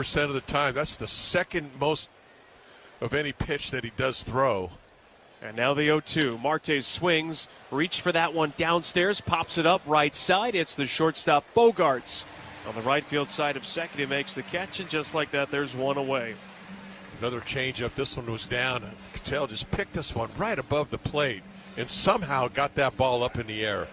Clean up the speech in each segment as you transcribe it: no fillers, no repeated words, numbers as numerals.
50% of the time. That's the second most of any pitch that he does throw. And now the 0-2. Marte swings, reached for that one downstairs, pops it up right side. It's the shortstop Bogarts on the right field side of second. He makes the catch, and just like that, there's one away. Another changeup. This one was down. Cattell just picked this one right above the plate and somehow got that ball up in the air.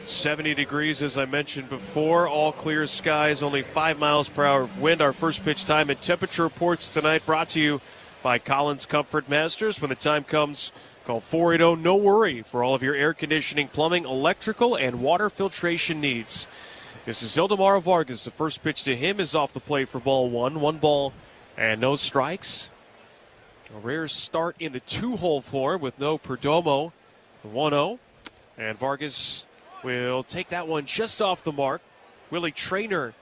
70 degrees, as I mentioned before. All clear skies, only 5 miles per hour of wind. Our first pitch time and temperature reports tonight brought to you by Collins Comfort Masters. When the time comes, call 480-NO-WORRY for all of your air conditioning, plumbing, electrical, and water filtration needs. This is Ildemaro Vargas. The first pitch to him is off the plate for ball one. 1 ball and no strikes. A rare start in the 2-hole for him with no Perdomo. 1-0. And Vargas will take that one just off the mark. Willie Traynor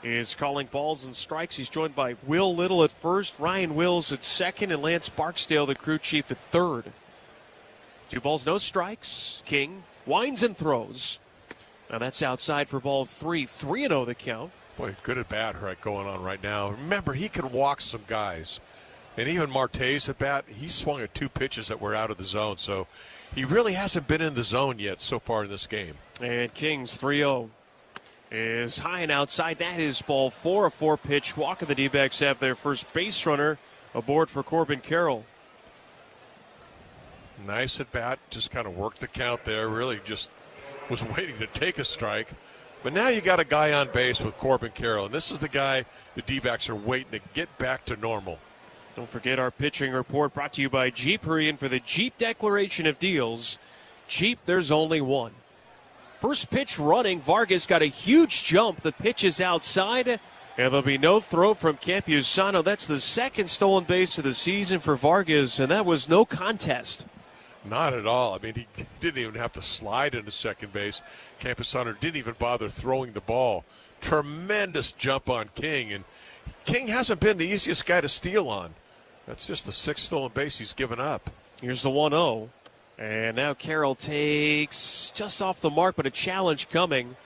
is calling balls and strikes. He's joined by Will Little at first, Ryan Wills at second, and Lance Barksdale, the crew chief, at third. 2 balls, no strikes. King winds and throws. Now that's outside for ball 3. 3-0 the count. Boy, good at bat right going on right now. Remember, he can walk some guys. And even Marte's at bat, he swung at 2 pitches that were out of the zone. So he really hasn't been in the zone yet so far in this game. And King's 3-0 is high and outside. That is ball 4, a 4-pitch walk, and the D-backs have their first base runner aboard for Corbin Carroll. Nice at bat, just kind of worked the count there. Really just was waiting to take a strike. But now you got a guy on base with Corbin Carroll, and this is the guy the D-backs are waiting to get back to normal. Don't forget our pitching report brought to you by Jeep. Hurry in for the Jeep Declaration of Deals. Jeep, there's only one. First pitch running. Vargas got a huge jump. The pitch is outside, and there'll be no throw from Campusano. That's the second stolen base of the season for Vargas, and that was no contest. Not at all. I mean, he didn't even have to slide into second base. Campusano didn't even bother throwing the ball. Tremendous jump on King, and King hasn't been the easiest guy to steal on. That's just the 6th stolen base he's given up. Here's the 1-0. And now Carroll takes just off the mark, but a challenge coming.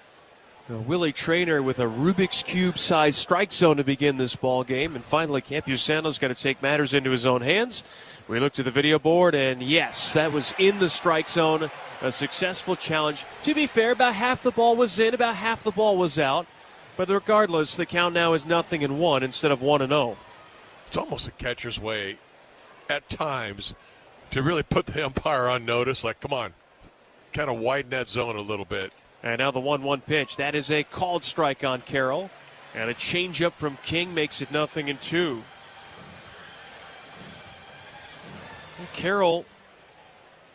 Willie Traynor with a Rubik's Cube-sized strike zone to begin this ball game. And finally, Campusano's got to take matters into his own hands. We look to the video board, and yes, that was in the strike zone. A successful challenge. To be fair, about half the ball was in, about half the ball was out. But regardless, the count now is 0-1 instead of 1-0. It's almost a catcher's way at times to really put the umpire on notice. Like, come on, kind of widen that zone a little bit. And now the 1-1 pitch. That is a called strike on Carroll. And a changeup from King makes it 0-2. Carroll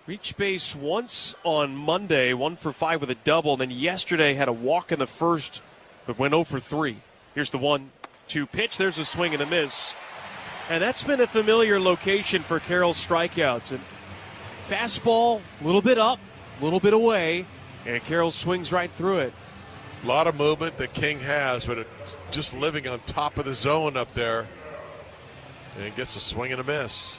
reached base once on Monday, 1 for 5 with a double. And then yesterday had a walk in the first, but went 0 for 3. Here's the 1-2 pitch. There's a swing and a miss. And that's been a familiar location for Carroll's strikeouts. And fastball, a little bit up, a little bit away, and Carroll swings right through it. A lot of movement that King has, but it's just living on top of the zone up there. And he gets a swing and a miss.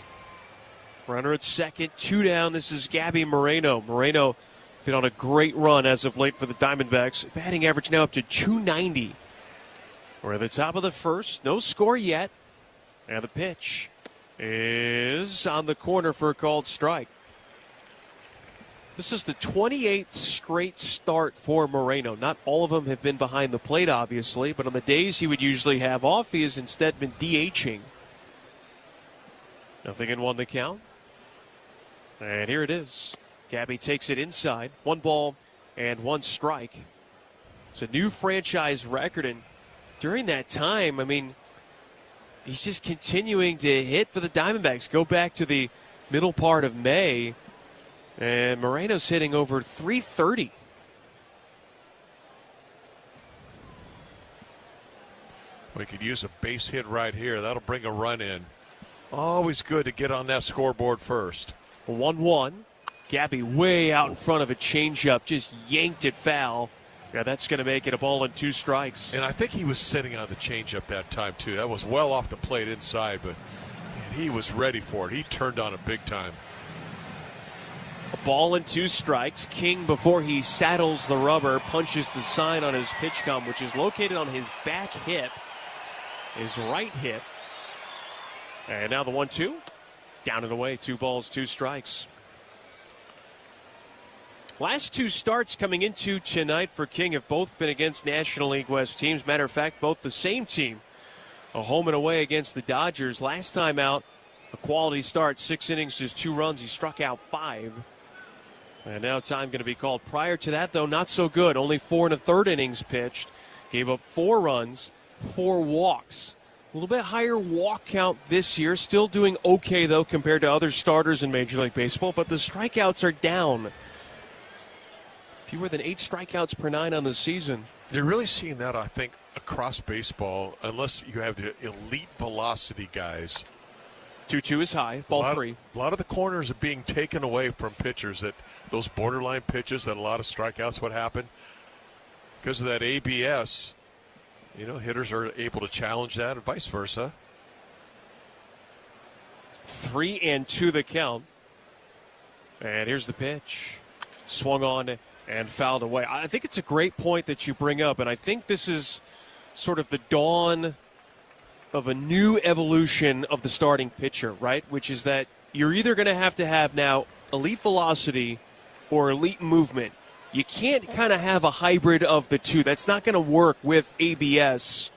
Runner at second, 2 down. This is Gabby Moreno. Moreno been on a great run as of late for the Diamondbacks. Batting average now up to .290. We're at the top of the first. No score yet. And the pitch is on the corner for a called strike. This is the 28th straight start for Moreno. Not all of them have been behind the plate, obviously, but on the days he would usually have off, he has instead been DHing. 0-1 the count. And here it is. Gabby takes it inside. 1 ball and 1 strike. It's a new franchise record, and during that time, I mean, he's just continuing to hit for the Diamondbacks. Go back to the middle part of May, and Moreno's hitting over .330. We could use a base hit right here. That'll bring a run in. Always good to get on that scoreboard first. 1-1. Gabby way out in front of a changeup, just yanked it foul. Yeah, that's going to make it a ball and 2 strikes. And I think he was sitting on the changeup that time, too. That was well off the plate inside, but man, he was ready for it. He turned on it big time. A ball and 2 strikes. King, before he saddles the rubber, punches the sign on his pitch com, which is located on his back hip. is right hit. And now the 1-2. Down and away. 2 balls, 2 strikes. Last 2 starts coming into tonight for King have both been against National League West teams. Matter of fact, both the same team. A home and away against the Dodgers. Last time out, a quality start. 6 innings, just 2 runs. He struck out 5. And now time going to be called. Prior to that, though, not so good. Only 4 1/3 innings pitched. Gave up 4 runs, 4 walks. A little bit higher walk count this year. Still doing okay, though, compared to other starters in Major League Baseball. But the strikeouts are down. Fewer than 8 strikeouts per 9 on the season. You're really seeing that, I think, across baseball, unless you have the elite velocity guys. 2-2 is high, ball 3. A lot of the corners are being taken away from pitchers. Those borderline pitches that a lot of strikeouts would happen. Because of that ABS, hitters are able to challenge that and vice versa. 3-2 the count. And here's the pitch. Swung on and fouled away. I think it's a great point that you bring up, and I think this is sort of the dawn of a new evolution of the starting pitcher, right? Which is that you're either going to have now elite velocity or elite movement. You can't kind of have a hybrid of the two. That's not going to work with ABS.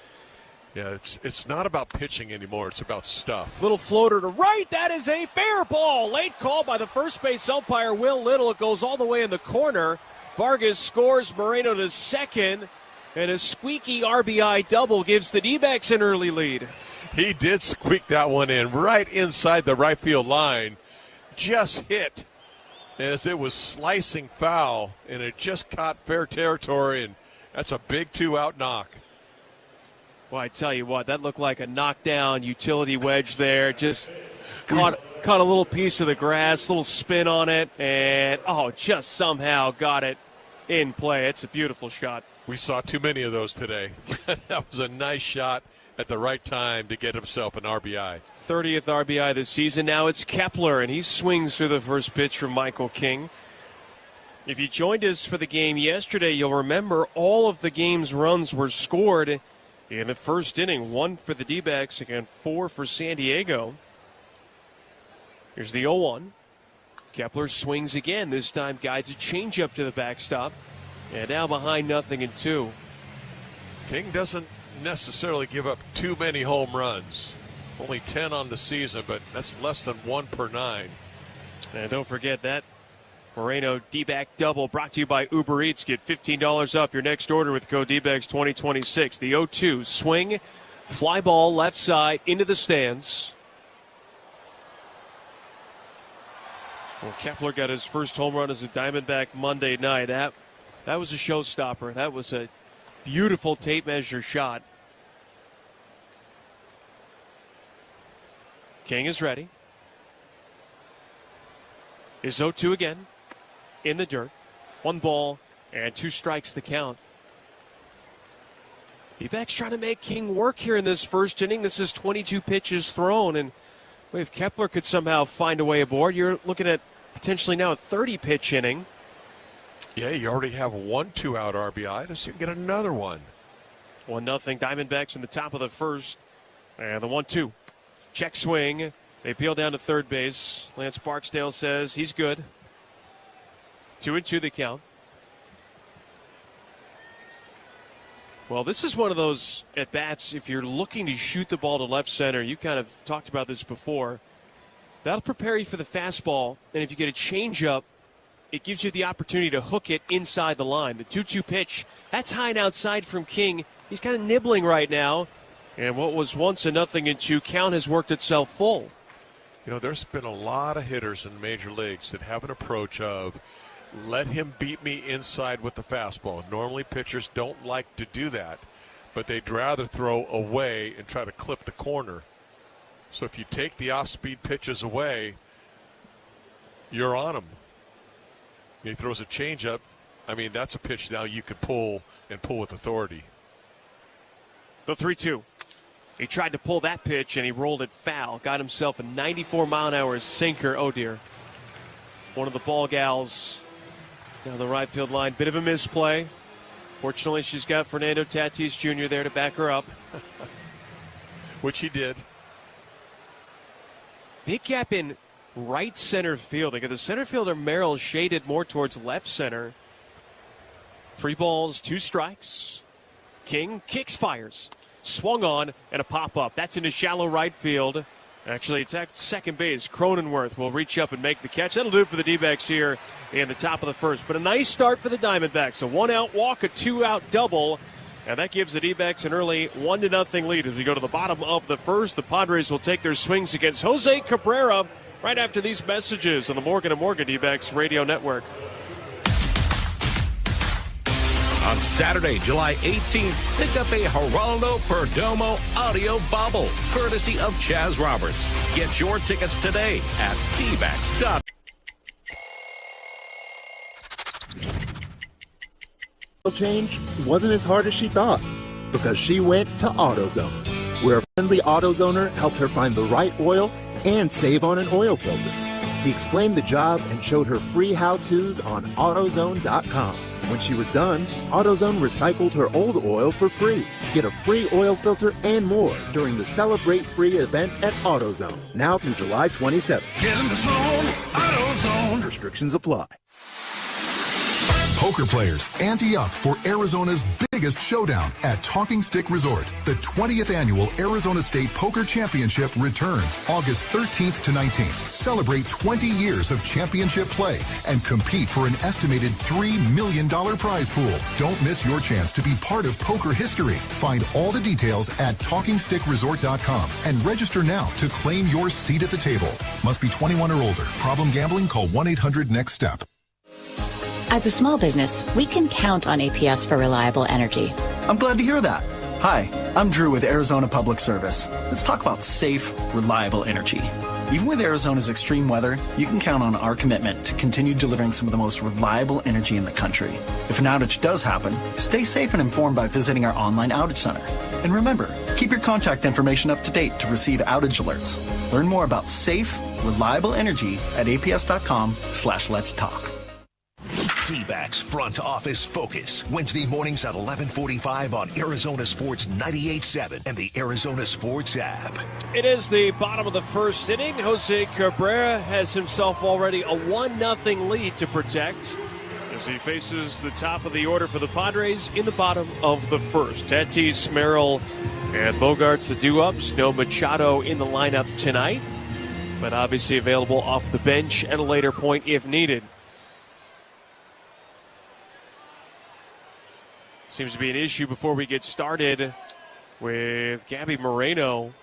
Yeah, it's not about pitching anymore. It's about stuff. Little floater to right. That is a fair ball. Late call by the first base umpire, Will Little. It goes all the way in the corner. Vargas scores. Moreno to second. And a squeaky RBI double gives the D-backs an early lead. He did squeak that one in right inside the right field line. Just hit as it was slicing foul, and it just caught fair territory, and that's a big 2-out knock. Well, I tell you what, that looked like a knockdown utility wedge there. Just caught a little piece of the grass, little spin on it, and, just somehow got it in play. It's a beautiful shot. We saw too many of those today. That was a nice shot at the right time to get himself an RBI. 30th RBI this season. Now it's Kepler, and he swings through the first pitch from Michael King. If you joined us for the game yesterday, you'll remember all of the game's runs were scored in the first inning. 1 for the D-backs and 4 for San Diego. Here's the 0-1. Kepler swings again. This time guides a changeup to the backstop. And now behind 0-2. King doesn't necessarily give up too many home runs. Only 10 on the season, but that's less than 1 per 9. And don't forget that Moreno D-back double brought to you by Uber Eats. Get $15 off your next order with code D-backs 2026. The 0-2 swing, fly ball left side into the stands. Well, Kepler got his first home run as a Diamondback Monday night. That was a showstopper. That was a beautiful tape measure shot. King is ready. Is 0-2 again. In the dirt. 1 ball and 2 strikes the count. D-backs trying to make King work here in this first inning. This is 22 pitches thrown. And if Kepler could somehow find a way aboard, you're looking at potentially now a 30-pitch inning. Yeah, you already have 1 2-out RBI. Let's see if you get another one. 1-0 Diamondbacks in the top of the first. And the 1-2. Check swing. They peel down to third base. Lance Barksdale says he's good. 2-2 the count. Well, this is one of those at-bats, if you're looking to shoot the ball to left center, you kind of talked about this before, that'll prepare you for the fastball. And if you get a changeup, it gives you the opportunity to hook it inside the line. The 2-2 pitch, that's high and outside from King. He's kind of nibbling right now. And what was once a 0-2 count has worked itself full. There's been a lot of hitters in the major leagues that have an approach of, let him beat me inside with the fastball. Normally pitchers don't like to do that, but they'd rather throw away and try to clip the corner. So if you take the off-speed pitches away, you're on him. He throws a changeup. That's a pitch now you could pull and pull with authority. The 3-2. He tried to pull that pitch, and he rolled it foul. Got himself a 94-mile-an-hour sinker. Oh, dear. One of the ball gals down the right field line. Bit of a misplay. Fortunately, she's got Fernando Tatis Jr. there to back her up. Which he did. Big gap in right center field. Again, the center fielder Merrill shaded more towards left center. 3 balls, 2 strikes. King kicks, fires. Swung on, and a pop-up. That's into shallow right field. Actually, it's at second base. Cronenworth will reach up and make the catch. That'll do it for the D-backs here in the top of the first. But a nice start for the Diamondbacks. A 1-out walk, a 2-out double. And that gives the D-backs an early 1-0 lead. As we go to the bottom of the first, the Padres will take their swings against Jose Cabrera right after these messages on the Morgan & Morgan D-backs radio network. On Saturday, July 18th, pick up a Geraldo Perdomo audio bobble, courtesy of Chaz Roberts. Get your tickets today at Dbacks.com. Change wasn't as hard as she thought because she went to AutoZone, where a friendly AutoZoner helped her find the right oil and save on an oil filter. He explained the job and showed her free how-tos on AutoZone.com. When she was done, AutoZone recycled her old oil for free. Get a free oil filter and more during the Celebrate Free event at AutoZone, now through July 27th. Get in the zone, AutoZone. Restrictions apply. Poker players ante up for Arizona's biggest showdown at Talking Stick Resort. The 20th annual Arizona State Poker Championship returns August 13th to 19th. Celebrate 20 years of championship play and compete for an estimated $3 million prize pool. Don't miss your chance to be part of poker history. Find all the details at TalkingStickResort.com and register now to claim your seat at the table. Must be 21 or older. Problem gambling? Call 1-800-NEXT-STEP. As a small business, we can count on APS for reliable energy. I'm glad to hear that. Hi, I'm Drew with Arizona Public Service. Let's talk about safe, reliable energy. Even with Arizona's extreme weather, you can count on our commitment to continue delivering some of the most reliable energy in the country. If an outage does happen, stay safe and informed by visiting our online outage center. And remember, keep your contact information up to date to receive outage alerts. Learn more about safe, reliable energy at aps.com/let's talk. Dbacks Front Office Focus, Wednesday mornings at 11:45 on Arizona Sports 98.7 and the Arizona Sports app. It is the bottom of the first inning. Jose Cabrera has himself already a 1-0 lead to protect as he faces the top of the order for the Padres in the bottom of the first. Tatis, Merrill, and Bogarts the do-ups. No Machado in the lineup tonight, but obviously available off the bench at a later point if needed. Seems to be an issue before we get started with Gabby Moreno.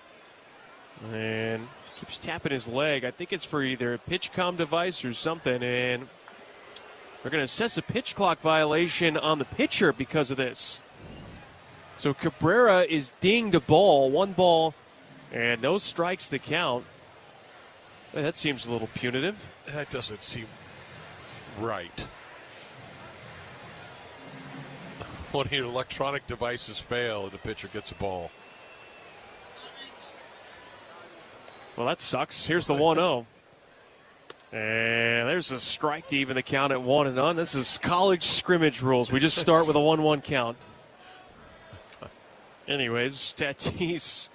And keeps tapping his leg. I think it's for either a pitch comm device or something. And they're going to assess a pitch clock violation on the pitcher because of this. So Cabrera is dinged a ball. 1 ball and no strikes to count. Well, that seems a little punitive. That doesn't seem right. When your electronic devices fail and the pitcher gets a ball. Well, that sucks. Here's the 1-0. And there's a strike to even the count at 1-0. This is college scrimmage rules. We just start with a 1-1 count. Anyways, Tatis,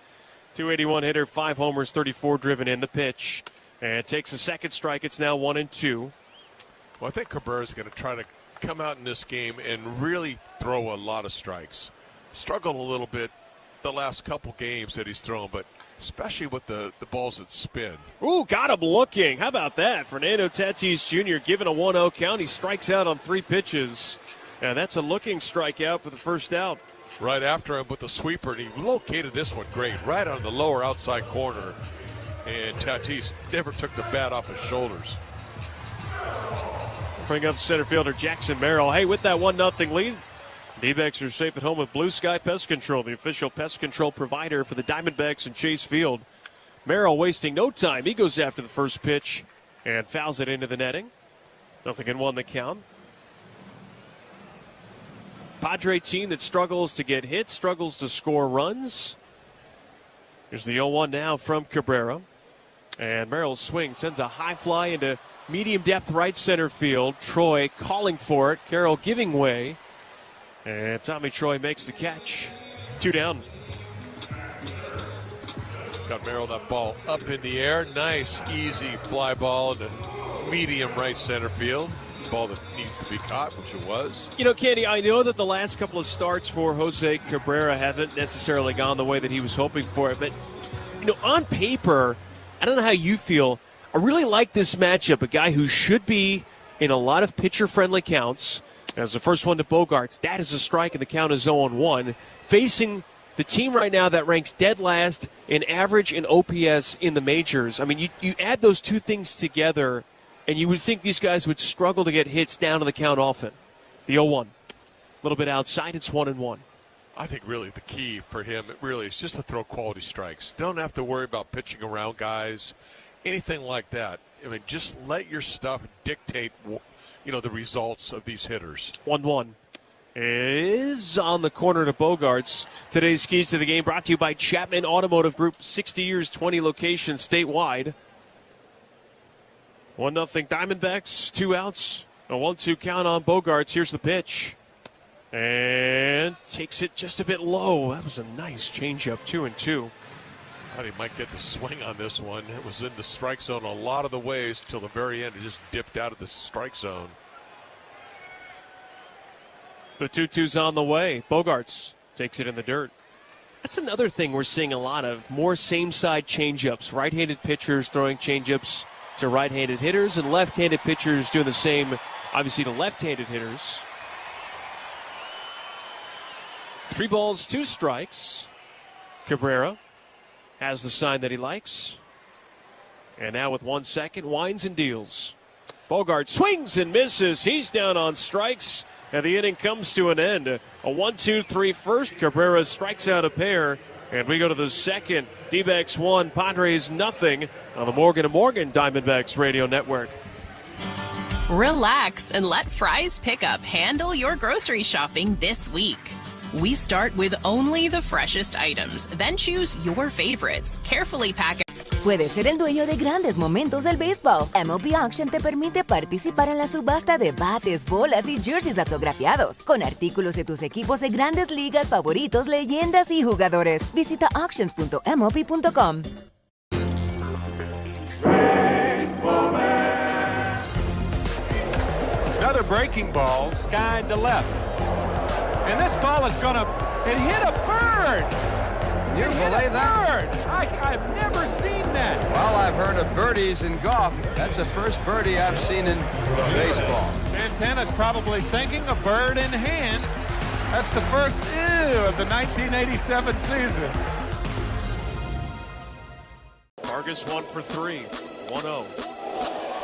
281 hitter, 5 homers, 34 driven in the pitch. And it takes a second strike. It's now 1-2. Well, I think Cabrera's going to try to come out in this game and really throw a lot of strikes. Struggled a little bit the last couple games that he's thrown, but especially with the balls that spin. Ooh, got him looking. How about that? Fernando Tatis Jr. given a 1-0 count. He strikes out on 3 pitches. And that's a looking strikeout for the first out. Right after him with the sweeper, and he located this one great, right on the lower outside corner. And Tatis never took the bat off his shoulders. Bring up center fielder Jackson Merrill. Hey, with that 1-0 lead, D-backs are safe at home with Blue Sky Pest Control, the official pest control provider for the Diamondbacks in Chase Field. Merrill wasting no time. He goes after the first pitch and fouls it into the netting. 0-1 the count. Padre team that struggles to get hits, struggles to score runs. Here's the 0-1 now from Cabrera. And Merrill's swing sends a high fly into medium depth right center field. Troy calling for it. Carroll giving way. And Tommy Troy makes the catch. 2 down. Got Merrill that ball up in the air. Nice, easy fly ball into medium right center field. Ball that needs to be caught, which it was. You know, Candy, I know that the last couple of starts for Jose Cabrera haven't necessarily gone the way that he was hoping for it. But, you know, on paper, I don't know how you feel. I really like this matchup. A guy who should be in a lot of pitcher-friendly counts. As the first one to Bogaerts, that is a strike, and the count is 0-1. Facing the team right now that ranks dead last in average and OPS in the majors. I mean, you add those two things together, and you would think these guys would struggle to get hits down to the count often. The 0-1. A little bit outside, it's 1-1. I think really the key for him, it really is just to throw quality strikes. Don't have to worry about pitching around guys, anything like that. I mean, just let your stuff dictate, you know, the results of these hitters. 1-1 is on the corner to Bogaerts. Today's keys to the game brought to you by Chapman Automotive Group. 60 years, 20 locations statewide. 1-0 Diamondbacks, 2 outs. A 1-2 count on Bogaerts. Here's the pitch. And takes it just a bit low. That was a nice changeup, 2-2. Thought he might get the swing on this one. It was in the strike zone a lot of the ways till the very end. It just dipped out of the strike zone. The 2-2's on the way. Bogaerts takes it in the dirt. That's another thing we're seeing a lot of. More same-side changeups. Right-handed pitchers throwing changeups to right-handed hitters, and left-handed pitchers doing the same, obviously, to left-handed hitters. 3 balls, 2 strikes. Cabrera has the sign that he likes. And now with 1 second, winds and deals. Bogaerts swings and misses. He's down on strikes, and the inning comes to an end. A 1-2-3 first. Cabrera strikes out a pair, and we go to the second. Dbacks 1, Padres nothing on the Morgan & Morgan Diamondbacks Radio Network. Relax and let Fry's Pickup handle your grocery shopping this week. We start with only the freshest items, then choose your favorites, carefully packaged. Puedes ser el dueño de grandes momentos del béisbol. MLB Auction te permite participar en la subasta de bates, bolas y jerseys autografiados, con artículos de tus equipos de grandes ligas favoritos, leyendas y jugadores. Visita auctions.mlb.com. Another breaking ball, skied to left. And this ball is it hit a bird! You believe that? I've never seen that. Well, I've heard of birdies in golf. That's the first birdie I've seen in baseball. Santana's probably thinking a bird in hand. That's the first of the 1987 season. Vargas 1 for 3, 1-0.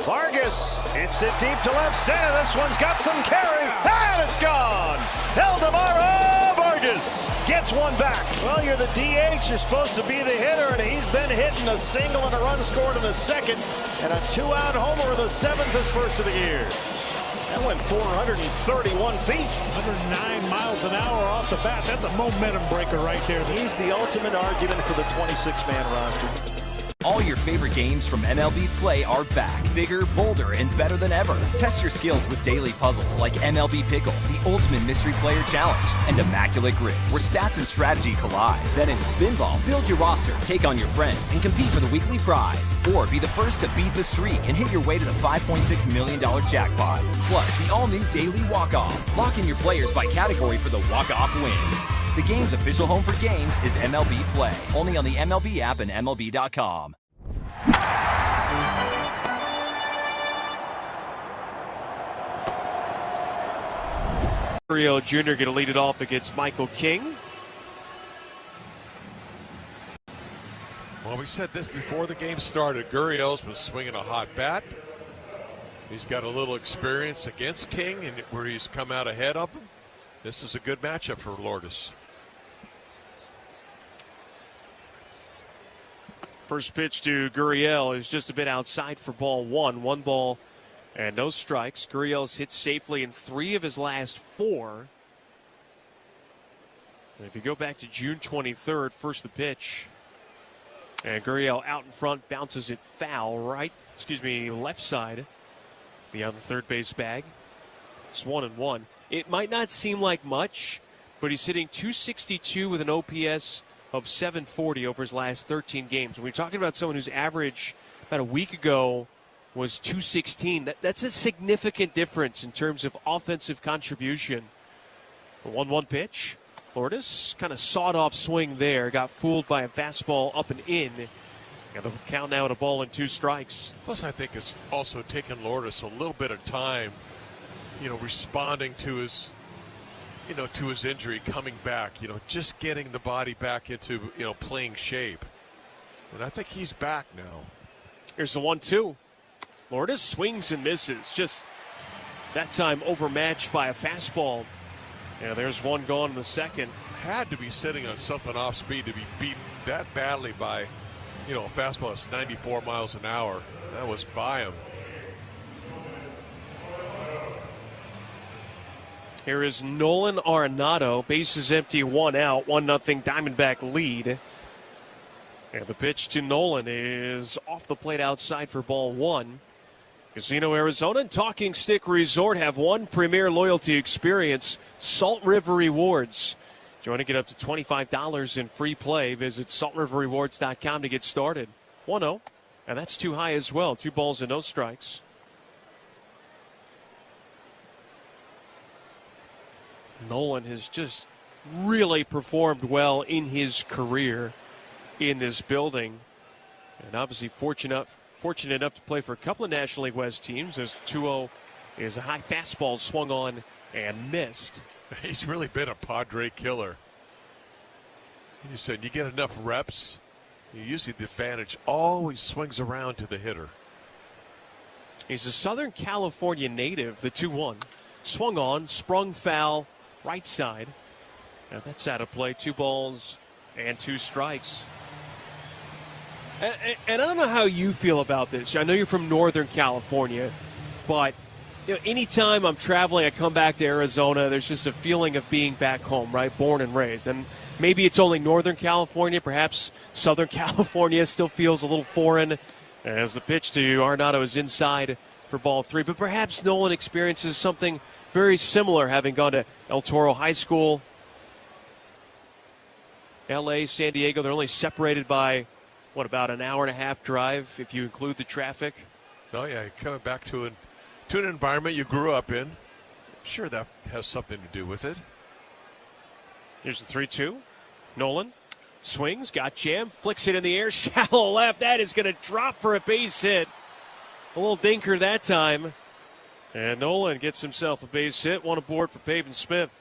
Vargas hits it deep to left center. This one's got some carry, and it's gone. Eldemaro Vargas gets one back. Well, you're the DH. You're supposed to be the hitter, and he's been hitting a single and a run scored in the second, and a 2-out homer, the 7th, his first of the year. That went 431 feet. 109 miles an hour off the bat. That's a momentum breaker right there. He's the ultimate argument for the 26-man roster. All your favorite games from MLB Play are back, bigger, bolder, and better than ever. Test your skills with daily puzzles like MLB Pickle, the Ultimate Mystery Player Challenge, and Immaculate Grid, where stats and strategy collide. Then in Spinball, build your roster, take on your friends, and compete for the weekly prize. Or be the first to beat the streak and hit your way to the $5.6 million jackpot. Plus, the all-new Daily Walk-Off. Lock in your players by category for the walk-off win. The game's official home for games is MLB Play. Only on the MLB app and MLB.com. Gurriel Jr. going to lead it off against Michael King. Well, we said this before the game started. Gurriel's been swinging a hot bat. He's got a little experience against King, and where he's come out ahead of him. This is a good matchup for Lourdes. First pitch to Gurriel is just a bit outside for ball 1. 1 ball and no strikes. Gurriel's hit safely in 3 of his last 4. And if you go back to June 23rd, first the pitch. And Gurriel out in front, bounces it foul left side beyond the third base bag. It's 1-1. It might not seem like much, but he's hitting .262 with an OPS of 740 over his last 13 games. When we're talking about someone whose average about a week ago was 216, that's a significant difference in terms of offensive contribution. The 1-1 pitch. Lourdes kind of sawed-off swing there. Got fooled by a fastball up and in. Got the count now at a ball and 2 strikes. Plus, I think it's also taken Lourdes a little bit of time, responding to his, to his injury, coming back, just getting the body back into, playing shape. And I think he's back now. Here's the 1-2. Lourdes swings and misses. Just that time overmatched by a fastball. Yeah, there's one gone in the second. Had to be sitting on something off speed to be beaten that badly by, a fastball that's 94 miles an hour. That was by him. Here is Nolan Arenado. Bases empty, 1 out, 1-0 Diamondback lead. And the pitch to Nolan is off the plate outside for ball 1. Casino Arizona and Talking Stick Resort have one premier loyalty experience, Salt River Rewards. Join to get up to $25 in free play. Visit saltriverrewards.com to get started. 1-0, and that's too high as well. 2 balls and no strikes. Nolan has just really performed well in his career in this building. And obviously fortunate enough to play for a couple of National League West teams. As 2-0 is a high fastball swung on and missed. He's really been a Padre killer. You said you get enough reps, usually the advantage always swings around to the hitter. He's a Southern California native, the 2-1. Swung on, sprung foul, right side. Now that's out of play. 2 balls and 2 strikes. And I don't know how you feel about this. I know you're from Northern California, but anytime I'm traveling, I come back to Arizona, there's just a feeling of being back home, right? Born and raised. And maybe it's only Northern California. Perhaps Southern California still feels a little foreign as the pitch to Arenado is inside for ball 3. But perhaps Nolan experiences something very similar, having gone to El Toro High School. L.A., San Diego, they're only separated by about an hour and a half drive if you include the traffic? Oh, yeah, coming back to an environment you grew up in. Sure, that has something to do with it. Here's the 3-2. Nolan swings, got jammed, flicks it in the air, shallow left. That is going to drop for a base hit. A little dinker that time. And Nolan gets himself a base hit. One aboard for Pavin Smith.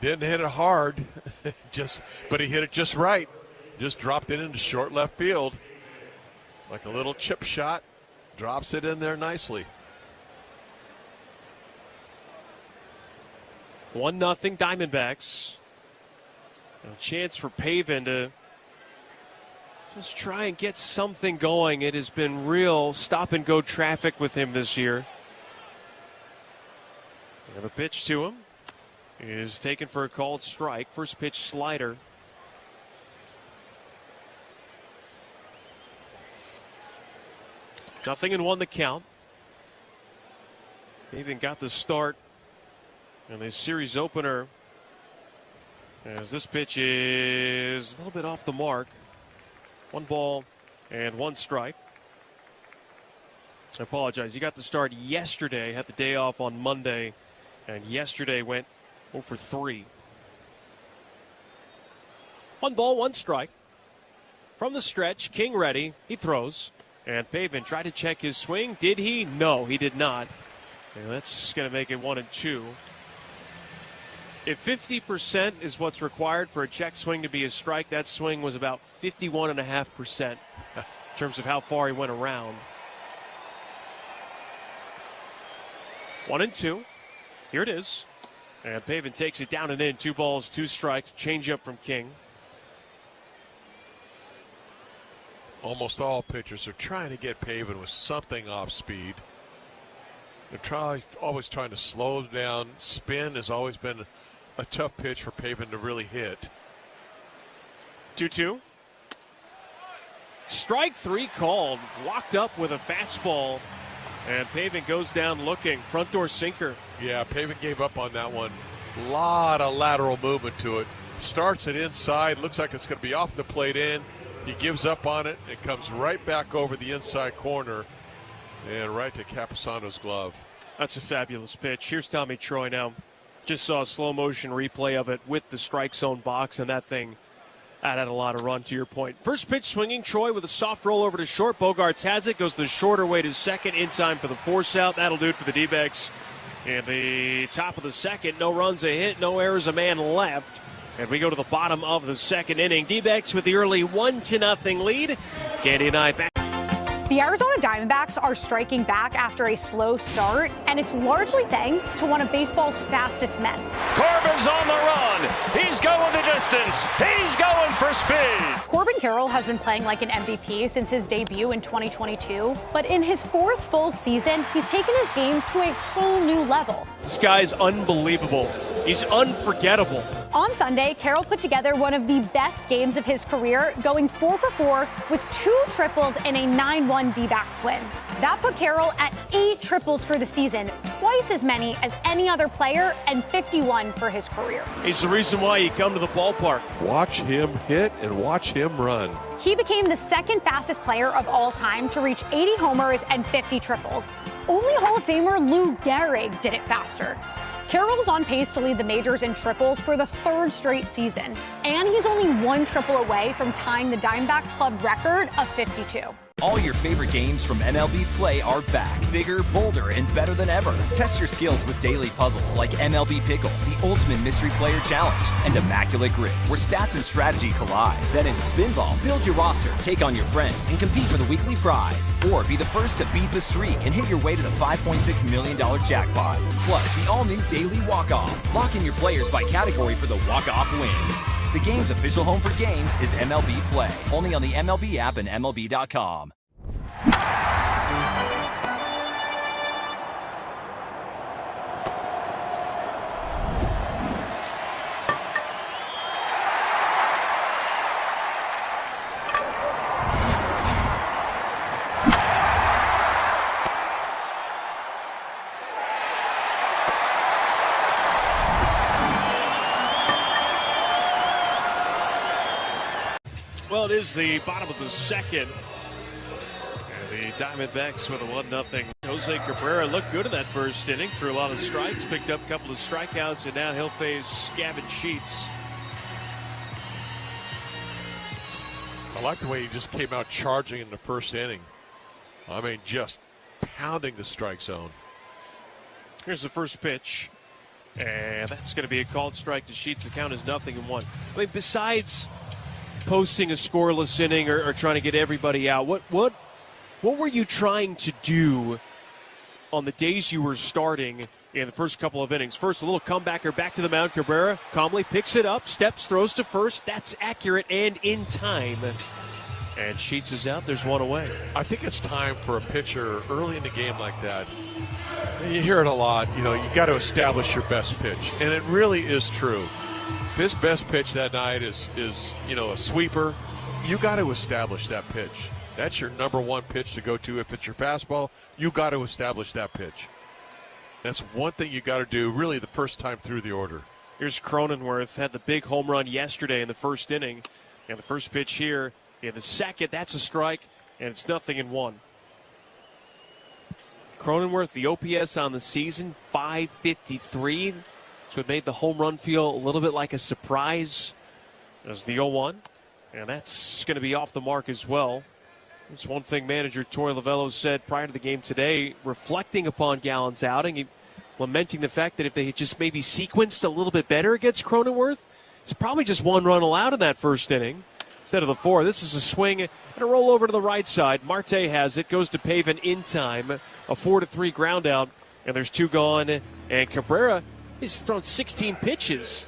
Didn't hit it hard, but he hit it just right. Just dropped it into short left field. Like a little chip shot. Drops it in there nicely. 1-0 Diamondbacks. A chance for Pavin to just try and get something going. It has been real stop-and-go traffic with him this year. And the pitch to him is taken for a called strike. First pitch slider. Nothing in 1 the count. Even got the start in the series opener as this pitch is a little bit off the mark. 1 ball and 1 strike. I apologize. He got the start yesterday, had the day off on Monday, and yesterday went 0 for 3. 1 ball, 1 strike. From the stretch, King ready. He throws. And Pavin tried to check his swing. Did he? No, he did not. And that's going to make it 1-2. If 50% is what's required for a check swing to be a strike, that swing was about 51.5% in terms of how far he went around. 1-2. Here it is. And Pavin takes it down and in. 2 balls, 2 strikes. Change up from King. Almost all pitchers are trying to get Pavin with something off speed. They're always trying to slow him down. Spin has always been a tough pitch for Pavin to really hit. 2-2. Strike 3 called. Walked up with a fastball. And Pavin goes down looking. Front door sinker. Yeah, Pavin gave up on that one. A lot of lateral movement to it. Starts it inside. Looks like it's going to be off the plate in. He gives up on it. It comes right back over the inside corner and right to Campusano's glove. That's a fabulous pitch. Here's Tommy Troy now. Just saw a slow motion replay of it with the strike zone box, and that thing had a lot of run, to your point. First pitch swinging, Troy with a soft roll over to short. Bogarts has it, goes the shorter way to second, in time for the force out. That'll do it for the D-backs. In the top of the second, no runs, a hit, no errors, a man left. And we go to the bottom of the second inning. D-backs with the early 1-0 lead. Candy and I back. The Arizona Diamondbacks are striking back after a slow start, and it's largely thanks to one of baseball's fastest men. Corbin's on the run. He's going the distance. He's going for speed. Corbin Carroll has been playing like an MVP since his debut in 2022, but in his fourth full season, he's taken his game to a whole new level. This guy's unbelievable. He's unforgettable. On Sunday, Carroll put together one of the best games of his career, going 4 for 4 with 2 triples and a 9-1 D-backs win. That put Carroll at 8 triples for the season, twice as many as any other player, and 51 for his career. He's the reason why you come to the ballpark. Watch him hit and watch him run. He became the second fastest player of all time to reach 80 homers and 50 triples. Only Hall of Famer Lou Gehrig did it faster. Carroll's on pace to lead the majors in triples for the 3rd straight season, and he's only 1 triple away from tying the Diamondbacks club record of 52. All your favorite games from MLB Play are back, bigger, bolder, and better than ever. Test your skills with daily puzzles like MLB Pickle, the Ultimate Mystery Player Challenge, and Immaculate Grip, where stats and strategy collide. Then in Spinball, build your roster, take on your friends, and compete for the weekly prize. Or be the first to beat the streak and hit your way to the $5.6 million jackpot. Plus, the all-new Daily Walk-Off. Lock in your players by category for the walk-off win. The game's official home for games is MLB Play. Only on the MLB app and MLB.com. Well, it is the bottom of the second. And the Diamondbacks with a 1-0. Jose Cabrera looked good in that first inning. Threw a lot of strikes, picked up a couple of strikeouts, and now he'll face Gavin Sheets. I like the way he just came out charging in the first inning. I mean, just pounding the strike zone. Here's the first pitch. And that's going to be a called strike to Sheets. The count is 0-1. I mean, besides posting a scoreless inning or trying to get everybody out, what were you trying to do on the days you were starting in the first couple of innings? First, a little comebacker back to the mound. Cabrera calmly picks it up, steps, throws to first. That's accurate and in time. And Sheets is out. There's one away. I think it's time for a pitcher early in the game like that. You hear it a lot. You got to establish your best pitch. And it really is true. His best pitch that night is a sweeper. You got to establish that pitch. That's your number one pitch to go to. If it's your fastball, you got to establish that pitch. That's one thing you got to do really the first time through the order. Here's Cronenworth, had the big home run yesterday in the first inning. And the first pitch here in the second, that's a strike, and it's 0-1. Cronenworth, the OPS on the season, .553. So it made the home run feel a little bit like a surprise. There's the 0-1, and that's going to be off the mark as well. It's one thing manager Torey Lovello said prior to the game today, reflecting upon Gallen's outing, lamenting the fact that if they had just maybe sequenced a little bit better against Cronenworth, it's probably just one run allowed in that first inning instead of the 4. This is a swing and a roll over to the right side. Marte has it, goes to Pavin in time, a 4-3 ground out, and there's 2 gone, and Cabrera, he's thrown 16 pitches.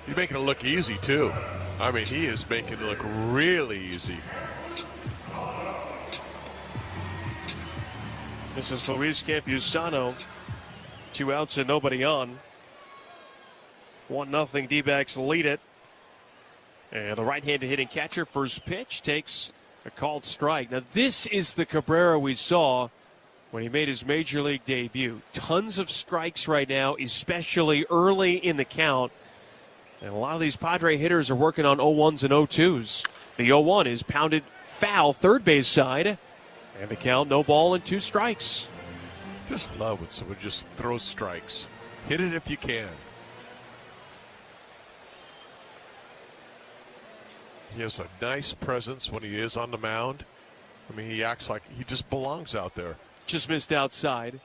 He's making it look easy, too. I mean, he is making it look really easy. This is Luis Campusano. 2 outs and nobody on. 1-0 D-backs lead it. And the right-handed hitting catcher, first pitch, takes a called strike. Now, this is the Cabrera we saw when he made his major league debut. Tons of strikes right now, especially early in the count. And a lot of these Padre hitters are working on 0-1s and 0-2s. The 0-1 is pounded foul, third base side. And the count, no ball and 2 strikes. Just love when someone just throws strikes. Hit it if you can. He has a nice presence when he is on the mound. I mean, he acts like he just belongs out there. Just missed outside.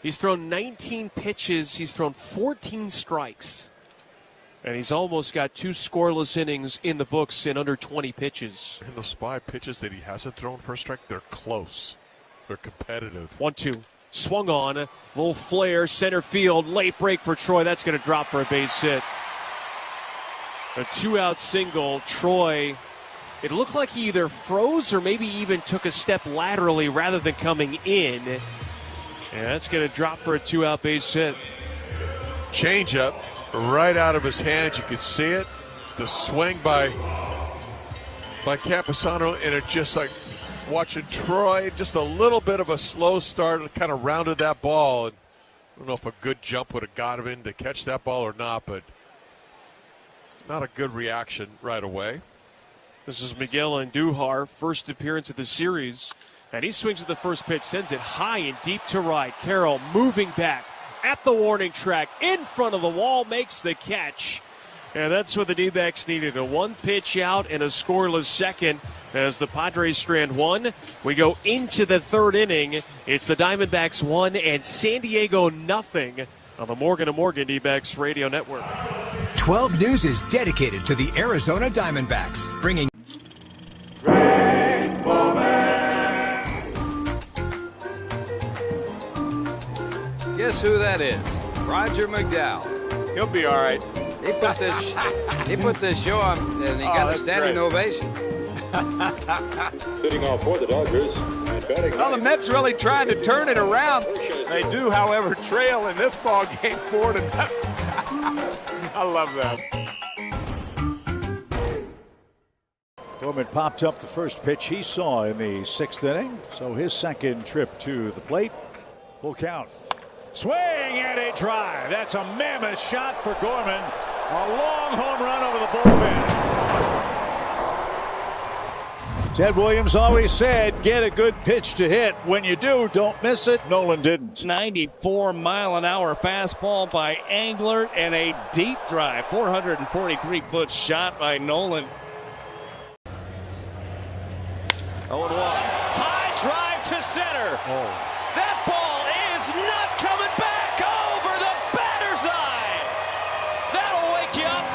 He's thrown 19 pitches. He's thrown 14 strikes. And he's almost got 2 scoreless innings in the books in under 20 pitches. And those 5 pitches that he hasn't thrown for a strike, they're close. They're competitive. 1-2. Swung on. A little flare. Center field. Late break for Troy. That's going to drop for a base hit. A 2-out single. Troy, it looked like he either froze or maybe even took a step laterally rather than coming in. And that's going to drop for a 2-out base hit. Changeup. Right out of his hands, you could see it. The swing by Campusano, and it just like watching Troy, just a little bit of a slow start, and kind of rounded that ball. And I don't know if a good jump would have got him in to catch that ball or not, but not a good reaction right away. This is Miguel Andujar, first appearance of the series, and he swings at the first pitch, sends it high and deep to right. Carroll moving back at the warning track, in front of the wall, makes the catch. And that's what the D-backs needed, a 1-pitch out and a scoreless second as the Padres strand 1. We go into the 3rd inning. It's the Diamondbacks 1 and San Diego 0 on the Morgan & Morgan D-backs radio network. 12 News is dedicated to the Arizona Diamondbacks, bringing Guess who that is? Roger McDowell. He'll be all right. He put this show on, and he got a standing ovation. Sitting off for the Dodgers and batting. Well, the Mets really trying to turn it around. They do, however, trail in this ball game 4-0. I love that. Gorman popped up the first pitch he saw in the 6th inning, so his second trip to the plate. Full count. Swing and a drive. That's a mammoth shot for Gorman. A long home run over the bullpen. Ted Williams always said, get a good pitch to hit. When you do, don't miss it. Nolan didn't. 94-mile-an-hour fastball by Englert and a deep drive. 443-foot shot by Nolan. 0-1. High drive to center. That ball is not coming back over the batter's eye. That'll wake you up.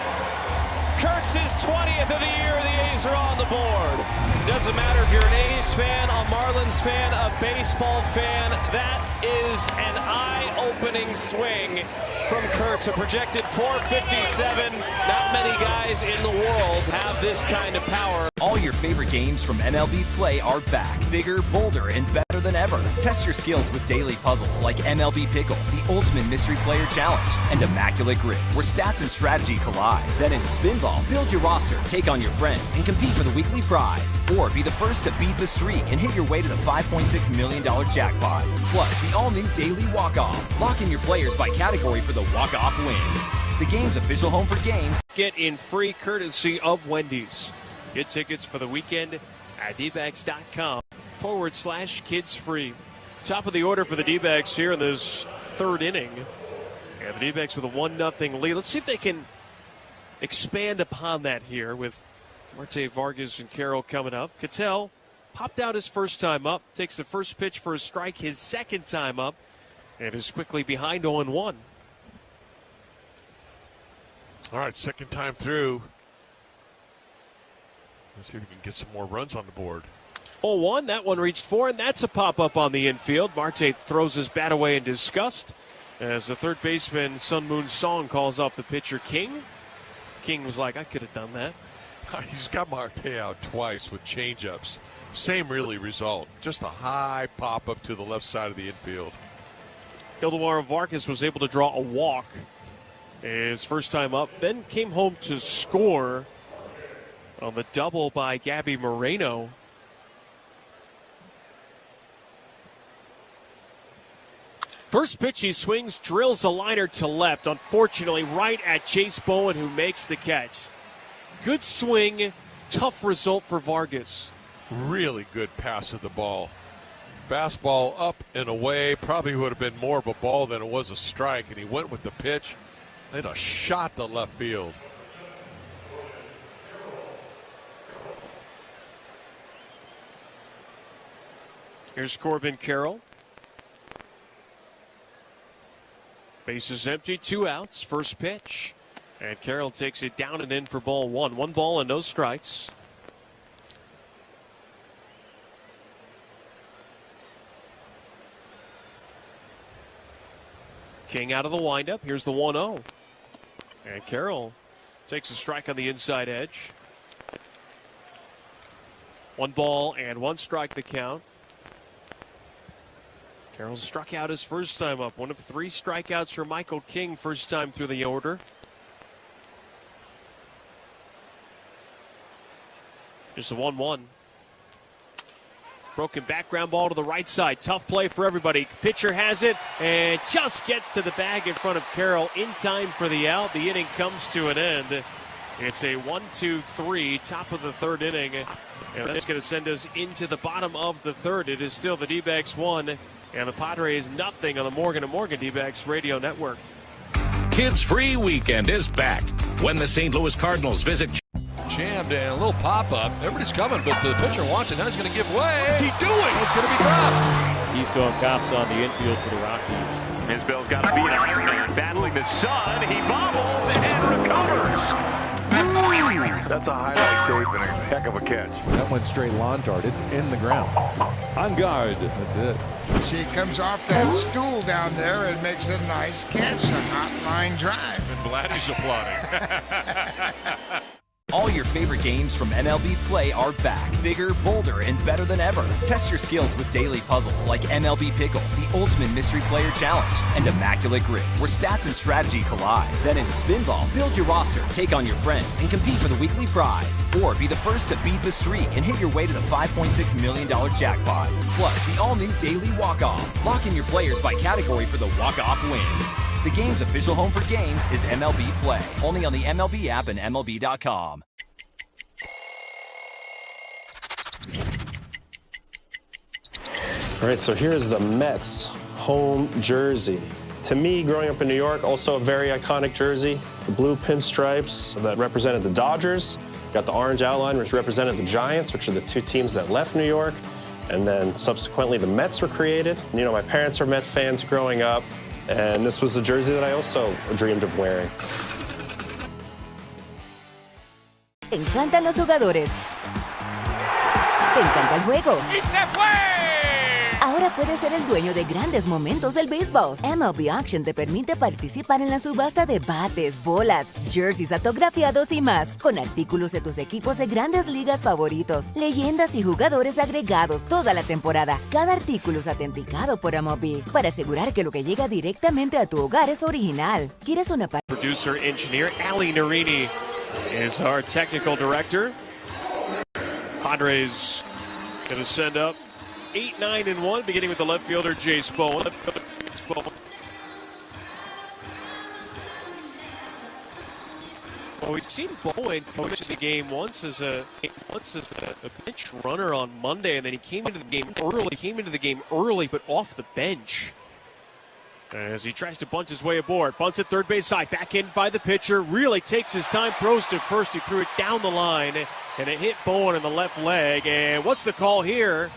Kurtz's 20th of the year. The A's are on the board. Doesn't matter if you're an A's fan, a Marlins fan, a baseball fan. That is an eye-opening swing from Kurtz. A projected 457. Not many guys in the world have this kind of power. All your favorite games from MLB Play are back. Bigger, bolder, and better than ever. Test your skills with daily puzzles like MLB Pickle, the Ultimate Mystery Player Challenge, and Immaculate Grip, where stats and strategy collide. Then in Spinball, build your roster, take on your friends, and compete for the weekly prize. Or be the first to beat the streak and hit your way to the $5.6 million jackpot. Plus, the all-new Daily Walk-Off. Lock in your players by category for the walk-off win. The game's official home for games. Get in free courtesy of Wendy's. Get tickets for the weekend at dbacks.com/kids free. Top of the order for the D-backs here in this 3rd inning. And the D-backs with a 1-0 lead. Let's see if they can expand upon that here with Marte Vargas and Carroll coming up. Cattell popped out his first time up. Takes the first pitch for a strike his second time up. And is quickly behind 0-1. All right, second time through. Let's see if we can get some more runs on the board. 0-1, that one reached 4, and that's a pop-up on the infield. Marte throws his bat away in disgust as the third baseman, Sun Moon Song, calls off the pitcher, King. King was like, I could have done that. He's got Marte out twice with changeups. Same really result. Just a high pop-up to the left side of the infield. Ildemaro Vargas was able to draw a walk his first time up, then came home to score on the double by Gabby Moreno. First pitch he swings, drills a liner to left. Unfortunately, right at Chase Bowen, who makes the catch. Good swing, tough result for Vargas. Really good pass of the ball. Fastball up and away. Probably would have been more of a ball than it was a strike, and he went with the pitch. And a shot to left field. Here's Corbin Carroll. Bases empty, 2 outs, first pitch. And Carroll takes it down and in for ball 1. 1 ball and no strikes. King out of the windup. Here's the 1-0. And Carroll takes a strike on the inside edge. 1 ball and 1 strike the count. Carroll struck out his first time up. 1 of 3 strikeouts for Michael King, first time through the order. Here's the 1-1. Broken background ball to the right side. Tough play for everybody. Pitcher has it and just gets to the bag in front of Carroll in time for the out. The inning comes to an end. It's a 1-2-3, top of the 3rd inning. And that's going to send us into the bottom of the 3rd. It is still the D-backs 1 and the Padres nothing on the Morgan & Morgan D-backs radio network. Kids Free Weekend is back when the St. Louis Cardinals visit. Jammed and a little pop-up. Everybody's coming, but the pitcher wants it. Now he's going to give way. What's he doing? It's going to be dropped. Keystone Cops on the infield for the Rockies. Isbell's got to beat Iron Man. Battling the sun. He bobbles and recovers. That's a highlight tape and a heck of a catch. That went straight lawn dart. It's in the ground. On guard. That's it. She comes off that stool down there and makes a nice catch. A hot line drive. And Vladdy's applauding. All your favorite games from MLB Play are back, bigger, bolder, and better than ever. Test your skills with daily puzzles like MLB Pickle, the Ultimate Mystery Player Challenge, and Immaculate Grip, where stats and strategy collide. Then in Spinball, build your roster, take on your friends, and compete for the weekly prize. Or be the first to beat the streak and hit your way to the $5.6 million jackpot. Plus, the all-new Daily Walk-Off. Lock in your players by category for the walk-off win. The game's official home for games is MLB Play, only on the MLB app and MLB.com. All right, so here's the Mets home jersey. To me, growing up in New York, also a very iconic jersey. The blue pinstripes that represented the Dodgers. Got the orange outline, which represented the Giants, which are the 2 teams that left New York. And then subsequently, the Mets were created. You know, my parents were Mets fans growing up. And this was the jersey that I also dreamed of wearing. Te encantan los jugadores. Te encanta el juego. ¡Y se fue! Ahora puedes ser el dueño de grandes momentos del béisbol. MLB Auction te permite participar en la subasta de bates, bolas, jerseys autografiados y más, con artículos de tus equipos de grandes ligas favoritos, leyendas y jugadores agregados toda la temporada. Cada artículo es autenticado por MLB para asegurar que lo que llega directamente a tu hogar es original. ¿Quieres una Producer engineer Ali Narini is our technical director. Padres going to send up 8-9-1, beginning with the left fielder, Jace Bowen. Well, we've seen Bowen coach the game once as a bench runner on Monday, and then he came into the game early, but off the bench. As he tries to bunt his way aboard. Bunts at third base side. Back in by the pitcher. Really takes his time. Throws to first. He threw it down the line. And it hit Bowen in the left leg. And what's the call here?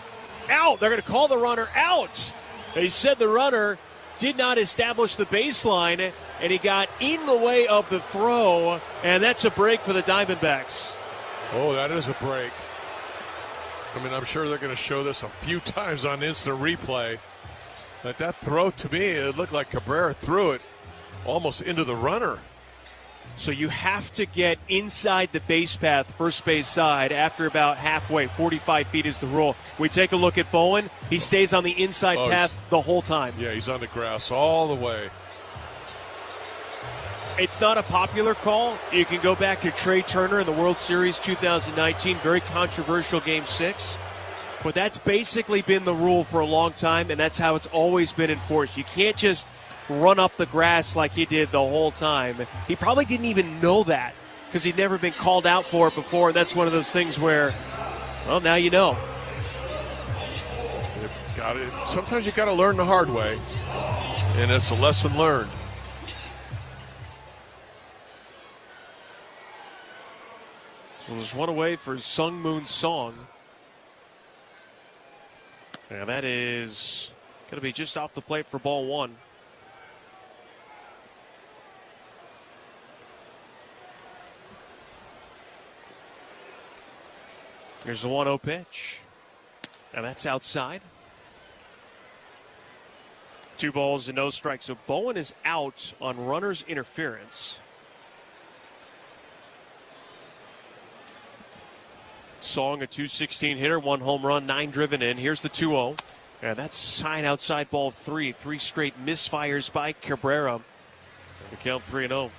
Out. They're going to call the runner out. They said the runner did not establish the baseline. And he got in the way of the throw. And that's a break for the Diamondbacks. Oh, that is a break. I mean, I'm sure they're going to show this a few times on instant replay. But that throw, to me, it looked like Cabrera threw it almost into the runner. So you have to get inside the base path, first base side, after about halfway. 45 feet is the rule. We take a look at Bowen. He stays on the inside path the whole time. Yeah, he's on the grass all the way. It's not a popular call. You can go back to Trey Turner in the World Series 2019. Very controversial Game 6. But that's basically been the rule for a long time, and that's how it's always been enforced. You can't just run up the grass like he did the whole time. He probably didn't even know that because he'd never been called out for it before. And that's one of those things where, well, now you know. Sometimes you got to learn the hard way, and it's a lesson learned. Well, there's one away for Sung Moon Song. And that is going to be just off the plate for ball one. Here's the 1-0 pitch. And that's outside. 2 balls and no strikes. So Bowen is out on runner's interference. Song, a .216 hitter, 1 home run, 9 driven in. Here's the 2-0. And that's sign outside ball 3. 3 straight misfires by Cabrera. The count 3-0.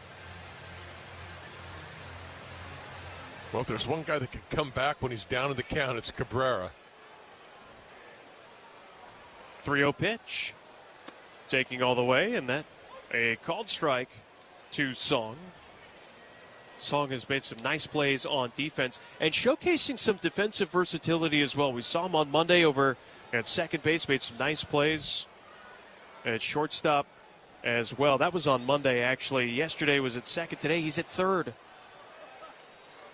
Well, if there's one guy that can come back when he's down in the count, it's Cabrera. 3-0 pitch. Taking all the way, and that a called strike to Song. Song has made some nice plays on defense and showcasing some defensive versatility as well. We saw him on Monday over at second base, made some nice plays at shortstop as well. That was on Monday, actually. Yesterday was at second. Today he's at third.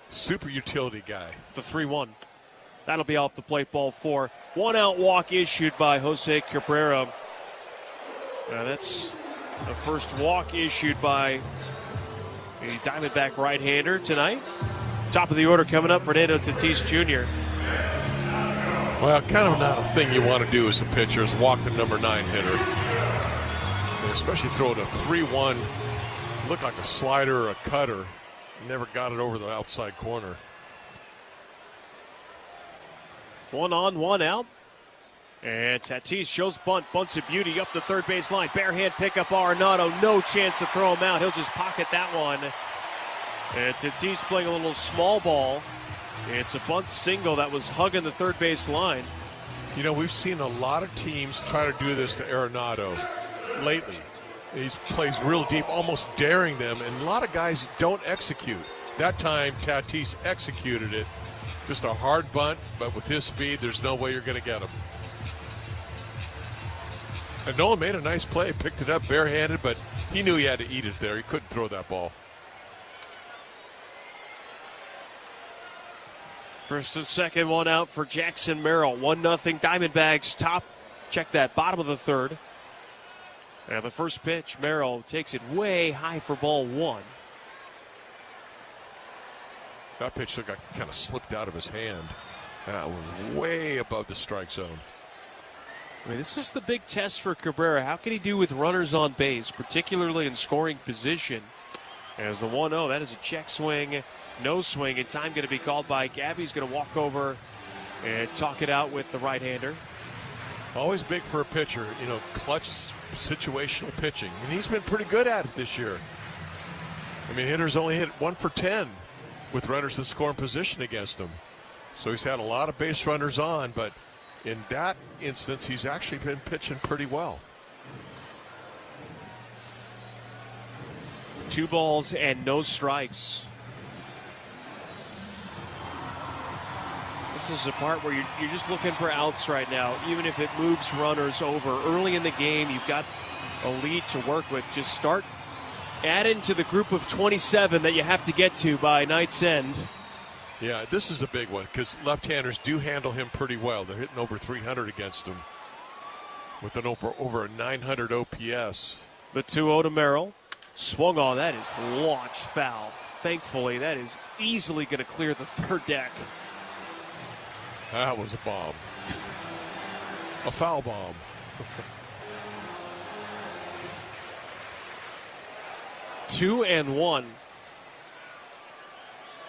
Super utility guy. The 3-1. That'll be off the plate, ball 4. 1 out walk issued by Jose Cabrera. That's the first walk issued by a Diamondback right-hander tonight. Top of the order coming up, Fernando Tatis Jr. Well, kind of not a thing you want to do as a pitcher is walk the number 9 hitter. And especially throw it a 3-1. Looked like a slider or a cutter. Never got it over the outside corner. 1 on, 1 out. And Tatis shows bunt, bunts a beauty up the third base line. Bare hand pickup, Arenado, no chance to throw him out. He'll just pocket that one. And Tatis playing a little small ball. It's a bunt single that was hugging the third base line. You know, we've seen a lot of teams try to do this to Arenado lately. He plays real deep, almost daring them, and a lot of guys don't execute. That time, Tatis executed it. Just a hard bunt, but with his speed, there's no way you're going to get him. And Nolan made a nice play, picked it up barehanded, but he knew he had to eat it there. He couldn't throw that ball. First and second, 1 out for Jackson Merrill. 1-0 Diamondbacks top. Check that, bottom of the third. And the first pitch, Merrill takes it way high for ball 1. That pitch looked like it kind of slipped out of his hand. That was way above the strike zone. I mean, this is the big test for Cabrera. How can he do with runners on base, particularly in scoring position? As the 1-0, that is a check swing, no swing, and time going to be called by Gabby's going to walk over and talk it out with the right-hander. Always big for a pitcher, you know, clutch situational pitching. And he's been pretty good at it this year. I mean, hitters only hit 1 for 10 with runners in scoring position against him. So he's had a lot of base runners on, but in that instance, he's actually been pitching pretty well. 2 balls and no strikes. This is a part where you're just looking for outs right now, even if it moves runners over. Early in the game, you've got a lead to work with. Just start adding to the group of 27 that you have to get to by night's end. Yeah, this is a big one because left-handers do handle him pretty well. They're hitting over 300 against him with an over a 900 OPS. The 2-0 to Merrill. Swung on. That is launched foul. Thankfully, that is easily going to clear the third deck. That was a bomb. A foul bomb. Two and 1.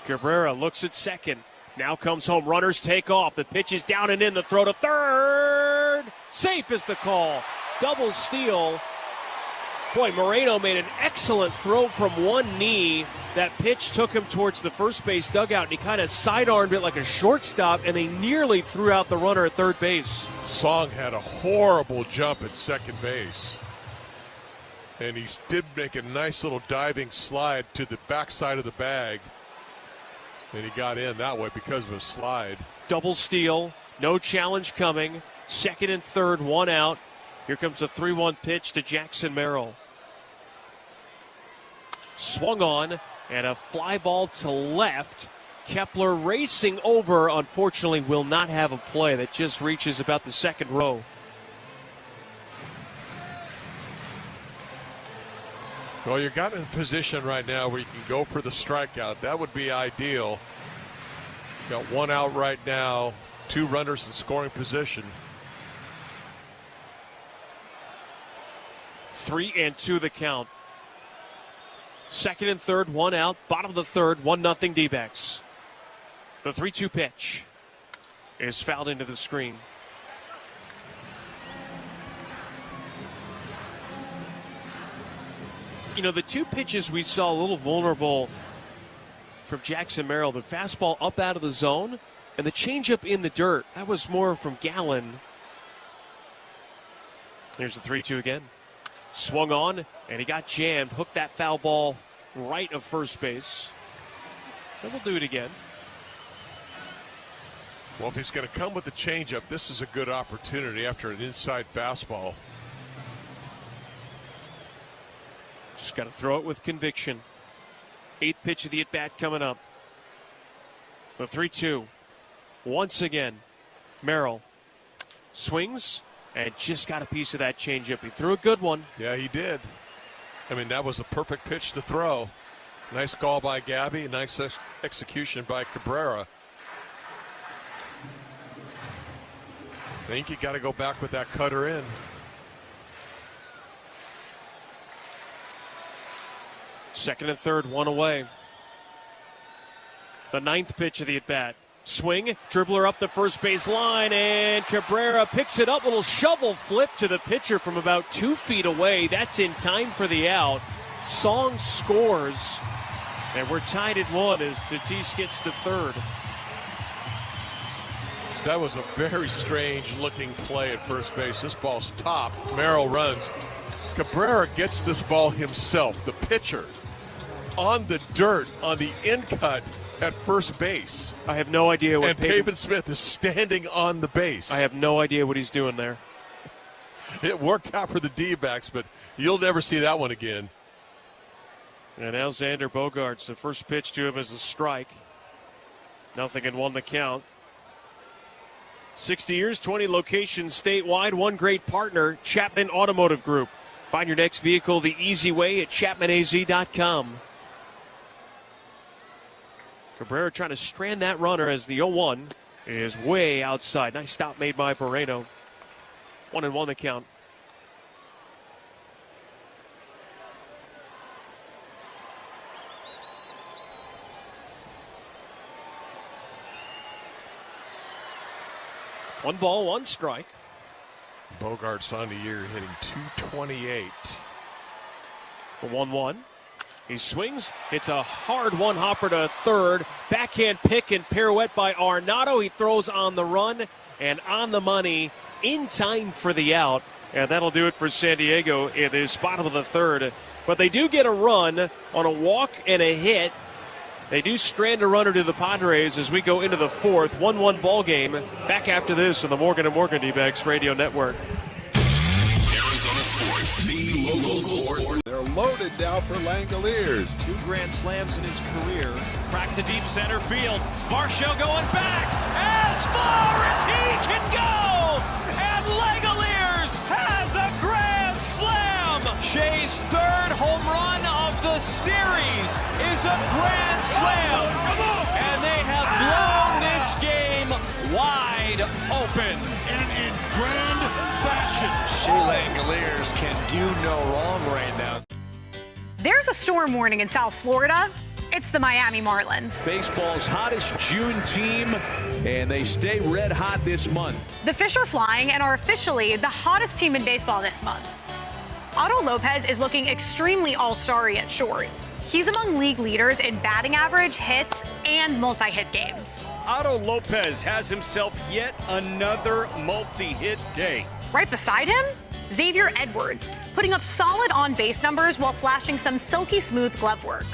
Cabrera looks at second. Now comes home. Runners take off. The pitch is down and in. The throw to third. Safe is the call. Double steal. Boy, Moreno made an excellent throw from one knee. That pitch took him towards the first base dugout, and he kind of sidearmed it like a shortstop, and they nearly threw out the runner at third base. Song had a horrible jump at second base. And he did make a nice little diving slide to the backside of the bag. And he got in that way because of a slide. Double steal, no challenge coming. Second and third, one out. Here comes the 3-1 pitch to Jackson Merrill. Swung on, and a fly ball to left. Kepler racing over, unfortunately will not have a play. That just reaches about the second row. Well, you got in a position right now where you can go for the strikeout. That would be ideal. Got one out right now, 2 runners in scoring position. 3-2 the count. Second and third, one out. Bottom of the third, 1-0 D-backs. The 3-2 pitch is fouled into the screen. You know, the 2 pitches we saw a little vulnerable from Jackson Merrill. The fastball up out of the zone and the changeup in the dirt. That was more from Gallen. Here's the 3-2 again. Swung on, and he got jammed. Hooked that foul ball right of first base. And we'll do it again. Well, if he's going to come with the changeup, this is a good opportunity after an inside fastball. Just got to throw it with conviction. 8th pitch of the at-bat coming up. The 3-2. Once again, Merrill swings and just got a piece of that changeup. He threw a good one. Yeah, he did. I mean, that was a perfect pitch to throw. Nice call by Gabby. Nice execution by Cabrera. I think you got to go back with that cutter in. Second and third, one away. The 9th pitch of the at-bat. Swing, dribbler up the first base line, and Cabrera picks it up. Little shovel flip to the pitcher from about 2 feet away. That's in time for the out. Song scores, and we're tied at 1 as Tatis gets to third. That was a very strange looking play at first base. This ball's top. Merrill runs. Cabrera gets this ball himself, the pitcher, on the dirt, on the in cut at first base. I have no idea what. And Pavin Smith is standing on the base. I have no idea what he's doing there. It worked out for the D-backs, but you'll never see that one again. And now Xander Bogaerts, the first pitch to him is a strike. 0-1 the count. 60 years, 20 locations statewide, one great partner, Chapman Automotive Group. Find your next vehicle the easy way at ChapmanAZ.com. Cabrera trying to strand that runner as the 0-1 is way outside. Nice stop made by Moreno. 1-1 the count. One ball, one strike. Bogaerts on the year hitting .228. The 1-1. He swings. It's a hard one hopper to third. Backhand pick and pirouette by Arenado. He throws on the run and on the money in time for the out. And that'll do it for San Diego. It is bottom of the third. But they do get a run on a walk and a hit. They do strand a runner to the Padres as we go into the fourth. 1-1 ball game. Back after this on the Morgan & Morgan D-backs Radio Network. Arizona Sports, the local sports. They're loaded now for Langoliers. 2 grand slams in his career. Crack to deep center field. Varsho going back as far as he can go. And Langoliers has a grand slam. Shea's 3rd home run of the series is a grand slam. And they have blown this game wide open. And in grand fashion. Shea Langoliers can do no wrong right now. There's a storm warning in South Florida. It's the Miami Marlins. Baseball's hottest June team, and they stay red hot this month. The Fish are flying and are officially the hottest team in baseball this month. Otto Lopez is looking extremely all-starry at short. He's among league leaders in batting average, hits, and multi-hit games. Otto Lopez has himself yet another multi-hit day. Right beside him, Xavier Edwards, putting up solid on-base numbers while flashing some silky smooth glove work.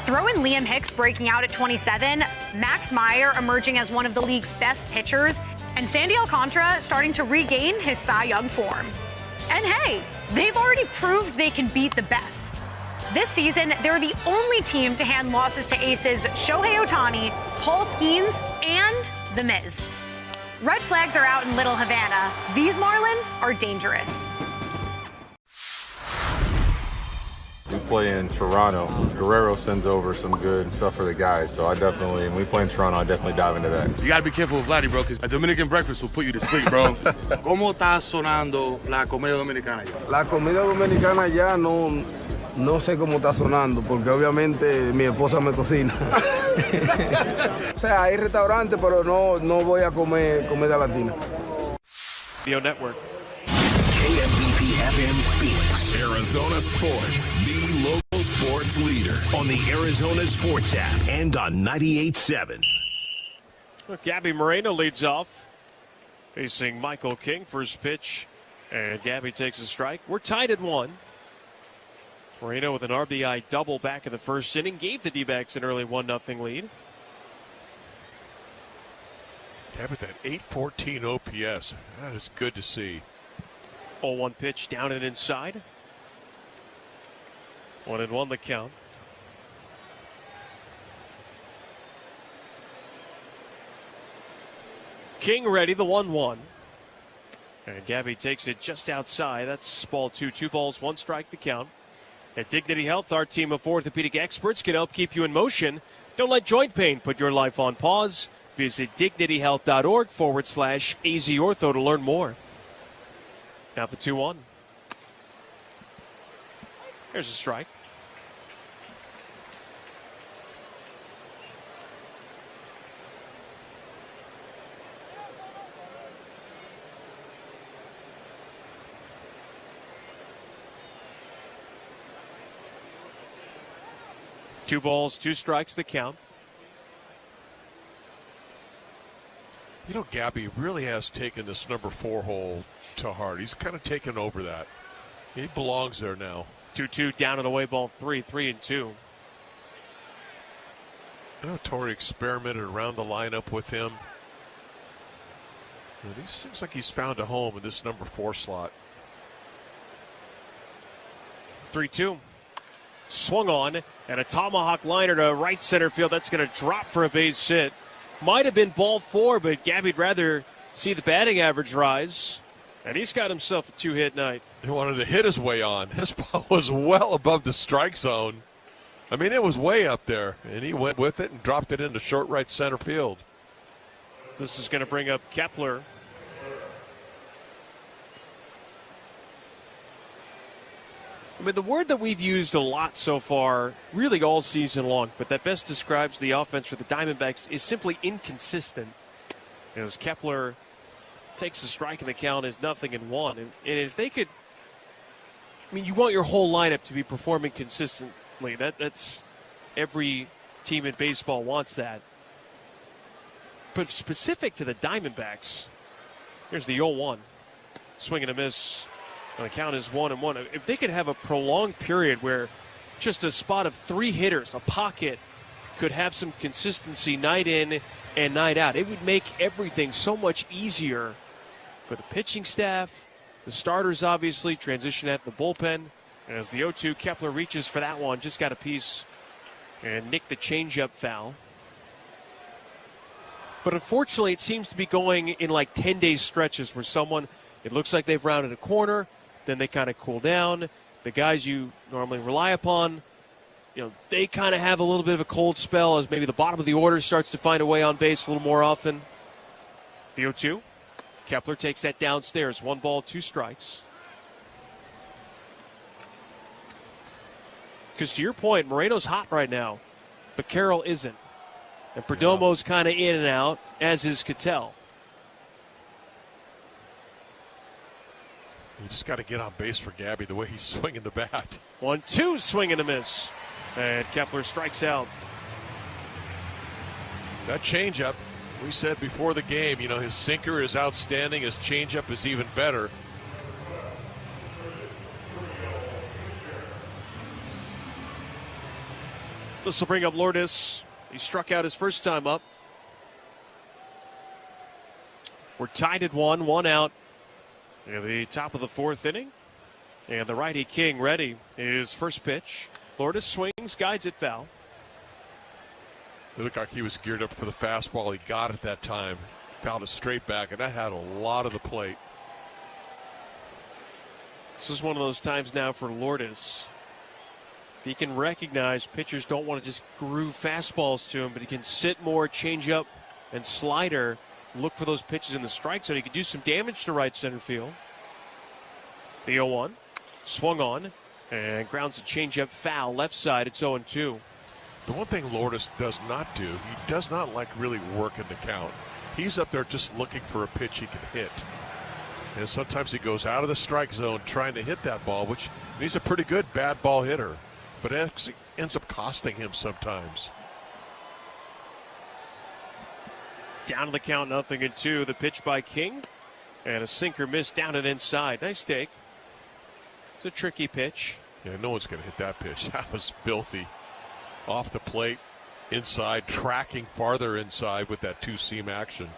Throw in Liam Hicks breaking out at 27, Max Meyer emerging as one of the league's best pitchers, and Sandy Alcantara starting to regain his Cy Young form. And hey, they've already proved they can beat the best. This season, they're the only team to hand losses to aces Shohei Ohtani, Paul Skeens, and The Miz. Red flags are out in Little Havana. These Marlins are dangerous. We play in Toronto. Guerrero sends over some good stuff for the guys, so when we play in Toronto, I definitely dive into that. You gotta be careful with Vladdy, bro, because a Dominican breakfast will put you to sleep, bro. ¿Cómo está sonando la comida dominicana ya? La comida dominicana ya no sé cómo está sonando, porque obviamente mi esposa me cocina. O sea, hay restaurantes, pero no voy a comer comida latina. Video Network. KMVP FM Phoenix. Arizona Sports, the local sports leader. On the Arizona Sports app and on 98.7. Gabby Moreno leads off, facing Michael King. First pitch, and Gabby takes a strike. We're tied at 1. Moreno with an RBI double back in the first inning gave the D-backs an early 1-0 lead. Yeah, but that 814 OPS, that is good to see. 0-1 pitch down and inside. 1-1 the count. King ready, the 1-1. And Gabby takes it just outside. That's ball 2. 2 balls, 1 strike the count. At Dignity Health, our team of orthopedic experts can help keep you in motion. Don't let joint pain put your life on pause. Visit dignityhealth.org/AZ Ortho to learn more. Now the 2-1. There's a strike. Two balls, 2 strikes, the count. You know, Gabby really has taken this number 4 hole to heart. He's kind of taken over that. He belongs there now. 2-2 down and away, ball 3, 3-2. I know Torrey experimented around the lineup with him. And he seems like he's found a home in this number 4 slot. 3-2. Swung on, and a tomahawk liner to right center field. That's going to drop for a base hit. Might have been ball 4, but Gabby'd rather see the batting average rise. And he's got himself a 2-hit night. He wanted to hit his way on. His ball was well above the strike zone. I mean, it was way up there. And he went with it and dropped it into short right center field. This is going to bring up Kepler. I mean, the word that we've used a lot so far, really all season long, but that best describes the offense for the Diamondbacks, is simply inconsistent. As Kepler takes a strike and the count is 0-1. And if they could, I mean, you want your whole lineup to be performing consistently. That's every team in baseball wants that. But specific to the Diamondbacks, here's the 0-1. Swing and a miss. The count is 1-1. If they could have a prolonged period where just a spot of 3 hitters, a pocket, could have some consistency night in and night out, it would make everything so much easier for the pitching staff, the starters obviously, transition at the bullpen. As the 0-2, Kepler reaches for that one, just got a piece and nicked the changeup foul. But unfortunately, it seems to be going in like 10-day stretches where it looks like they've rounded a corner, then they kind of cool down. The guys you normally rely upon, they kind of have a little bit of a cold spell as maybe the bottom of the order starts to find a way on base a little more often. The 0-2. Kepler takes that downstairs. 1 ball, 2 strikes. Because to your point, Moreno's hot right now, but Carroll isn't. And Perdomo's kind of in and out, as is Cattell. You just got to get on base for Gabby the way he's swinging the bat. 1-2, swing and a miss. And Kepler strikes out. That changeup, we said before the game, you know, his sinker is outstanding. His changeup is even better. This will bring up Lourdes. He struck out his first time up. We're tied at 1 out. At the top of the fourth inning. And the righty King ready. His first pitch. Lourdes swings, guides it foul. It looked like he was geared up for the fastball. He got it that time. Fouled it straight back, and that had a lot of the plate. This is one of those times now for Lourdes. He can recognize pitchers don't want to just groove fastballs to him, but he can sit more, change up, and slider. Look for those pitches in the strike zone. He could do some damage to right center field. The 0-1. Swung on and grounds a changeup foul. Left side, it's 0-2. The one thing Lourdes does not do, he does not like really working the count. He's up there just looking for a pitch he can hit. And sometimes he goes out of the strike zone trying to hit that ball, which he's a pretty good bad ball hitter. But it actually ends up costing him sometimes. Down to the count, 0-2. The pitch by King. And a sinker missed down and inside. Nice take. It's a tricky pitch. Yeah, no one's going to hit that pitch. That was filthy. Off the plate, inside, tracking farther inside with that two-seam action.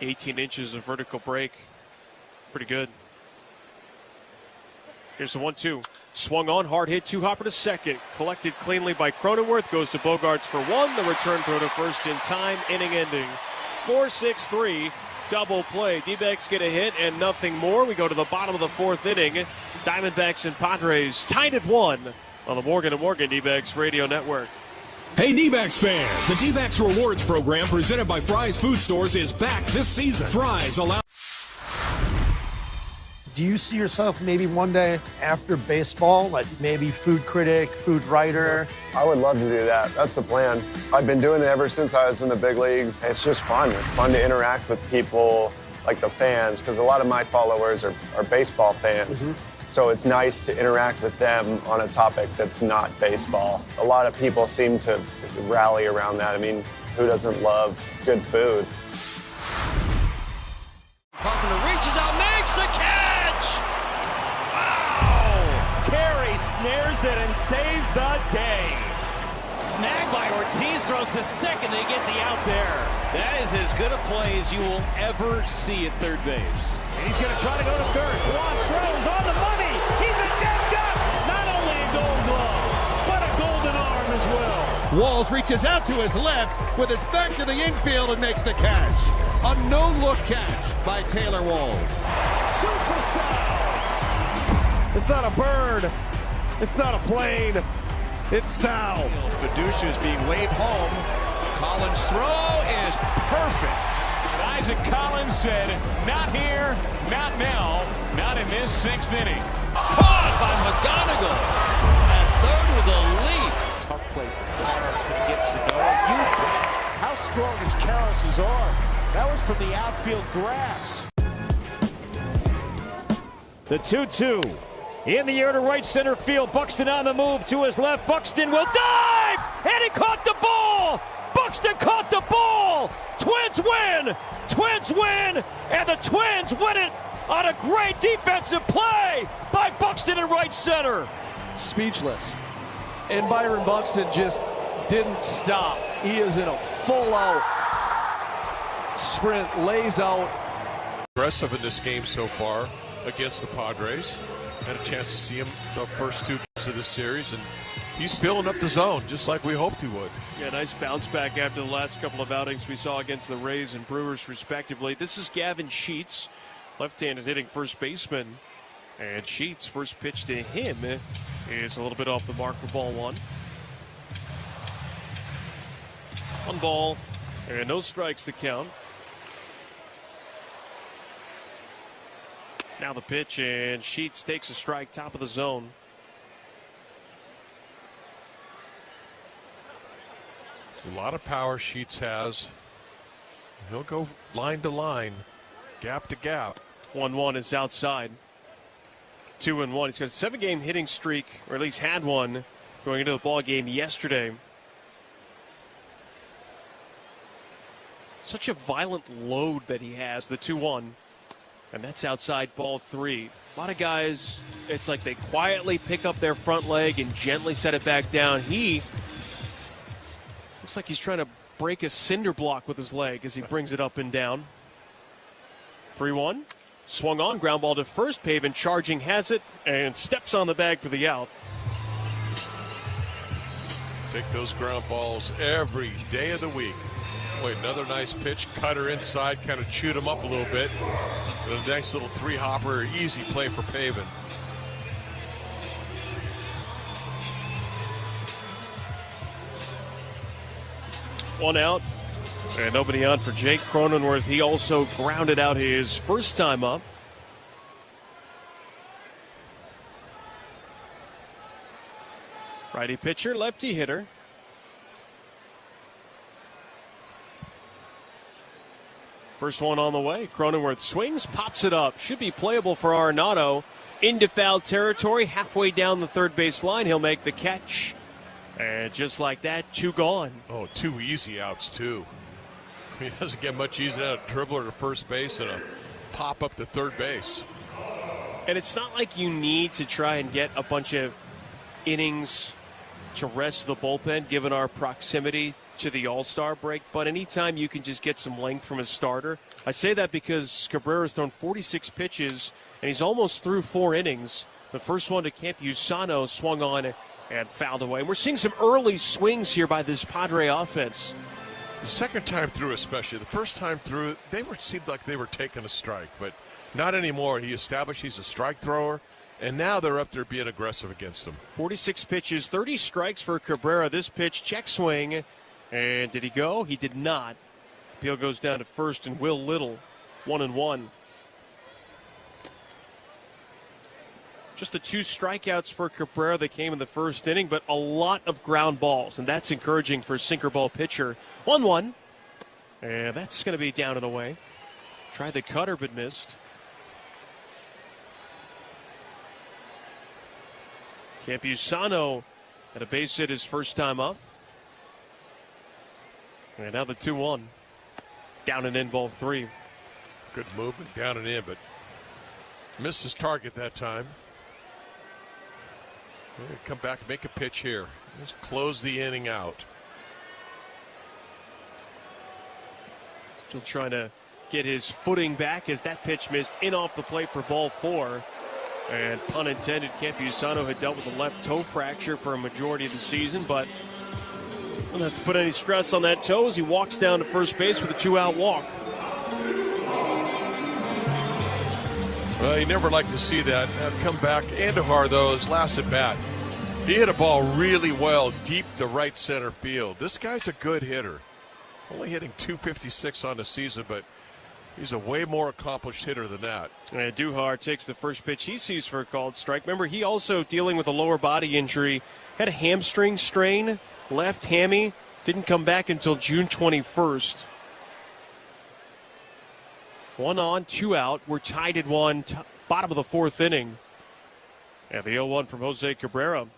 18 inches of vertical break. Pretty good. Here's the 1-2. Swung on, hard hit, two-hopper to second. Collected cleanly by Cronenworth. Goes to Bogarts for one. The return throw to first in time. Inning ending. 4-6-3. Double play. D-backs get a hit and nothing more. We go to the bottom of the fourth inning. Diamondbacks and Padres tied at 1 on the Morgan & Morgan D-backs radio network. Hey D-backs fans, the D-backs Rewards program presented by Fry's Food Stores is back this season. Fry's allow. Do you see yourself maybe one day after baseball, like maybe food critic, food writer? I would love to do that. That's the plan. I've been doing it ever since I was in the big leagues. It's just fun. It's fun to interact with people like the fans, because a lot of my followers are baseball fans. Mm-hmm. So it's nice to interact with them on a topic that's not baseball. A lot of people seem to rally around that. I mean, who doesn't love good food? Carpenter reaches out, makes a catch! Wow! Carey snares it and saves the day. Snagged by Ortiz, throws to second, they get the out there. That is as good a play as you will ever see at third base. And he's going to try to go to third. Juan throws on the money. He's a dead duck. Not only a gold glove, but a golden arm as well. Walls reaches out to his left with his back to the infield and makes the catch. A no-look catch by Taylor Walls. Super Sal. It's not a bird. It's not a plane. It's Sal. Fiducia is being waved home. Collins' throw is perfect. Isaac Collins said, not here, not now, not in this sixth inning. Caught by McGonigal. At third with a leap. Tough play for Karras. Can he get Sanoa? You bet. How strong is Karras' arm? That was from the outfield grass. The 2-2. In the air to right center field. Buxton on the move to his left. Buxton will dive! And he caught the ball! Buxton caught the ball! Twins win! Twins win! And the Twins win it on a great defensive play by Buxton in right center. Speechless. And Byron Buxton just didn't stop. He is in a full-out sprint, lays out. Aggressive in this game so far against the Padres. Had a chance to see him the first two games of this series, and he's filling up the zone just like we hoped he would. Yeah, nice bounce back after the last couple of outings we saw against the Rays and Brewers, respectively. This is Gavin Sheets, left-handed hitting first baseman. And Sheets' first pitch to him is a little bit off the mark for ball one. One ball and no strikes to count. Now the pitch, and Sheets takes a strike, top of the zone. A lot of power Sheets has. He'll go line to line, gap to gap. 1-1 is outside. 2-1. He's got a 7-game hitting streak, or at least had one, going into the ball game yesterday. Such a violent load that he has, the 2-1. And that's outside ball 3. A lot of guys, it's like they quietly pick up their front leg and gently set it back down. He looks like he's trying to break a cinder block with his leg as he brings it up and down. 3-1. Swung on, ground ball to first. Pavin charging has it and steps on the bag for the out. Take those ground balls every day of the week. Wait, another nice pitch. Cutter inside, kind of chewed him up a little bit. A nice little 3-hopper, easy play for Pavin. One out, and nobody on for Jake Cronenworth. He also grounded out his first time up. Righty pitcher, lefty hitter. First one on the way. Cronenworth swings, pops it up. Should be playable for Arenado. Into foul territory, halfway down the third base line. He'll make the catch. And just like that, 2 gone. Oh, 2 easy outs, too. He doesn't get much easier than a dribbler to first base and a pop up to third base. And it's not like you need to try and get a bunch of innings to rest the bullpen, given our proximity to the All-Star break, but anytime you can just get some length from a starter. I say that because Cabrera's thrown 46 pitches, and he's almost through 4 innings. The first one to Campusano swung on and fouled away. And we're seeing some early swings here by this Padre offense. The second time through especially. The first time through, seemed like they were taking a strike, but not anymore. He established he's a strike thrower, and now they're up there being aggressive against him. 46 pitches, 30 strikes for Cabrera. This pitch, check swing. And did he go? He did not. Appeal goes down to first, and Will Little, 1-1. Just the 2 strikeouts for Cabrera that came in the first inning, but a lot of ground balls, and that's encouraging for a sinker ball pitcher. 1-1, and that's going to be down and away. Tried the cutter, but missed. Campusano at a base hit his first time up. And now the 2-1. Down and in, ball 3. Good movement, down and in, but missed his target that time. Come back and make a pitch here. Just close the inning out. Still trying to get his footing back as that pitch missed in off the plate for ball 4. And pun intended, Campusano had dealt with a left toe fracture for a majority of the season, but don't have to put any stress on that toe as he walks down to first base with a 2-out walk. Well, you never like to see that come back. Andujar, though, his last at bat, he hit a ball really well deep to right center field. This guy's a good hitter. Only hitting .256 on the season, but he's a way more accomplished hitter than that. And Andujar takes the first pitch he sees for a called strike. Remember, he also dealing with a lower body injury, had a hamstring strain. Left hammy, didn't come back until June 21st. 1 on, 2 out. We're tied at 1, bottom of the 4th inning. And the 0-1 from Jose Cabrera.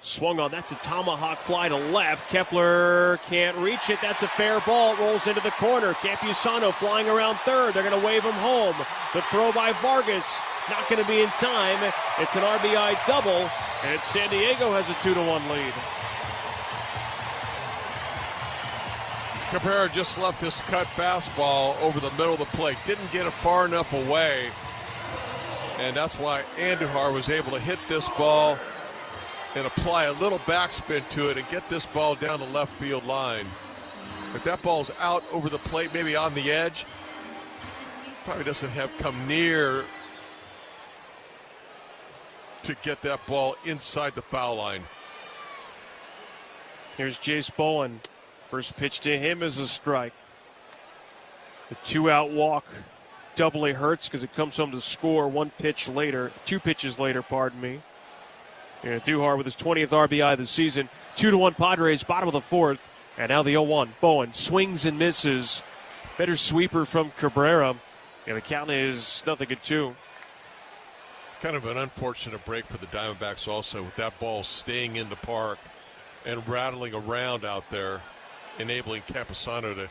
Swung on, that's a tomahawk fly to left. Kepler can't reach it. That's a fair ball. It rolls into the corner. Campusano flying around third. They're going to wave him home. The throw by Vargas, not going to be in time. It's an RBI double, and San Diego has a 2-1 lead. Cabrera just left this cut fastball over the middle of the plate. Didn't get it far enough away. And that's why Andujar was able to hit this ball and apply a little backspin to it and get this ball down the left field line. If that ball's out over the plate, maybe on the edge, probably doesn't have come near to get that ball inside the foul line. Here's Jace Bowen. First pitch to him is a strike. The 2-out walk doubly hurts because it comes home to score 2 pitches later, pardon me. And Andujar with his 20th RBI this season. 2-1 Padres, bottom of the 4th. And now the 0-1. Bowen swings and misses. Better sweeper from Cabrera. And the count is 0-2. Kind of an unfortunate break for the Diamondbacks also, with that ball staying in the park and rattling around out there, enabling Campusano to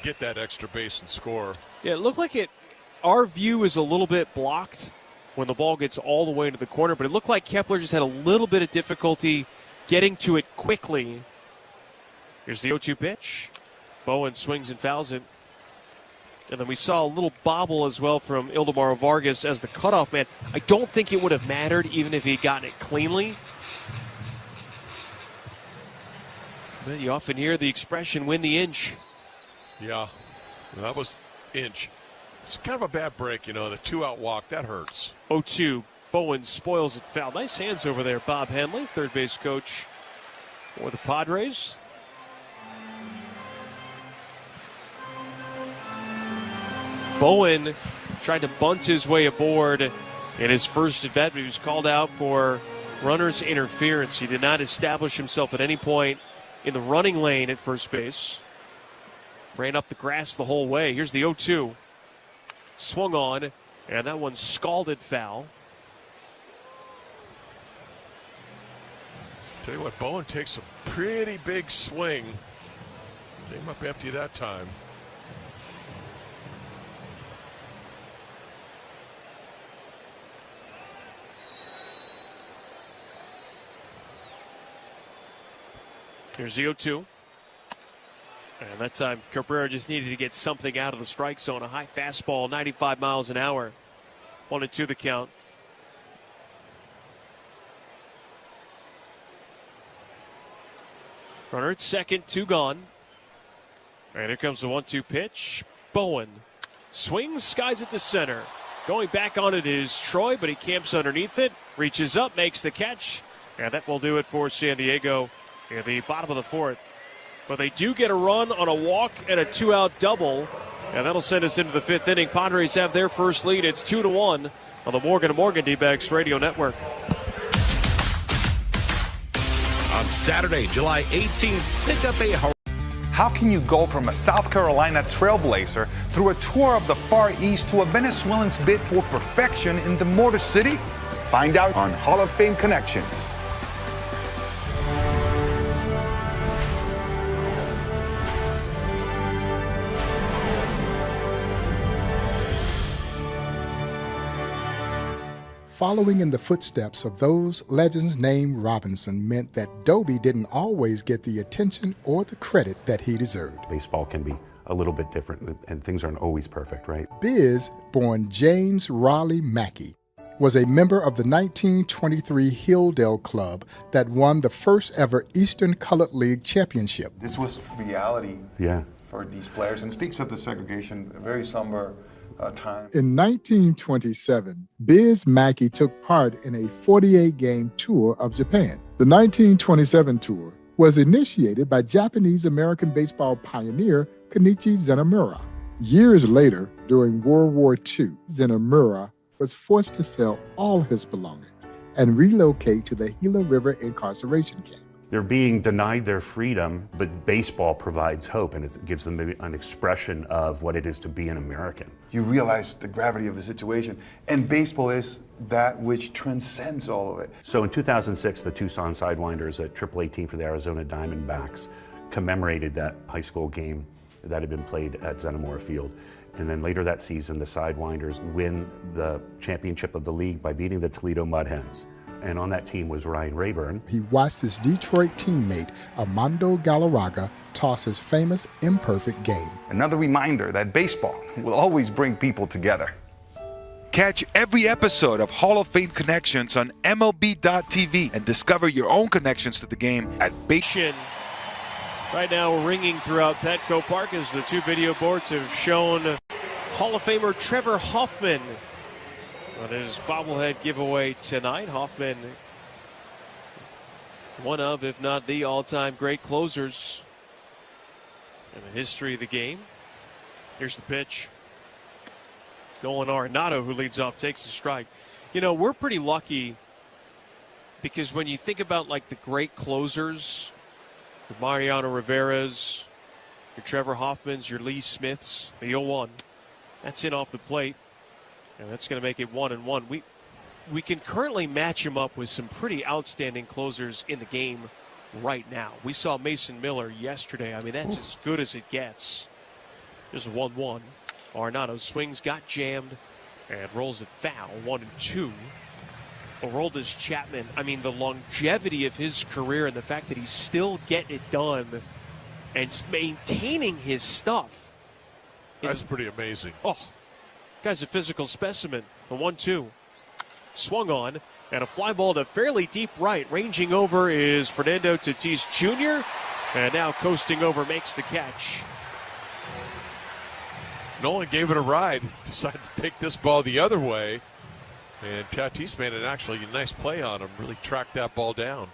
get that extra base and score. Yeah, it looked like our view is a little bit blocked when the ball gets all the way into the corner, but it looked like Kepler just had a little bit of difficulty getting to it quickly. Here's the 0-2 pitch. Bowen swings and fouls it. And then we saw a little bobble as well from Ildemaro Vargas as the cutoff man. I don't think it would have mattered even if he'd gotten it cleanly. But you often hear the expression, win the inch. Yeah, that was inch. It's kind of a bad break, the 2-out walk. That hurts. 0-2. Bowen spoils it foul. Nice hands over there, Bob Henley, third base coach for the Padres. Bowen tried to bunt his way aboard in his first at bat, but he was called out for runner's interference. He did not establish himself at any point in the running lane at first base. Ran up the grass the whole way. Here's the 0-2. Swung on, and that one scalded foul. Tell you what, Bowen takes a pretty big swing. Came up empty that time. Here's the 0-2. And that time, Cabrera just needed to get something out of the strike zone. A high fastball, 95 miles an hour. 1-2 the count. Runner at second, 2 gone. And here comes the 1-2 pitch. Bowen swings, skies it to center. Going back on it is Troy, but he camps underneath it. Reaches up, makes the catch. And that will do it for San Diego in the bottom of the fourth. But they do get a run on a walk and a 2-out double. And that'll send us into the 5th inning. Padres have their first lead. It's 2-1 on the Morgan & Morgan D-Backs Radio Network. On Saturday, July 18th, pick up a... How can you go from a South Carolina trailblazer through a tour of the Far East to a Venezuelan's bid for perfection in the Motor City? Find out on Hall of Fame Connections. Following in the footsteps of those legends named Robinson meant that Dobie didn't always get the attention or the credit that he deserved. Baseball can be a little bit different, and things aren't always perfect, right? Biz, born James Raleigh Mackey, was a member of the 1923 Hilldale Club that won the first ever Eastern Colored League championship. This was reality Yeah. for these players, and speaks of the segregation, a very somber time. In 1927, Biz Mackey took part in a 48-game tour of Japan. The 1927 tour was initiated by Japanese-American baseball pioneer Kenichi Zenemura. Years later, during World War II, Zenemura was forced to sell all his belongings and relocate to the Gila River incarceration camp. They're being denied their freedom, but baseball provides hope, and it gives them an expression of what it is to be an American. You realize the gravity of the situation, and baseball is that which transcends all of it. So in 2006, the Tucson Sidewinders, a AAA team for the Arizona Diamondbacks, commemorated that high school game that had been played at Zenemura Field. And then later that season, the Sidewinders win the championship of the league by beating the Toledo Mud Hens. And on that team was Ryan Rayburn. He watched his Detroit teammate, Armando Galarraga, toss his famous imperfect game. Another reminder that baseball will always bring people together. Catch every episode of Hall of Fame Connections on MLB.tv and discover your own connections to the game at Baseball. Right now we're ringing throughout Petco Park as the 2 video boards have shown Hall of Famer Trevor Hoffman on his bobblehead giveaway tonight. Hoffman, one of, if not the all-time great closers in the history of the game. Here's the pitch. Nolan Arenado, who leads off, takes the strike. You know, we're pretty lucky because when you think about like the great closers, your Mariano Rivera's, your Trevor Hoffman's, your Lee Smith's, the 0-1, that's in off the plate. And that's going to make it 1-1. we can currently match him up with some pretty outstanding closers in the game right now. We saw Mason Miller yesterday. I mean, that's as good as it gets. There's 1-1. Arenado swings, got jammed, and rolls it foul. 1-2. Aroldis Chapman, I mean, the longevity of his career and the fact that he's still getting it done and maintaining his stuff. That's pretty amazing. Oh, guy's a physical specimen. A 1-2. Swung on, and a fly ball to fairly deep right. Ranging over is Fernando Tatis Jr., and now coasting over makes the catch. Nolan gave it a ride, decided to take this ball the other way, and Tatis made an actually nice play on him, really tracked that ball down.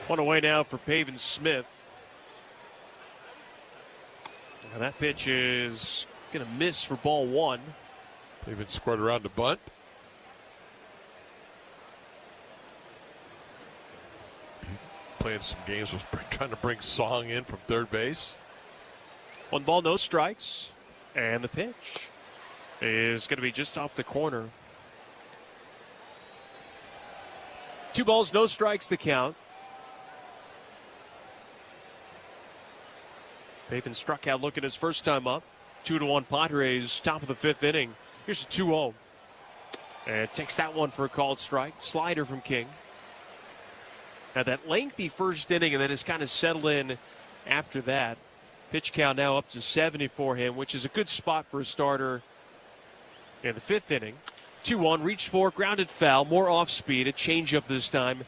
One away now for Pavin Smith. Now that pitch is going to miss for ball one. Pavin squared around to bunt. Playing some games with trying to bring Song in from third base. 1 ball, no strikes. And the pitch is going to be just off the corner. 2 balls, no strikes, the count. Pavin struck out looking his first time up. 2-1 Padres, top of the 5th inning. Here's a 2-0. And takes that one for a called strike. Slider from King. Now that lengthy first inning, and then has kind of settled in after that. Pitch count now up to 70 for him, which is a good spot for a starter in the 5th inning. 2-1, reached for, grounded foul, more off speed, a changeup this time.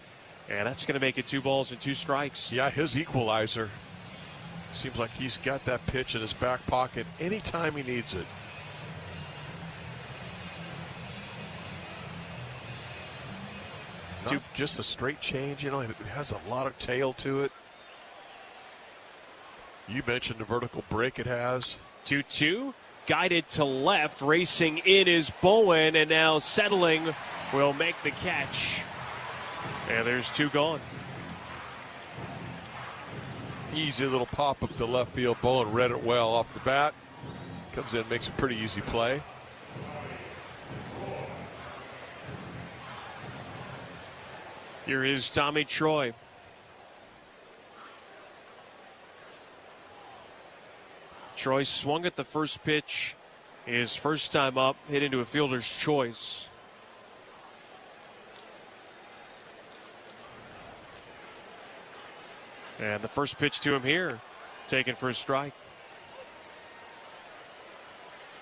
And that's going to make it 2 balls and 2 strikes. Yeah, his equalizer. Seems like he's got that pitch in his back pocket anytime he needs it. Not just a straight change, you know, it has a lot of tail to it. You mentioned the vertical break it has. 2-2, guided to left, racing in is Bowen, and now settling will make the catch. And there's 2 gone. Easy little pop up to left field. Bowen read it well off the bat. Comes in, makes a pretty easy play. Here is Tommy Troy. Troy swung at the first pitch. His first time up, hit into a fielder's choice. And the first pitch to him here, taken for a strike.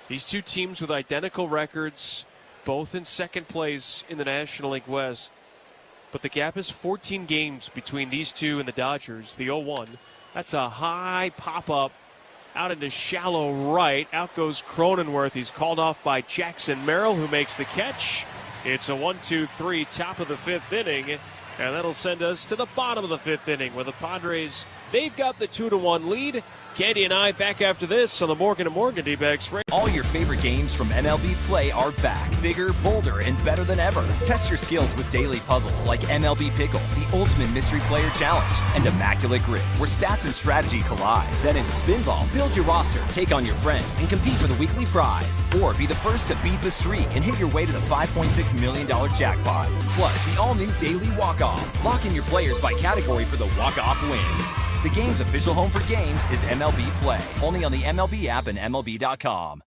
These 2 teams with identical records, both in second place in the National League West. But the gap is 14 games between these 2 and the Dodgers. The 0-1. That's a high pop-up out into shallow right. Out goes Cronenworth. He's called off by Jackson Merrill, who makes the catch. It's a 1-2-3, top of the 5th inning. And that'll send us to the bottom of the 5th inning where the Padres, they've got the 2-1 lead. Candy and I back after this on the Morgan & Morgan D-Backs. All your favorite games from MLB Play are back. Bigger, bolder, and better than ever. Test your skills with daily puzzles like MLB Pickle, the Ultimate Mystery Player Challenge, and Immaculate Grip, where stats and strategy collide. Then in Spinball, build your roster, take on your friends, and compete for the weekly prize. Or be the first to beat the streak and hit your way to the $5.6 million jackpot. Plus, the all-new Daily Walk-Off. Lock in your players by category for the walk-off win. The game's official home for games is MLB Play. Only on the MLB app and MLB.com.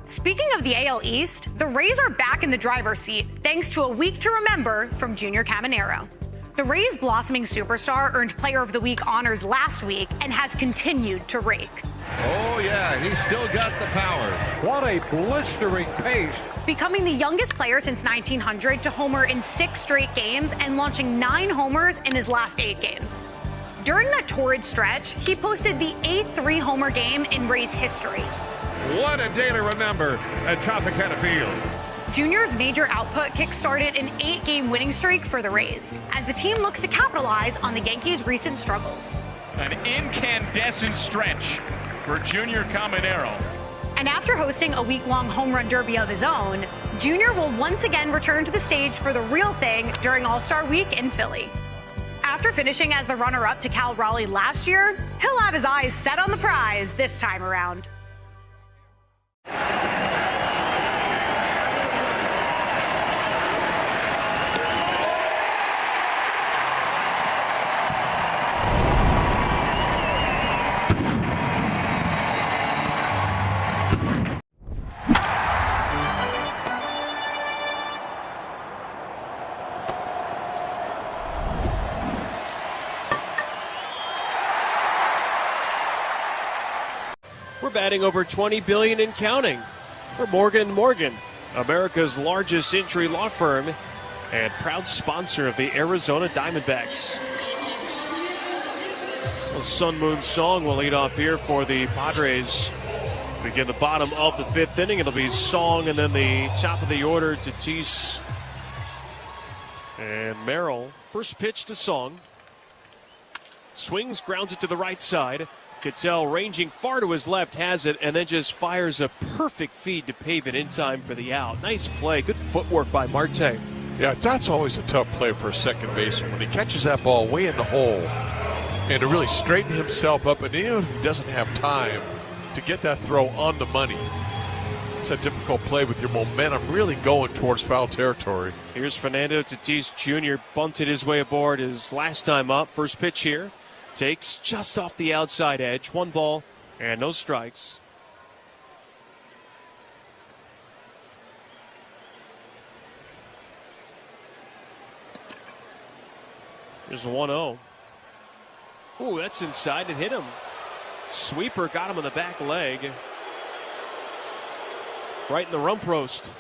Speaking of the AL East, the Rays are back in the driver's seat thanks to a week to remember from Junior Caminero. The Rays' blossoming superstar earned Player of the Week honors last week and has continued to rake. Oh, yeah, he's still got the power. What a blistering pace. Becoming the youngest player since 1900 to homer in 6 straight games and launching 9 homers in his last 8 games. During that torrid stretch, he posted the 8th 3-homer game in Rays history. What a day to remember at Tropicana Field. Junior's major output kick-started an 8-game winning streak for the Rays, as the team looks to capitalize on the Yankees' recent struggles. An incandescent stretch for Junior Caminero. And after hosting a week-long home run derby of his own, Junior will once again return to the stage for the real thing during All-Star Week in Philly. After finishing as the runner-up to Cal Raleigh last year, he'll have his eyes set on the prize this time around. We're batting over $20 billion and counting. We're Morgan & Morgan, America's largest injury law firm and proud sponsor of the Arizona Diamondbacks. The Sun Moon Song will lead off here for the Padres. Begin the bottom of the fifth inning. It'll be Song and then the top of the order, Tatis and Merrill. First pitch to Song. Swings, grounds it to the right side. Cattell ranging far to his left, has it, and then just fires a perfect feed to Pavin in time for the out. Nice play. Good footwork by Marte. Yeah, that's always a tough play for a second baseman when he catches that ball way in the hole and to really straighten himself up, and even if he doesn't have time to get that throw on the money. It's a difficult play with your momentum really going towards foul territory. Here's Fernando Tatis Jr. bunted his way aboard his last time up. First pitch here. Takes just off the outside edge. 1 ball and no strikes. There's a 1-0. Ooh, that's inside. It hit him. Sweeper got him in the back leg. Right in the rump roast.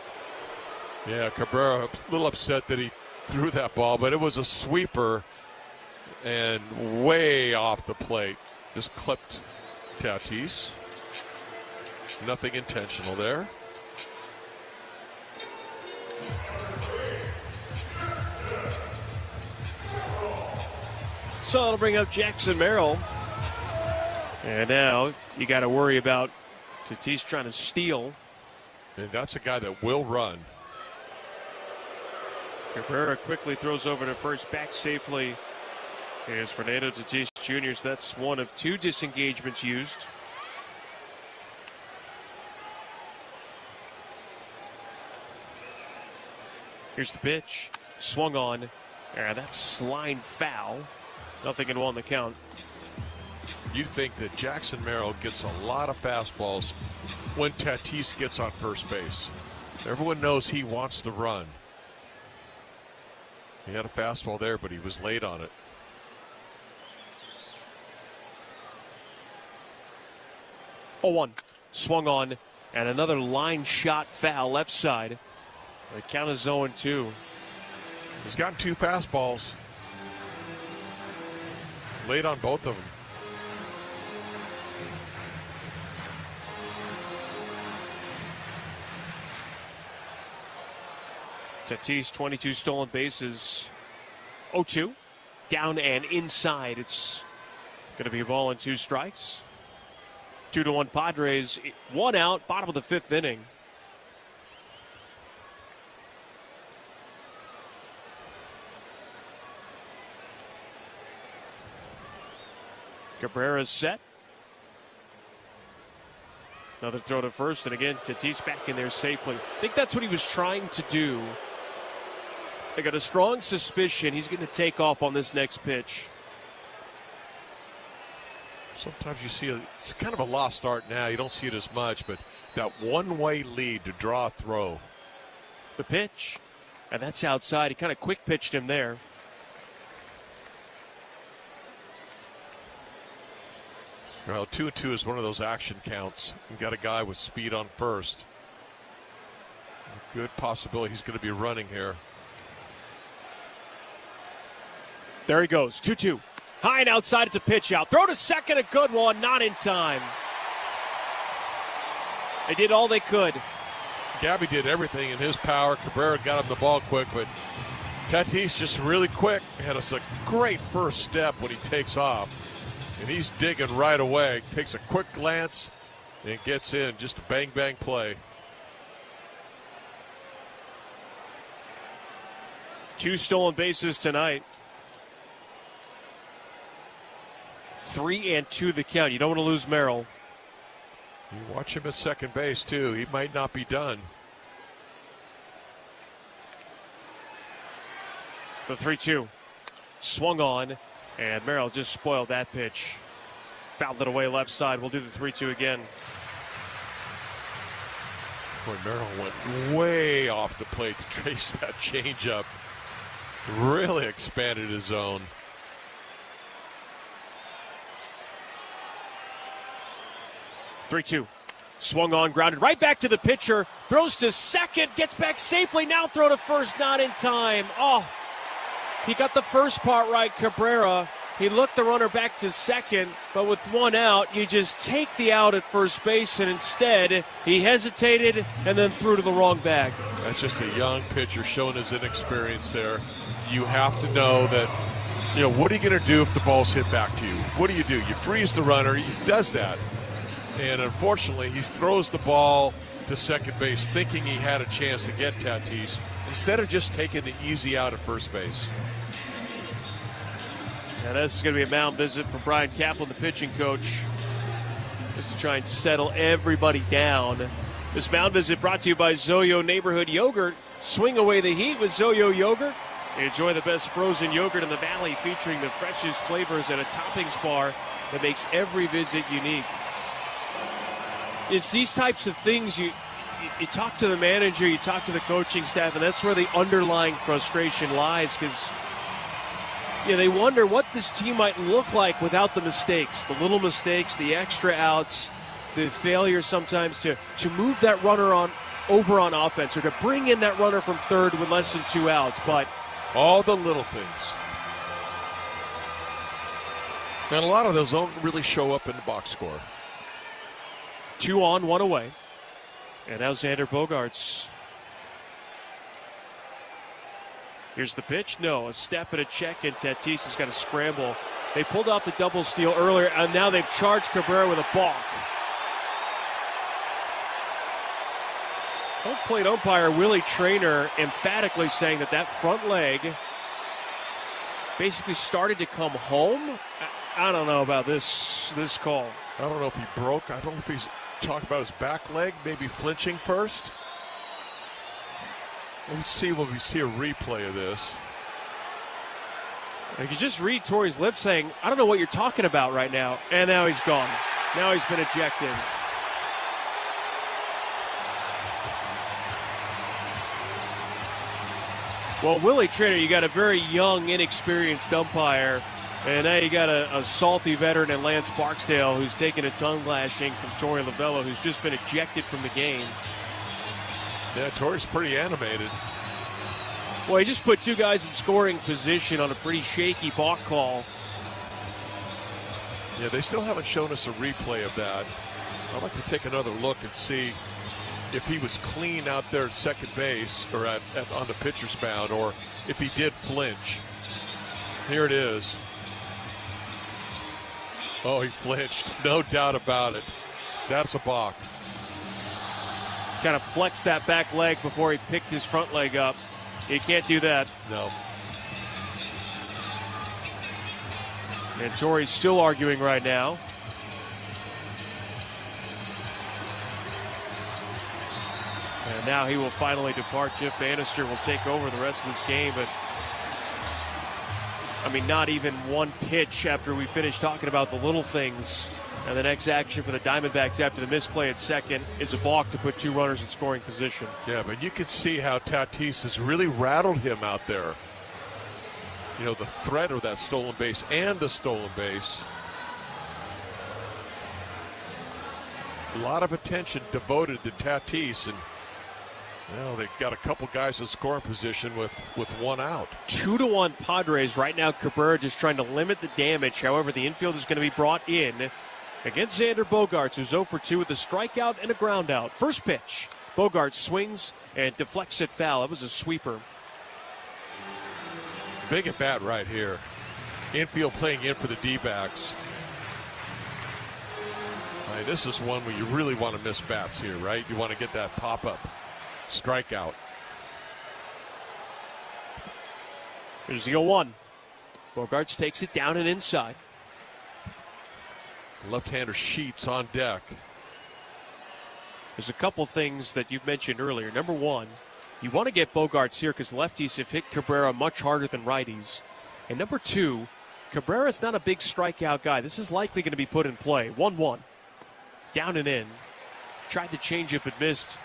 Yeah, Cabrera a little upset that he threw that ball, but it was a sweeper and way off the plate. Just clipped Tatis. Nothing intentional there. So that'll bring up Jackson Merrill. And now you got to worry about Tatis trying to steal. And that's a guy that will run. Cabrera quickly throws over to first, back safely. Here's Fernando Tatis Jr. So that's one of 2 disengagements used. Here's the pitch. Swung on. And that's line foul. Nothing in 1 the count. You think that Jackson Merrill gets a lot of fastballs when Tatis gets on first base. Everyone knows he wants the run. He had a fastball there, but he was late on it. 0-1. Swung on, and another line shot foul left side. The count is 0-2. He's gotten 2 fastballs. Late on both of them. Tatis, 22 stolen bases. 0-2. Down and inside. It's going to be a ball and 2 strikes. 2-1 Padres. 1 out, bottom of the 5th inning. Cabrera's set. Another throw to first, and again, Tatis back in there safely. I think that's what he was trying to do. I got a strong suspicion he's going to take off on this next pitch. Sometimes you see it's kind of a lost art now. You don't see it as much, but that one-way lead to draw a throw. The pitch, and that's outside. He kind of quick pitched him there. Well, 2-2 is one of those action counts. You've got a guy with speed on first. A good possibility he's going to be running here. There he goes, 2-2. High and outside, it's a pitch out. Throw to second, a good one, not in time. They did all they could. Gabby did everything in his power. Cabrera got him the ball quick, but Tatis just really quick. Had a great first step when he takes off. And he's digging right away. Takes a quick glance and gets in. Just a bang-bang play. 2 stolen bases tonight. 3-2 the count. You don't want to lose Merrill. You watch him at second base, too. He might not be done. The 3-2. Swung on, and Merrill just spoiled that pitch. Fouled it away left side. We'll do the 3-2 again. Boy, Merrill went way off the plate to trace that changeup. Really expanded his zone. Three-two. Swung on, grounded right back to the pitcher. Throws to second, gets back safely. Now throw to first, not in time. Oh, he got the first part right, Cabrera. He looked the runner back to second, but with one out, you just take the out at first base, and instead, he hesitated and then threw to the wrong bag. That's just a young pitcher showing his inexperience there. You have to know that, what are you going to do if the ball's hit back to you? What do? You freeze the runner. He does that. And unfortunately, he throws the ball to second base thinking he had a chance to get Tatis instead of just taking the easy out at first base. Now this is going to be a mound visit from Brian Kaplan, the pitching coach, just to try and settle everybody down. This mound visit brought to you by Zoyo Neighborhood Yogurt. Swing away the heat with Zoyo Yogurt. Enjoy the best frozen yogurt in the valley, featuring the freshest flavors at a toppings bar that makes every visit unique. It's these types of things you talk to the manager, you talk to the coaching staff, and that's where the underlying frustration lies, because they wonder what this team might look like without the mistakes, the little mistakes, the extra outs, the failure sometimes to move that runner over on offense, or to bring in that runner from third with less than 2 outs. But all the little things. And a lot of those don't really show up in the box score. 2 on, 1 away. And now Xander Bogaerts. Here's the pitch. No, a step and a check, and Tatis has got to scramble. They pulled off the double steal earlier, and now they've charged Cabrera with a balk. Home plate umpire Willie Traynor emphatically saying that front leg basically started to come home. I don't know about this call. I don't know if he broke. I don't know if he's talking about his back leg, maybe flinching first. Let's see when we see a replay of this. You can just read Torrey's lips saying, I don't know what you're talking about right now. And now he's gone. Now he's been ejected. Well, Willie Traynor, you got a very young, inexperienced umpire. And now you got a salty veteran in Lance Barksdale who's taken a tongue lashing from Torrey Lovello, who's just been ejected from the game. Yeah, Torrey's pretty animated. Well, he just put 2 guys in scoring position on a pretty shaky balk call. Yeah, they still haven't shown us a replay of that. I'd like to take another look and see if he was clean out there at second base or on the pitcher's mound, or if he did flinch. Here it is. Oh, he flinched. No doubt about it. That's a balk. Kind of flexed that back leg before he picked his front leg up. You can't do that. No. And Torrey's still arguing right now. And now he will finally depart. Jeff Bannister will take over the rest of this game, but not even one pitch after we finish talking about the little things. And the next action for the Diamondbacks after the misplay at second is a balk to put 2 runners in scoring position. Yeah, but you can see how Tatis has really rattled him out there. The threat of that stolen base and the stolen base. A lot of attention devoted to Tatis, and they've got a couple guys in scoring position with 1 out. 2-1 Padres right now. Cabrera just trying to limit the damage. However, the infield is going to be brought in against Xander Bogaerts, who's 0 for 2 with a strikeout and a ground out. First pitch. Bogaerts swings and deflects it foul. That was a sweeper. Big at bat right here. Infield playing in for the D-backs. This is one where you really want to miss bats here, right? You want to get that pop-up strikeout. Here's the 0-1. Bogaerts takes it down and inside. Left-hander Sheets on deck. There's a couple things that you've mentioned earlier. Number one, you want to get Bogaerts here because lefties have hit Cabrera much harder than righties. And number two, Cabrera's not a big strikeout guy. This is likely going to be put in play. 1-1. Down and in. Tried to change it but missed.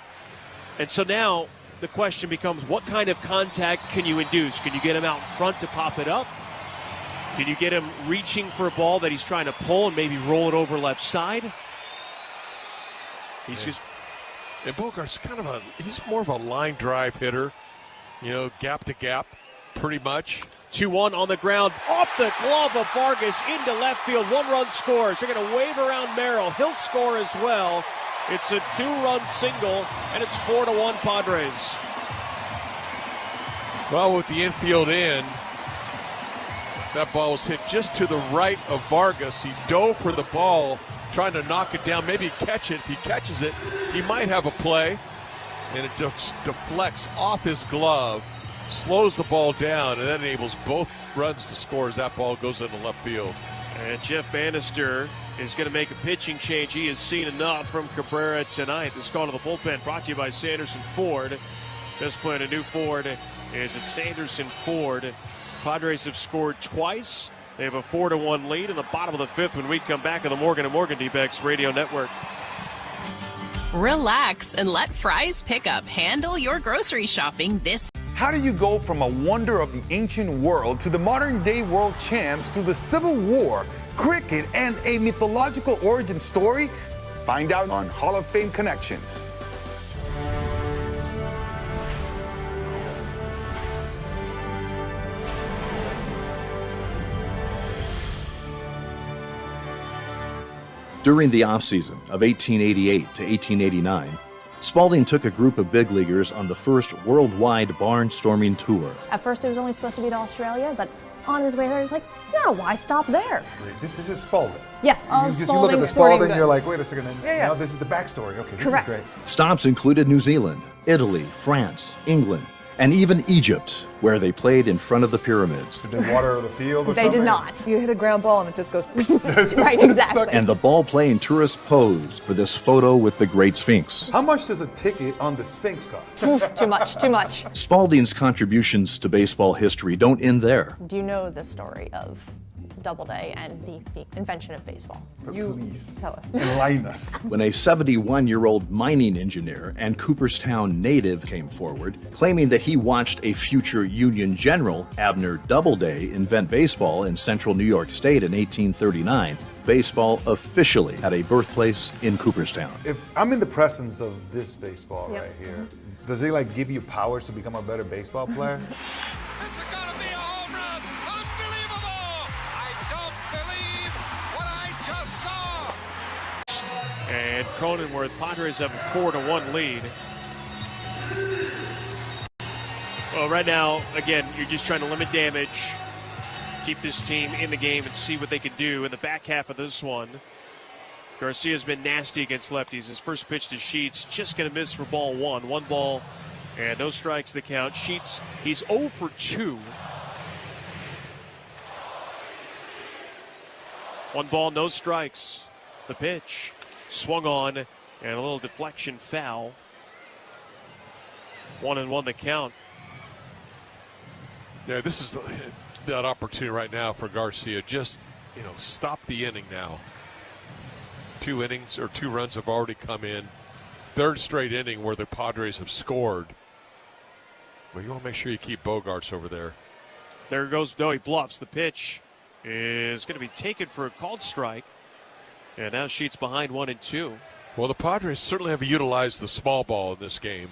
And so now the question becomes, what kind of contact can you induce? Can you get him out in front to pop it up? Can you get him reaching for a ball that he's trying to pull and maybe roll it over left side? And Bogaerts he's more of a line drive hitter, gap to gap, pretty much. 2-1 on the ground, off the glove of Vargas into left field. 1-run scores. They're going to wave around Merrill. He'll score as well. It's a 2-run single, and it's 4-1 Padres. Well, with the infield in, that ball was hit just to the right of Vargas. He dove for the ball, trying to knock it down, maybe catch it. If he catches it, he might have a play. And it deflects off his glove, slows the ball down, and that enables both runs to score as that ball goes into left field. And Jeff Bannister is going to make a pitching change. He has seen enough from Cabrera tonight. This call to the bullpen brought to you by Sanderson Ford. Just playing a new Ford is at Sanderson Ford. Padres have scored twice. They have a 4-1 lead in the bottom of the fifth when we come back on the Morgan & Morgan Dbacks Radio Network. Relax and let Fry's Pickup handle your grocery shopping this. How do you go from a wonder of the ancient world to the modern-day world champs through the Civil War, cricket, and a mythological origin story? Find out on Hall of Fame Connections. During the offseason of 1888 to 1889, Spalding took a group of big leaguers on the first worldwide barnstorming tour. At first it was only supposed to be to Australia, but on his way there he's like, no, why stop there? This is Spalding. Yes, you look at the Spalding, you're like, wait a second, now this is the backstory. Okay, this Correct. is great. Stops included New Zealand, Italy, France, England, and even Egypt, where they played in front of the pyramids. Did they water the field or They something? did not. You hit a ground ball and it just goes right, exactly. And the ball-playing tourists posed for this photo with the Great Sphinx. How much does a ticket on the Sphinx cost? Oof, too much, too much. Spalding's contributions to baseball history don't end there. Do you know the story of Doubleday and the invention of baseball? Please, tell us. enlighten us. When a 71-year-old mining engineer and Cooperstown native came forward, claiming that he watched a future Union general, Abner Doubleday, invent baseball in central New York State in 1839, baseball officially had a birthplace in Cooperstown. If I'm in the presence of this baseball right here, does it give you powers to become a better baseball player? And Cronenworth, Padres have a 4-1 lead. Well, right now, again, you're just trying to limit damage, keep this team in the game, and see what they can do in the back half of this one. Garcia's been nasty against lefties. His first pitch to Sheets, just going to miss for ball one. 1 ball and no strikes the count. Sheets, he's 0 for 2. 1 ball, no strikes. The pitch. Swung on, and a little deflection foul. 1-1 the count. Yeah, this is that opportunity right now for Garcia. Just, stop the inning now. 2 innings or 2 runs have already come in. 3rd straight inning where the Padres have scored. But you want to make sure you keep Bogaerts over there. There goes, he bluffs. The pitch is going to be taken for a called strike. And now Sheets behind 1-2. Well, the Padres certainly have utilized the small ball in this game.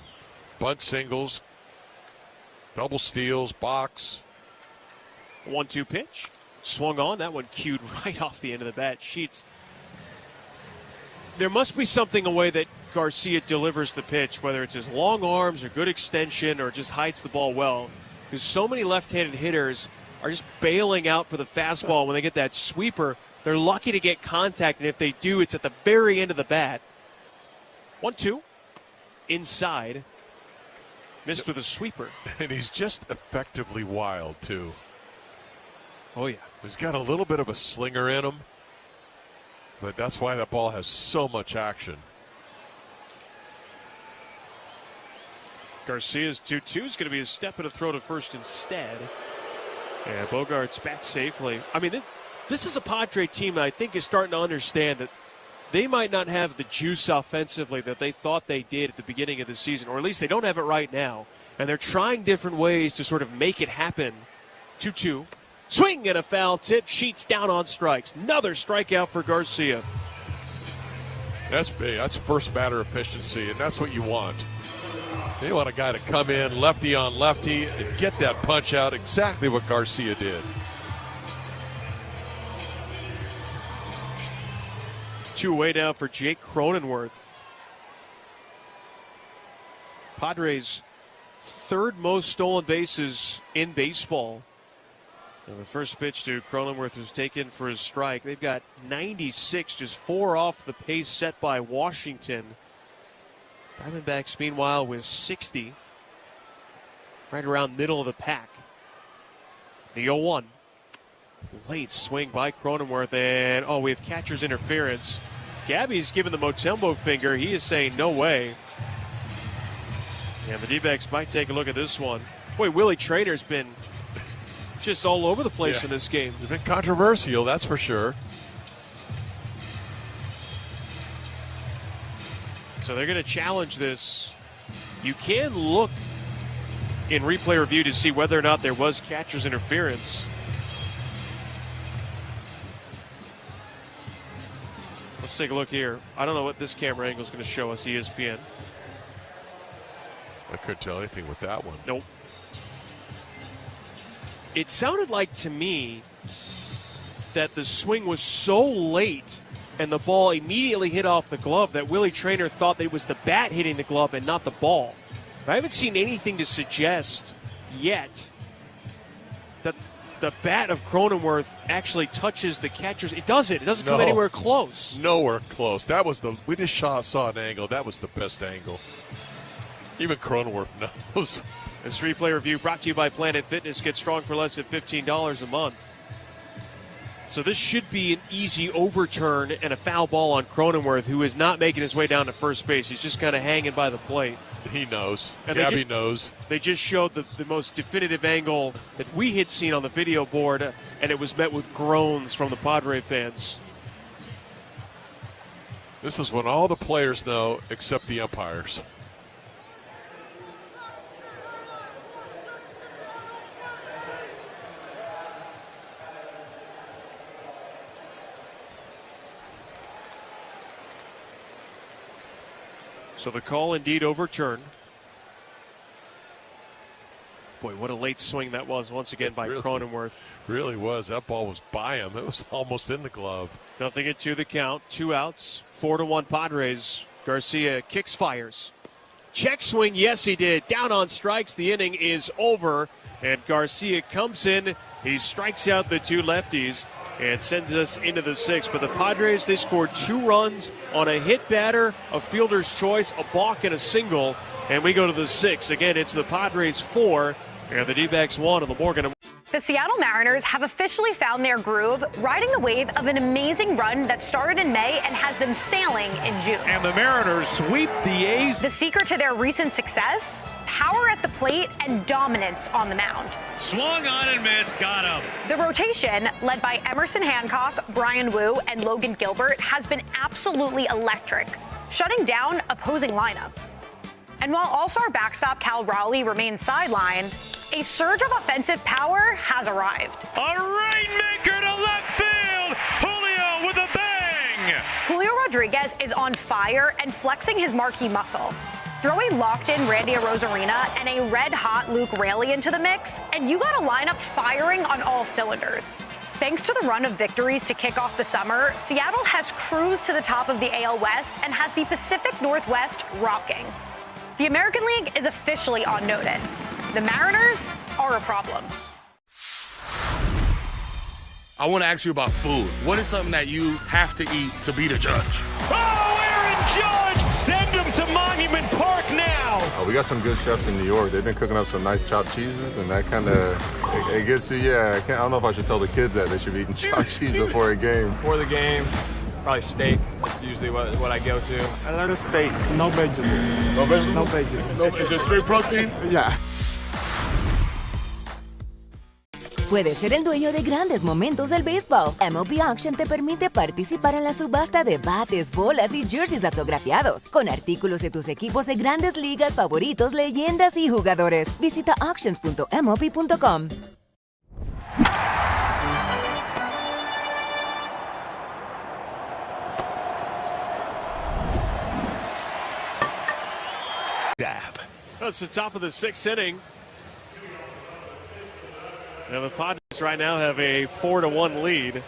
Bunt singles, double steals, box. 1-2 pitch. Swung on. That one cued right off the end of the bat. Sheets. There must be something a way that Garcia delivers the pitch, whether it's his long arms or good extension or just hides the ball well. Because so many left-handed hitters are just bailing out for the fastball when they get that sweeper. They're lucky to get contact, and if they do, it's at the very end of the bat. 1-2. Inside. Missed with a sweeper. And he's just effectively wild, too. Oh, yeah. He's got a little bit of a slinger in him. But that's why that ball has so much action. Garcia's 2-2 is going to be a step and a throw to first instead. And Bogart's back safely. I mean, this is a Padre team that I think is starting to understand that they might not have the juice offensively that they thought they did at the beginning of the season, or at least they don't have it right now. And they're trying different ways to sort of make it happen. 2-2. Swing and a foul tip. Sheets down on strikes. Another strikeout for Garcia. That's big. That's first batter efficiency, and that's what you want. You want a guy to come in, lefty on lefty, and get that punch out, exactly what Garcia did. 2 away now for Jake Cronenworth. Padres' third most stolen bases in baseball. And the first pitch to Cronenworth was taken for his strike. They've got 96, just 4 off the pace set by Washington. Diamondbacks, meanwhile, with 60, right around middle of the pack. The 0-1. Late swing by Cronenworth, and we have catcher's interference. Gabby's giving the Motembo finger. He is saying no way. And the D-backs might take a look at this one. Boy, Willie Trader's been just all over the place in this game. It's been controversial, that's for sure. So they're going to challenge this. You can look in replay review to see whether or not there was catcher's interference. Let's take a look here. I don't know what this camera angle is going to show us, ESPN. I couldn't tell anything with that one. Nope. It sounded like to me that the swing was so late and the ball immediately hit off the glove that Willie Traynor thought that it was the bat hitting the glove and not the ball. I haven't seen anything to suggest yet that the bat of Cronenworth actually touches the catcher's. It doesn't. It doesn't come anywhere close. Nowhere close. That was we just saw an angle. That was the best angle. Even Cronenworth knows. This replay review brought to you by Planet Fitness. Get strong for less than $15 a month. So this should be an easy overturn and a foul ball on Cronenworth, who is not making his way down to first base. He's just kind of hanging by the plate. He knows. And Gabby knows. They just showed the most definitive angle that we had seen on the video board, and it was met with groans from the Padre fans. This is when all the players know except the umpires. So the call indeed overturned. Boy, what a late swing that was once again by Cronenworth. Really was. That ball was by him. It was almost in the glove. Nothing into the count. 2 outs. 4-1 Padres. Garcia kicks, fires. Check swing. Yes, he did. Down on strikes. The inning is over. And Garcia comes in. He strikes out the 2 lefties and sends us into the 6th. But the Padres, they scored 2 runs on a hit batter, a fielder's choice, a balk, and a single. And we go to the 6th. Again, it's the Padres 4 and the D-backs 1 on the Morgan. The Seattle Mariners have officially found their groove, riding the wave of an amazing run that started in May and has them sailing in June. And the Mariners sweep the A's. The secret to their recent success? Power at the plate and dominance on the mound. Swung on and missed, got him. The rotation, led by Emerson Hancock, Brian Wu, and Logan Gilbert, has been absolutely electric, shutting down opposing lineups. And while all-star backstop Cal Raleigh remains sidelined, a surge of offensive power has arrived. A rainmaker to left field. Julio with a bang. Julio Rodriguez is on fire and flexing his marquee muscle. Throw a locked-in Randy Arozarena and a red-hot Luke Raley into the mix, and you got a lineup firing on all cylinders. Thanks to the run of victories to kick off the summer, Seattle has cruised to the top of the AL West and has the Pacific Northwest rocking. The American League is officially on notice. The Mariners are a problem. I want to ask you about food. What is something that you have to eat to be the judge? Oh, Aaron Judge! Send him to Monument Park now! We got some good chefs in New York. They've been cooking up some nice chopped cheeses, and that kind of, it gets you, I don't know if I should tell the kids that they should be eating chopped cheese before a game. Before the game, Probably steak. That's usually what I go to. I like a steak, no vegetables. No vegetables? No vegetables. No, is it straight protein? Yeah. Puedes ser el dueño de grandes momentos del béisbol. MLB Auction te permite participar en la subasta de bates, bolas y jerseys autografiados, con artículos de tus equipos de grandes ligas favoritos, leyendas y jugadores. Visita auctions.mlb.com. That's the top of the 6th inning. Now the Padres right now have a 4-1 lead.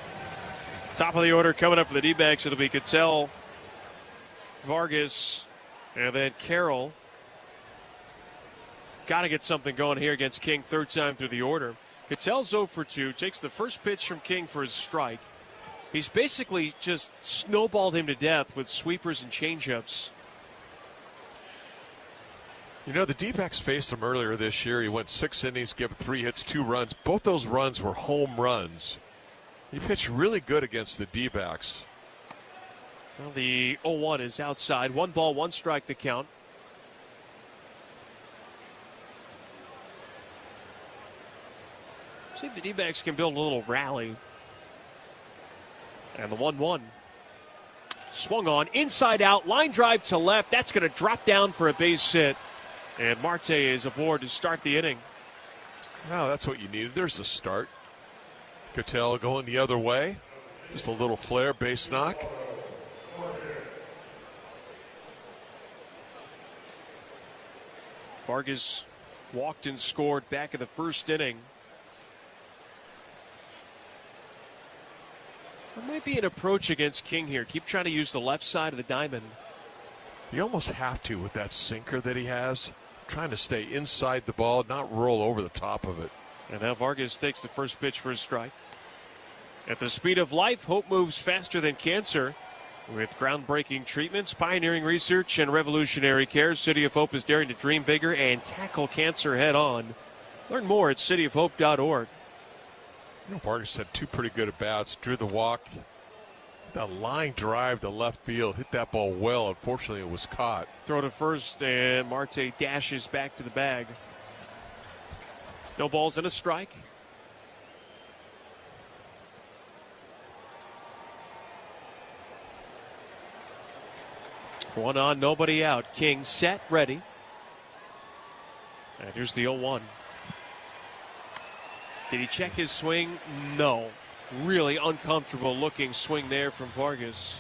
Top of the order coming up for the D-backs. It'll be Ketel, Vargas, and then Carroll. Got to get something going here against King, third time through the order. Ketel's 0 for 2, takes the first pitch from King for his strike. He's basically just snowballed him to death with sweepers and changeups. You know, the D-backs faced him earlier this year. He went 6 innings, gave 3 hits, 2 runs. Both those runs were home runs. He pitched really good against the D-backs. Well, the 0-1 is outside. 1 ball, 1 strike the count. See if the D-backs can build a little rally. And the 1-1. Swung on, inside out, line drive to left. That's going to drop down for a base hit. And Marte is aboard to start the inning. Wow, that's what you needed. There's the start. Ketel going the other way. Just a little flare, base knock. Vargas walked and scored back in the first inning. There might be an approach against King here. Keep trying to use the left side of the diamond. You almost have to with that sinker that he has. Trying to stay inside the ball, not roll over the top of it. And now Vargas takes the first pitch for a strike. At the speed of life, hope moves faster than cancer. With groundbreaking treatments, pioneering research, and revolutionary care, City of Hope is daring to dream bigger and tackle cancer head on. Learn more at cityofhope.org. You know, Vargas had 2 pretty good at-bats, drew the walk. That line drive to left field, hit that ball well. Unfortunately, it was caught. Throw to first, and Marte dashes back to the bag. No balls and a strike. One on, nobody out. King set, ready. And here's the 0-1. Did he check his swing? No. Really uncomfortable looking swing there from Vargas.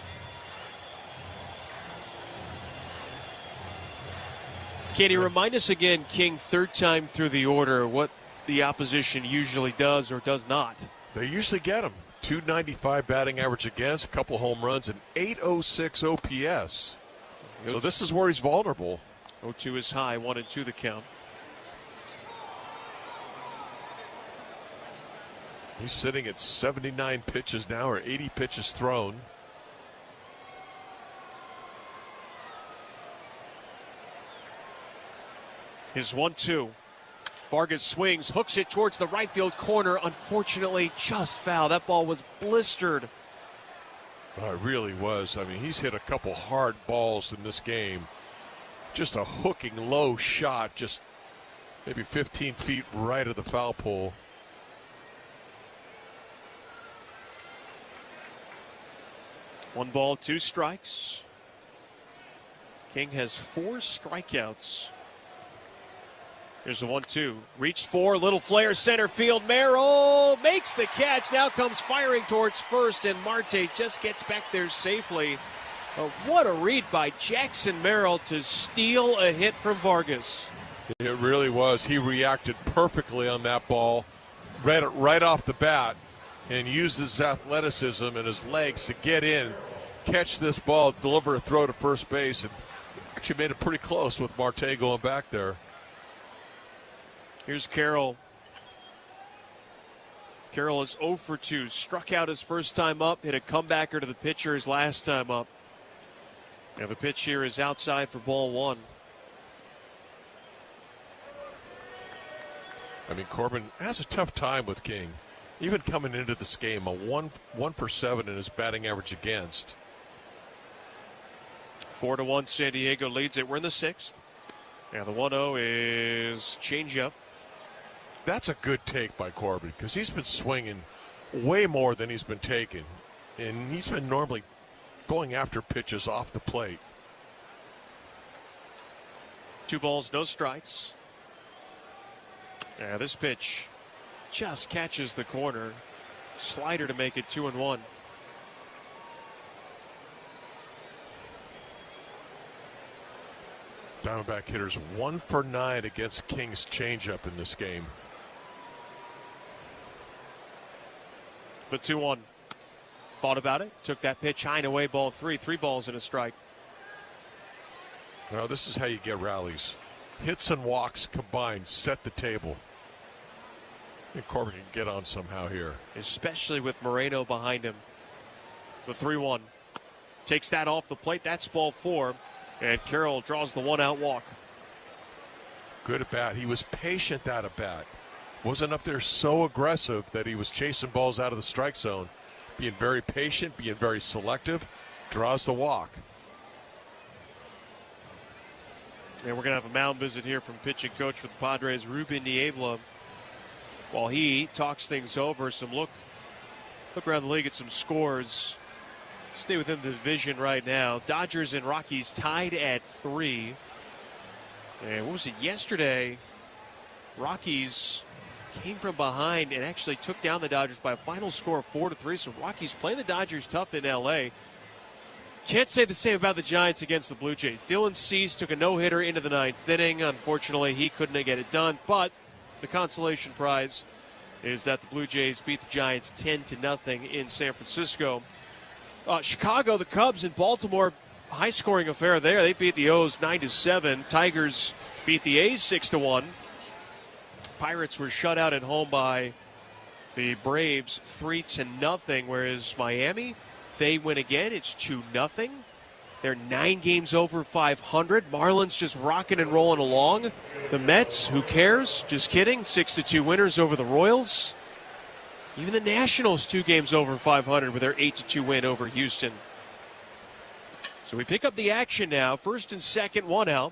Can you remind us again, King, third time through the order, what the opposition usually does or does not? They usually get him. .295 batting average against, a couple home runs, and .806 OPS. So this is where he's vulnerable. 0-2 is high, 1-2 the count. He's sitting at 79 pitches now, or 80 pitches thrown. His 1-2. Vargas swings, hooks it towards the right field corner. Unfortunately, just foul. That ball was blistered. It really was. I mean, he's hit a couple hard balls in this game. Just a hooking low shot, just maybe 15 feet right of the foul pole. One ball, 2 strikes. King has 4 strikeouts. Here's the 1-2. Reached for, little flare, center field. Merrill makes the catch. Now comes firing towards first, and Marte just gets back there safely. What a read by Jackson Merrill to steal a hit from Vargas. It really was. He reacted perfectly on that ball, read it right off the bat, and used his athleticism and his legs to get in, catch this ball, deliver a throw to first base, and actually made it pretty close with Marte going back there. Here's Carroll. Carroll is 0 for 2. Struck out his first time up, hit a comebacker to the pitcher his last time up. And the pitch here is outside for ball 1. I mean, Corbin has a tough time with King. Even coming into this game, a 1 for 7 in his batting average against. 4-1, San Diego leads it. We're in the 6th. And the 1-0 is changeup. That's a good take by Corbin because he's been swinging way more than he's been taking. And he's been normally going after pitches off the plate. 2 balls, no strikes. This pitch just catches the corner. Slider to make it 2-1. Diamondback hitters 1 for 9 against King's changeup in this game. The 2-1. Thought about it. Took that pitch high and away, ball 3. 3 balls and a strike. Well, this is how you get rallies. Hits and walks combined set the table. I think Corbin can get on somehow here. Especially with Moreno behind him. The 3-1. Takes that off the plate. That's ball 4. And Carroll draws the 1-out walk. Good at bat. He was patient out of bat. Wasn't up there so aggressive that he was chasing balls out of the strike zone. Being very patient, being very selective. Draws the walk. And we're going to have a mound visit here from pitching coach for the Padres, Ruben Niebla. While he talks things over, look around the league at some scores. Stay within the division right now. Dodgers and Rockies tied at 3. And what was it yesterday? Rockies came from behind and actually took down the Dodgers by a final score of 4-3. So Rockies playing the Dodgers tough in L.A. Can't say the same about the Giants against the Blue Jays. Dylan Cease took a no-hitter into the 9th inning. Unfortunately, he couldn't get it done. But the consolation prize is that the Blue Jays beat the Giants 10-0 in San Francisco. Chicago, the Cubs, and Baltimore, high-scoring affair there. They beat the O's 9-7. Tigers beat the A's 6-1. Pirates were shut out at home by the Braves 3-0, whereas Miami, they win again. It's 2-0. They're 9 games over 500. Marlins just rocking and rolling along. The Mets, who cares? Just kidding. 6-2 winners over the Royals. Even the Nationals 2 games over 500 with their 8-2 win over Houston. So we pick up the action now. First and second, 1 out.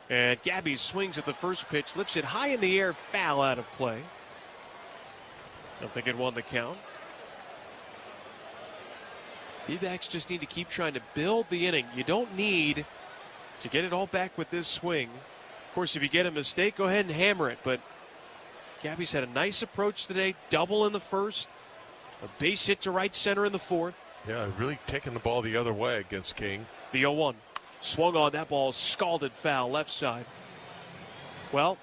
And Gabby swings at the first pitch, lifts it high in the air, foul out of play. I think it won the count. Dbacks just need to keep trying to build the inning. You don't need to get it all back with this swing. Of course, if you get a mistake, go ahead and hammer it. But Gabby's had a nice approach today. Double in the first. A base hit to right center in the 4th. Yeah, really taking the ball the other way against King. The 0-1. Swung on. That ball scalded foul left side. Well,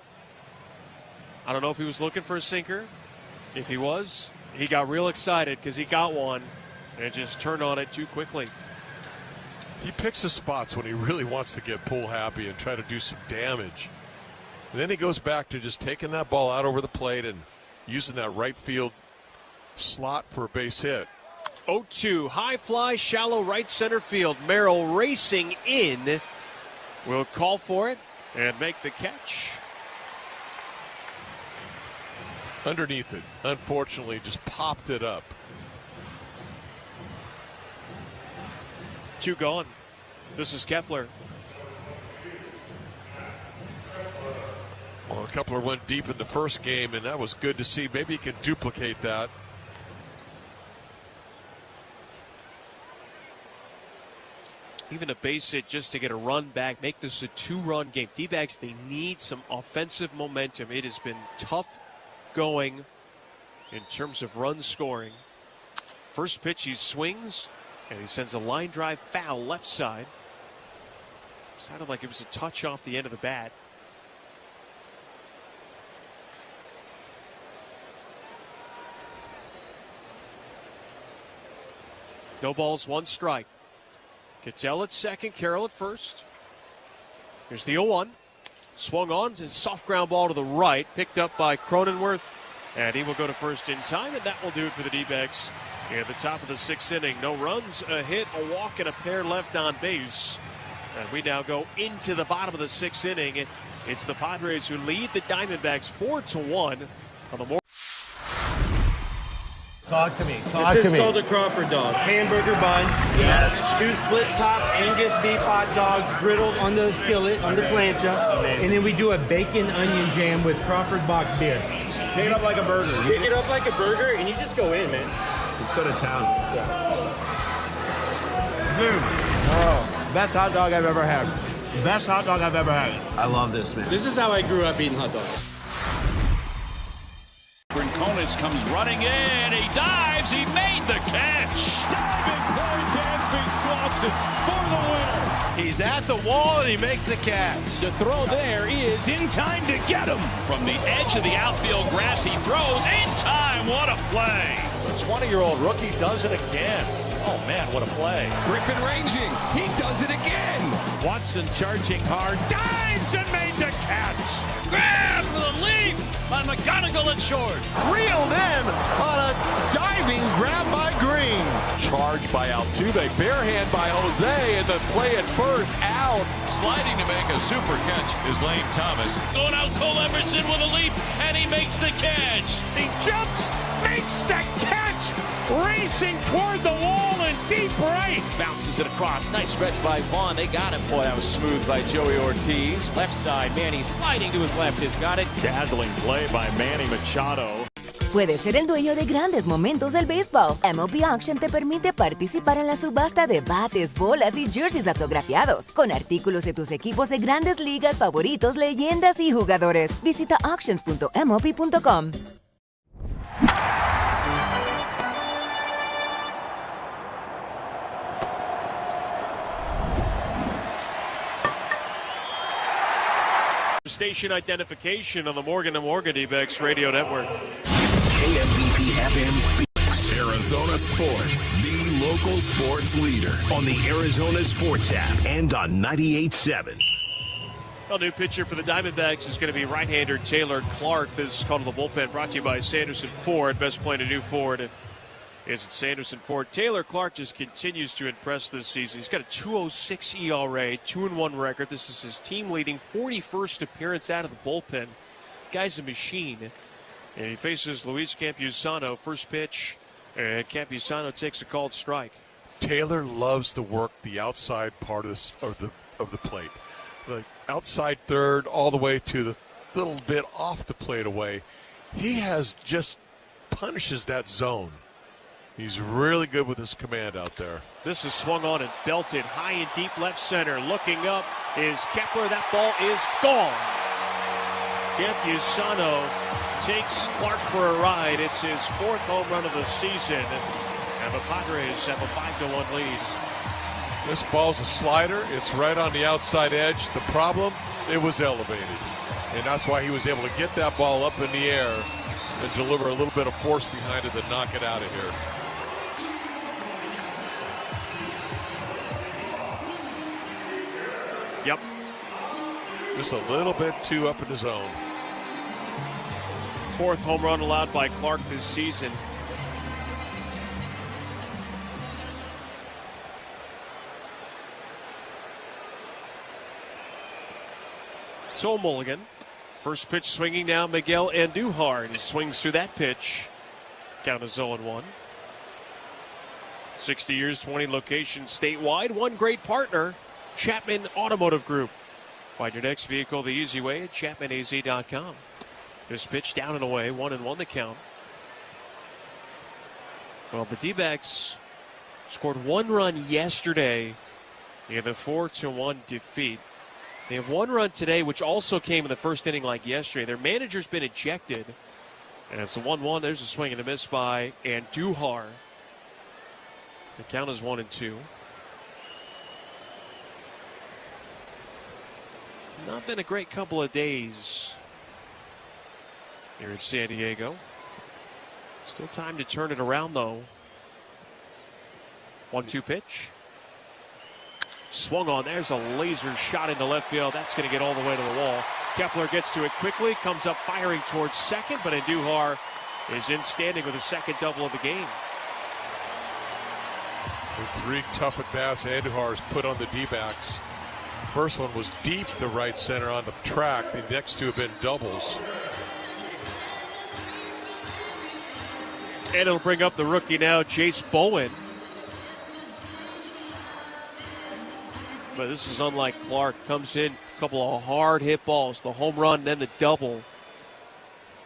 I don't know if he was looking for a sinker. If he was, he got real excited because he got one and just turned on it too quickly. He picks his spots when he really wants to get pull happy and try to do some damage. And then he goes back to just taking that ball out over the plate and using that right field slot for a base hit. 0-2, high fly, shallow right center field. Merrill racing in. Will call for it and make the catch. Underneath it, unfortunately, just popped it up. 2 gone. This is Kepler. Well, Kepler went deep in the first game, and that was good to see. Maybe he can duplicate that. Even a base hit just to get a run back, make this a 2-run game. D-backs, they need some offensive momentum. It has been tough going in terms of run scoring. First pitch, he swings, and he sends a line drive foul left side. Sounded like it was a touch off the end of the bat. No balls, 1 strike. Cattell at second, Carroll at first. Here's the 0-1. Swung on to soft ground ball to the right, picked up by Cronenworth, and he will go to first in time, and that will do it for the D-backs. At the top of the 6th inning, no runs, a hit, a walk, and a pair left on base. And we now go into the bottom of the 6th inning. It's the Padres who lead the Diamondbacks 4-1 on the Talk to me. This is called a Crawford dog. Hamburger bun. Yes. 2 split top Angus beef hot dogs griddled on the skillet, on the plancha. Amazing. And then we do a bacon onion jam with Crawford Bach beer. Pick it up like a burger. Pick it up like a burger and you just go in, man. Let's go to town. Dude. Oh, best hot dog I've ever had. Best hot dog I've ever had. I love this, man. This is how I grew up eating hot dogs. Brinkonis comes running in. He dives. He made the catch. Diving play, Dansby swats it for the winner. He's at the wall and he makes the catch. The throw there is in time to get him. From the edge of the outfield grass, he throws in time. What a play. The 20-year-old rookie does it again. Oh, man, what a play. Griffin ranging. He does it again. Watson charging hard. Dives and made the catch. Grab for the leap by McGonigal at short. Reeled in on a diving grab by Green. Charged by Altuve. Bare hand by Jose. And the play at first out. Sliding to make a super catch is Lane Thomas. Going out Cole Emerson with a leap, and he makes the catch. He jumps, makes the catch. Racing toward the wall and deep right. Bounces it across. Nice stretch by Vaughn. They got him. Boy, that was smooth by Joey Ortiz. Left side, Manny sliding to his left has got it. Dazzling play by Manny Machado. Puedes ser el dueño de grandes momentos del béisbol. MLB Auction te permite participar en la subasta de bates, bolas y jerseys autografiados, con artículos de tus equipos de grandes ligas favoritos, leyendas y jugadores. Visita auctions.mlb.com. Station identification on the Morgan & Morgan Dbacks Radio Network. KMVP FM Phoenix. Arizona Sports, the local sports leader. On the Arizona Sports app and on 98.7. Well, new pitcher for the Diamondbacks is going to be right-hander Taylor Clark. This is called to the bullpen, brought to you by Sanderson Ford. Best play to new Ford is at Sanderson Ford. Taylor Clark just continues to impress this season. He's got a 2.06 ERA, 2-1 record. This is his team-leading 41st appearance out of the bullpen. Guy's a machine. And he faces Luis Campusano. First pitch, and Campusano takes a called strike. Taylor loves to work the outside part of the plate. The outside third all the way to the little bit off the plate away. He has just punishes that zone. He's really good with his command out there. This is swung on and belted high and deep left center. Looking up is Kepler. That ball is gone. Campusano takes Clark for a ride. It's his 4th home run of the season. And the Padres have a 5-1 lead. This ball's a slider. It's right on the outside edge. The problem, it was elevated. And that's why he was able to get that ball up in the air and deliver a little bit of force behind it to knock it out of here. Yep. Just a little bit too up in the zone. 4th home run allowed by Clark this season. So Mulligan. First pitch swinging now, Miguel Andujar. He swings through that pitch. Count is 0-1. 60 years, 20 locations statewide. One great partner, Chapman Automotive Group. Find your next vehicle the easy way at ChapmanAZ.com. This pitch down and away, 1-1 the count. Well, the D-backs scored 1 run yesterday in the 4-1 defeat. They have 1 run today, which also came in the first inning like yesterday. Their manager's been ejected. And it's a 1-1. There's a swing and a miss by Andujar. The count is 1-2. Not been a great couple of days here in San Diego. Still time to turn it around, though. 1-2 pitch. Swung on. There's a laser shot into left field. That's going to get all the way to the wall. Kepler gets to it quickly. Comes up firing towards second, but Andujar is in standing with a second double of the game. The 3 tough at-bats Andujar's put on the D-backs. First one was deep to right center on the track. The next 2 have been doubles. And it'll bring up the rookie now, Chase Bowen. But this is unlike Clark. Comes in, a couple of hard hit balls. The home run, then the double.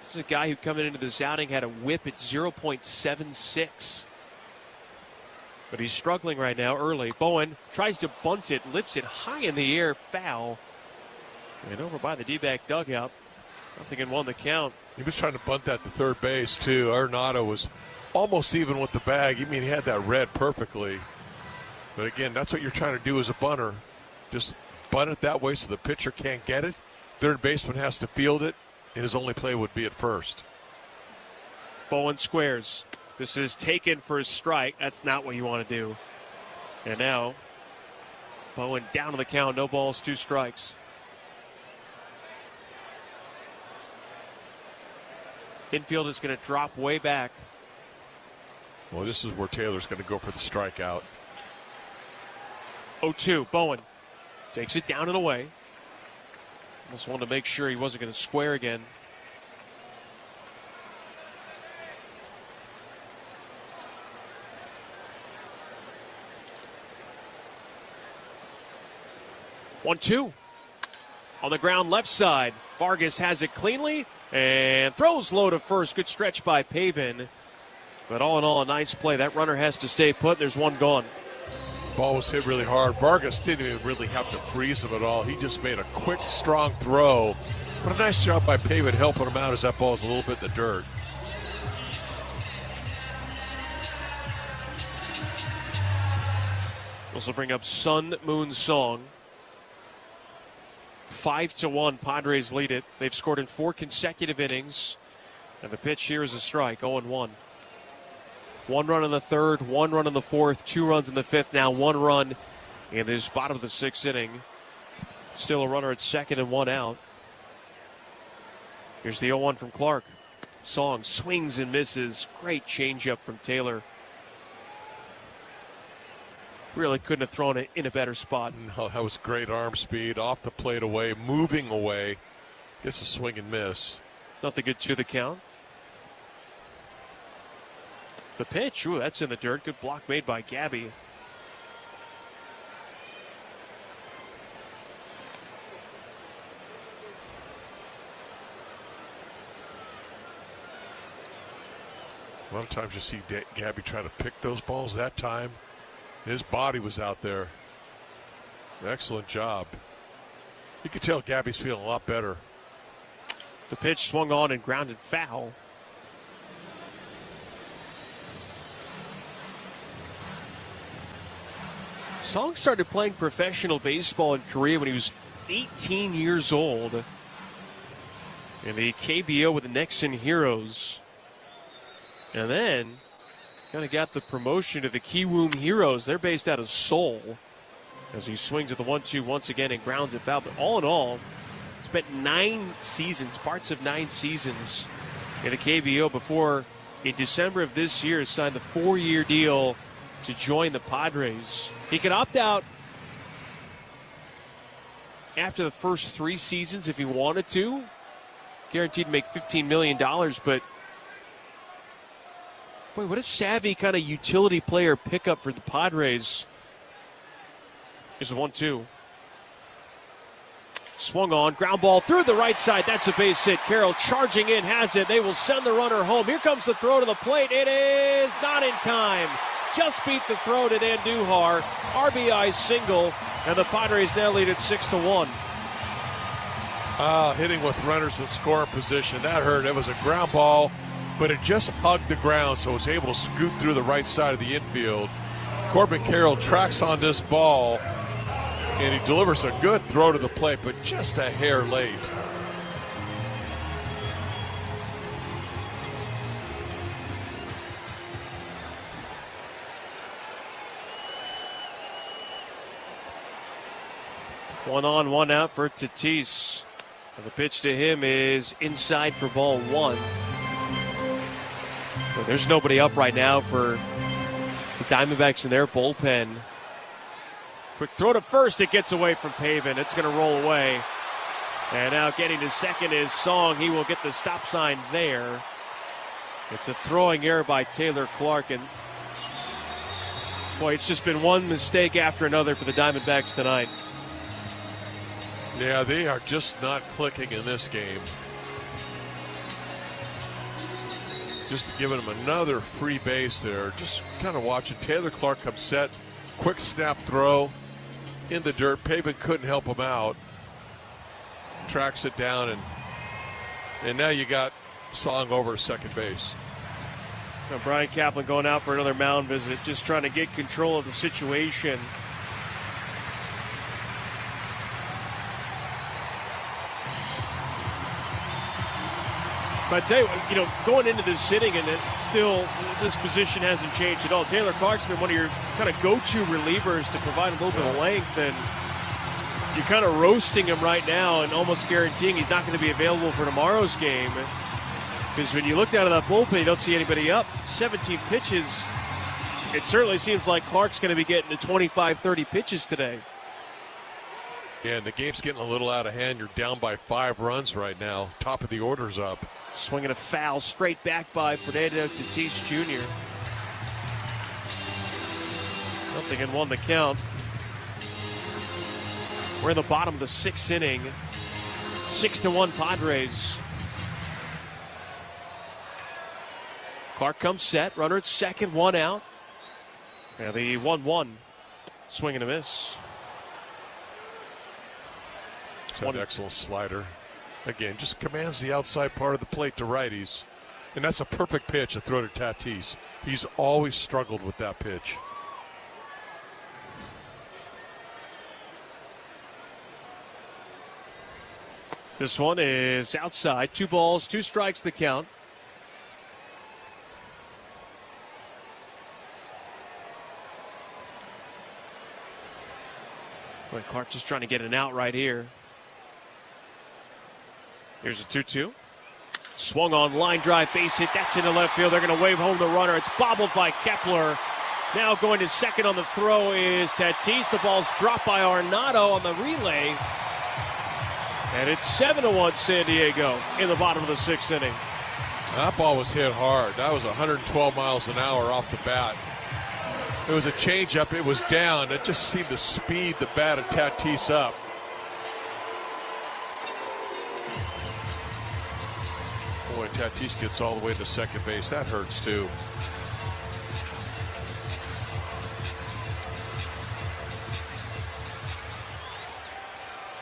This is a guy who coming into this outing had a whip at 0.76. But he's struggling right now early. Bowen tries to bunt it, lifts it high in the air, foul. And over by the D-back dugout. Nothing in one to count. He was trying to bunt that to third base, too. Arenado was almost even with the bag. He had that read perfectly. But again, that's what you're trying to do as a bunter. Just bunt it that way so the pitcher can't get it. Third baseman has to field it, and his only play would be at first. Bowen squares. This is taken for a strike. That's not what you want to do. And now, Bowen down to the count. No balls, 2 strikes. Infield is going to drop way back. Well, this is where Taylor's going to go for the strikeout. 0-2. Bowen takes it down and away. Almost wanted to make sure he wasn't going to square again. One, two. On the ground, left side. Vargas has it cleanly and throws low to first. Good stretch by Pavin. But all in all, a nice play. That runner has to stay put. There's one gone. Ball was hit really hard. Vargas didn't even really have to freeze him at all. He just made a quick, strong throw. But a nice job by Pavin helping him out as that ball's a little bit in the dirt. This will bring up Sun Moon Song. 5-1, Padres lead it. They've scored in 4 consecutive innings. And the pitch here is a strike, 0-1. 1 run in the third, 1 run in the fourth, 2 runs in the fifth, now 1 run in this bottom of the 6th inning. Still a runner at second and 1 out. Here's the 0-1 from Clark. Song swings and misses. Great changeup from Taylor. Really couldn't have thrown it in a better spot. No, that was great arm speed, off the plate away, moving away. Gets a swing and miss. Nothing good to the count. The pitch, ooh, that's in the dirt. Good block made by Gabby. A lot of times you see Gabby try to pick those balls. That time, his body was out there. Excellent job. You could tell Gabby's feeling a lot better. The pitch swung on and grounded foul. Song started playing professional baseball in Korea when he was 18 years old. In the KBO with the Nexon Heroes. And then kind of got the promotion to the Kiwoom Heroes. They're based out of Seoul. As he swings at the 1-2 once again and grounds it foul. But all in all, spent 9 seasons, parts of 9 seasons in the KBO before in December of this year signed the 4-year deal to join the Padres. He could opt out after the first 3 seasons if he wanted to. Guaranteed to make $15 million, but boy, what a savvy kind of utility player pickup for the Padres. Here's the 1-2. Swung on, ground ball through the right side. That's a base hit. Carroll charging in, has it. They will send the runner home. Here comes the throw to the plate. It is not in time. Just beat the throw to Andujar. RBI single, and the Padres now lead at 6-1. Hitting with runners in scoring position. That hurt. It was a ground ball, but it just hugged the ground, so it was able to scoot through the right side of the infield. Corbin Carroll tracks on this ball, and he delivers a good throw to the plate, but just a hair late. One on, one out for Tatis. And the pitch to him is inside for ball 1. Well, there's nobody up right now for the Diamondbacks in their bullpen. Quick throw to first. It gets away from Pavin. It's going to roll away. And now getting to second is Song. He will get the stop sign there. It's a throwing error by Taylor Clark, and boy, it's just been one mistake after another for the Diamondbacks tonight. Yeah, they are just not clicking in this game. Just giving them another free base there. Just kind of watching. Taylor Clark comes set. Quick snap throw in the dirt. Pavin couldn't help him out. Tracks it down, and now you got Song over second base. Now Brian Kaplan going out for another mound visit, just trying to get control of the situation. But I tell you what, going into this sitting, and this position hasn't changed at all. Taylor Clark's been one of your kind of go-to relievers to provide a little bit of length, and you're kind of roasting him right now and almost guaranteeing he's not going to be available for tomorrow's game. Because when you look down at that bullpen, you don't see anybody up. 17 pitches. It certainly seems like Clark's going to be getting to 25, 30 pitches today. Yeah, and the game's getting a little out of hand. You're down by 5 runs right now. Top of the order's up. Swinging a foul straight back by Fernando Tatis Jr. 0-1 the count. We're in the bottom of the 6th inning. 6-1 Padres. Clark comes set. Runner at second, 1 out. And the 1-1. Swing and a miss. It's an excellent slider. Again, just commands the outside part of the plate to righties. And that's a perfect pitch to throw to Tatis. He's always struggled with that pitch. This one is outside. 2 balls, 2 strikes the count. Boy, Clark just trying to get an out right here. Here's a 2-2. Swung on, line drive, base hit. That's into left field. They're going to wave home the runner. It's bobbled by Kepler. Now going to second on the throw is Tatis. The ball's dropped by Arenado on the relay. And it's 7-1 San Diego in the bottom of the 6th inning. That ball was hit hard. That was 112 miles an hour off the bat. It was a changeup. It was down. It just seemed to speed the bat of Tatis up. Boy, Tatis gets all the way to second base. That hurts too.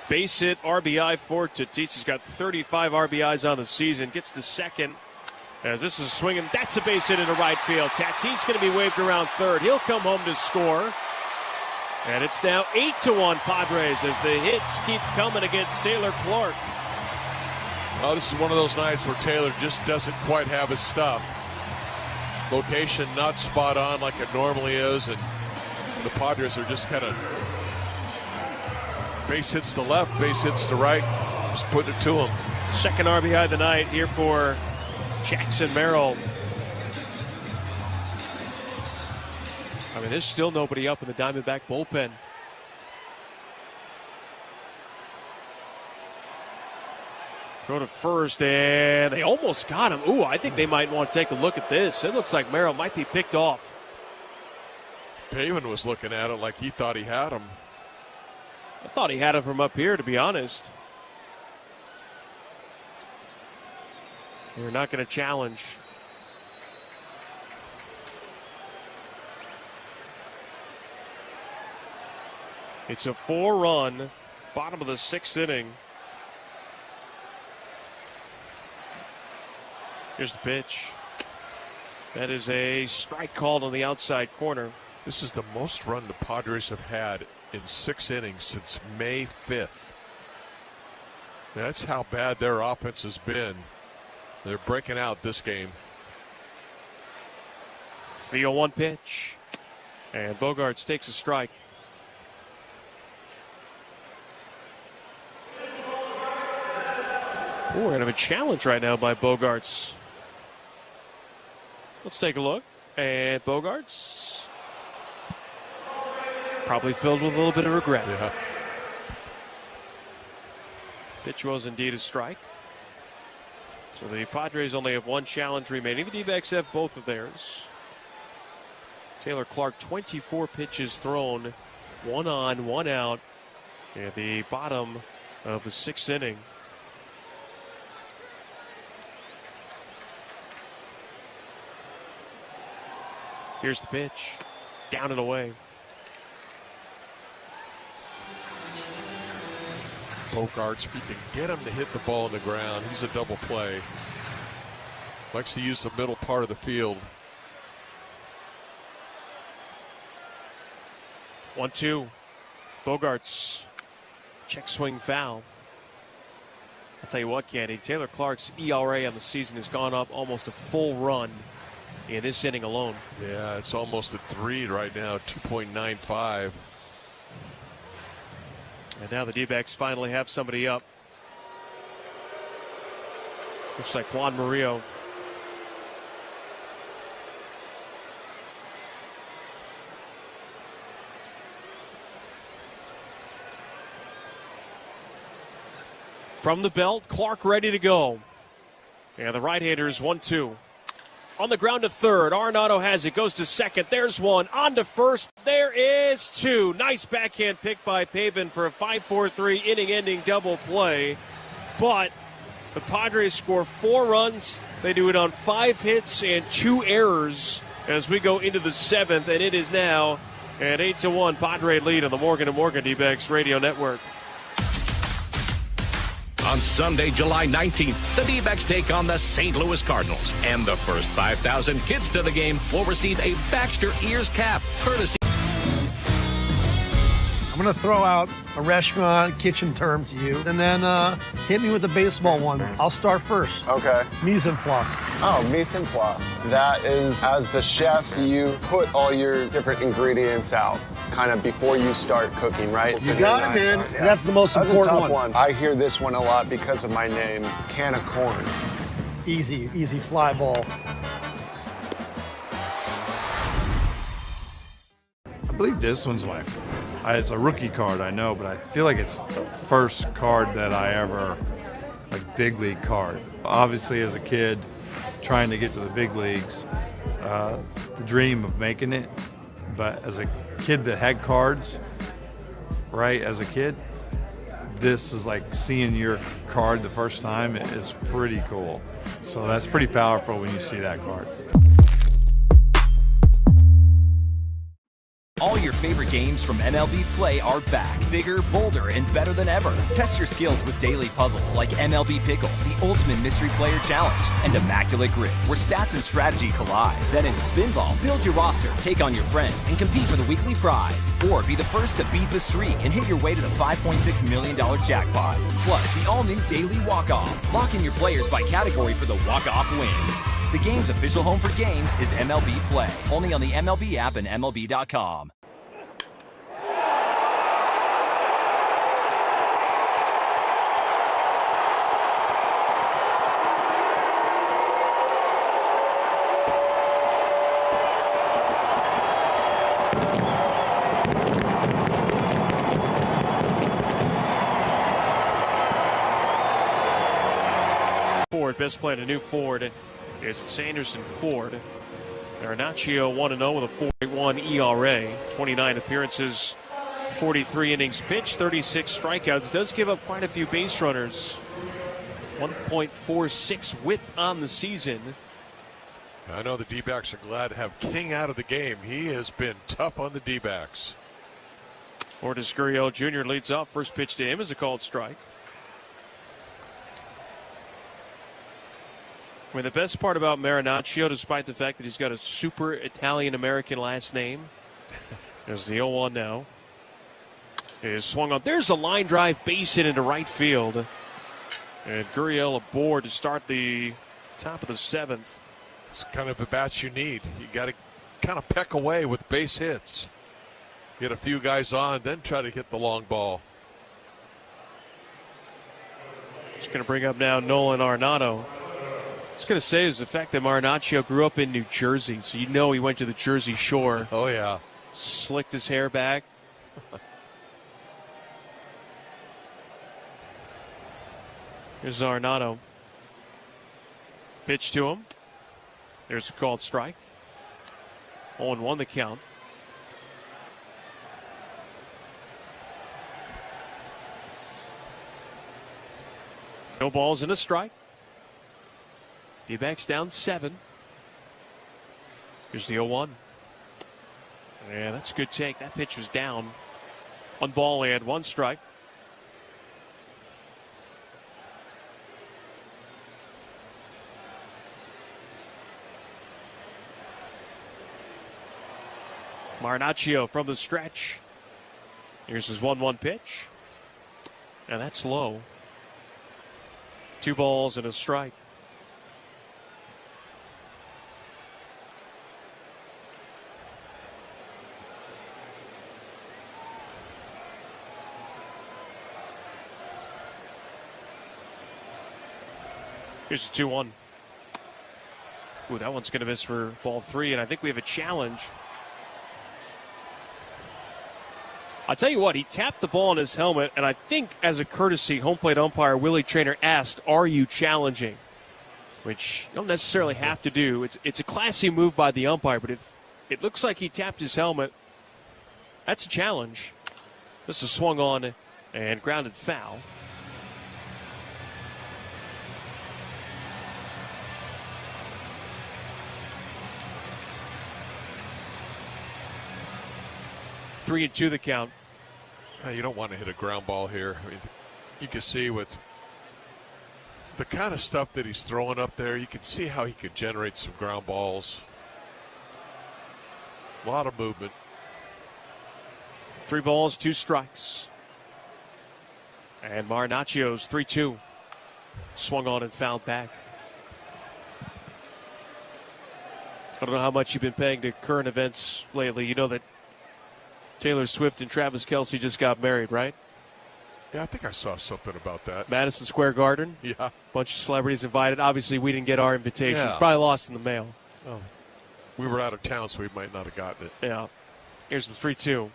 Base hit, RBI for Tatis. He's got 35 RBIs on the season. Gets to second. As this is swinging, that's a base hit into right field. Tatis going to be waved around third. He'll come home to score. And it's now 8-1 Padres as the hits keep coming against Taylor Clark. Oh, this is one of those nights where Taylor just doesn't quite have his stuff. Location not spot on like it normally is, and the Padres are just kind of base hits to left, base hits to right, just putting it to him. Second RBI of the night here for Jackson Merrill. I mean, there's still nobody up in the Diamondback bullpen. Throw to first, and they almost got him. Ooh, I think they might want to take a look at this. It looks like Merrill might be picked off. Pavin was looking at it like he thought he had him. I thought he had him from up here, to be honest. They're not going to challenge. It's a 4-run, bottom of the 6th inning. Here's the pitch. That is a strike called on the outside corner. This is the most run the Padres have had in 6 innings since May 5th. That's how bad their offense has been. They're breaking out this game. The 0-1 pitch. And Bogaerts takes a strike. Ooh, we're going to have a challenge right now by Bogaerts. Let's take a look. And Bogaerts probably filled with a little bit of regret. Yeah. Pitch was indeed a strike. So the Padres only have one challenge remaining. The D-backs have both of theirs. Taylor Clark, 24 pitches thrown, 1 on, 1 out at the bottom of the 6th inning. Here's the pitch, down and away. Bogarts, if he can get him to hit the ball on the ground, he's a double play. Likes to use the middle part of the field. 1-2. Bogarts. Check swing foul. I'll tell you what, Candy. Taylor Clark's ERA on the season has gone up almost a full run in this inning alone. Yeah, it's almost at 3 right now, 2.95. And now the D-backs finally have somebody up. Looks like Juan Murillo. From the belt, Clark ready to go. And the right-handers 1-2. On the ground to third. Arenado has it. Goes to second. There's one. On to first. There is 2. Nice backhand pick by Pavin for a 5-4-3 inning-ending double play. But the Padres score 4 runs. They do it on 5 hits and 2 errors as we go into the 7th. And it is now an 8-1 Padre lead on the Morgan & Morgan D-backs radio network. On Sunday, July 19th, the D-backs take on the St. Louis Cardinals. And the first 5,000 kids to the game will receive a Baxter Ears cap, courtesy. I'm going to throw out a restaurant kitchen term to you, and then hit me with the baseball one. I'll start first. Okay. Mise en place. Oh, mise en place. That is, as the chef, you put all your different ingredients out, kind of before you start cooking, right? You got it, man. Yeah. That's the most important That's a tough one. I hear this one a lot because of my name, can of corn. Easy fly ball. I believe this one's it's a rookie card, I know, but I feel like it's the first card that I ever, like, big league card. Obviously, as a kid, trying to get to the big leagues, the dream of making it, but as a kid that had cards, right, as a kid, this is like seeing your card the first time is pretty cool. So that's pretty powerful when you see that card. All your favorite games from MLB Play are back, bigger, bolder, and better than ever. Test your skills with daily puzzles like MLB Pickle, the Ultimate Mystery Player Challenge, and Immaculate Grid, where stats and strategy collide. Then in Spinball, build your roster, take on your friends, and compete for the weekly prize. Or be the first to beat the streak and hit your way to the $5.6 million jackpot. Plus, the all-new Daily Walk-Off. Lock in your players by category for the walk-off win. The game's official home for games is MLB Play, only on the MLB app and MLB.com. Ford, best play in a new Ford is Sanderson Ford. Marinaccio 1-0 with a 4.1 ERA, 29 appearances, 43 innings pitched, 36 strikeouts. Does give up quite a few base runners. 1.46 whip on the season. I know the D-backs are glad to have King out of the game. He has been tough on the D-backs. Lourdes Gurriel Jr. leads off. First pitch to him is a called strike. I mean, the best part about Marinaccio, despite the fact that he's got a super Italian-American last name, there's the 0-1 now, is swung on. There's a line drive base hit into right field. And Gurriel aboard to start the top of the 7th. It's kind of a bat you need. You got to kind of peck away with base hits. Get a few guys on, then try to hit the long ball. Just going to bring up now Nolan Arenado. I was going to say is the fact that Marinaccio grew up in New Jersey, so you know he went to the Jersey Shore. Oh, yeah. Slicked his hair back. Here's Arenado. Pitch to him. There's a called strike. 0-1 the count. No balls and a strike. D-backs down 7. Here's the 0-1. Yeah, that's a good take. That pitch was down. 1 ball and 1 strike. Marinaccio from the stretch. Here's his 1-1 pitch. And that's low. 2 balls and a strike. Here's a 2-1. Ooh, that one's going to miss for ball 3, and I think we have a challenge. I'll tell you what, he tapped the ball in his helmet, and I think as a courtesy, home plate umpire Willie Traynor asked, "Are you challenging?" Which you don't necessarily have to do. It's a classy move by the umpire, but if it looks like he tapped his helmet, that's a challenge. This is swung on and grounded foul. Three and 2 the count. You don't want to hit a ground ball here. I mean, you can see with the kind of stuff that he's throwing up there, you can see how he could generate some ground balls. A lot of movement. 3 balls, 2 strikes. And Marinaccio's 3-2. Swung on and fouled back. I don't know how much you've been paying to current events lately. You know that Taylor Swift and Travis Kelce just got married, right? Yeah, I think I saw something about that. Madison Square Garden. Yeah. Bunch of celebrities invited. Obviously, we didn't get our invitation. Yeah. Probably lost in the mail. Oh. We were out of town, so we might not have gotten it. Yeah. Here's the 3-2.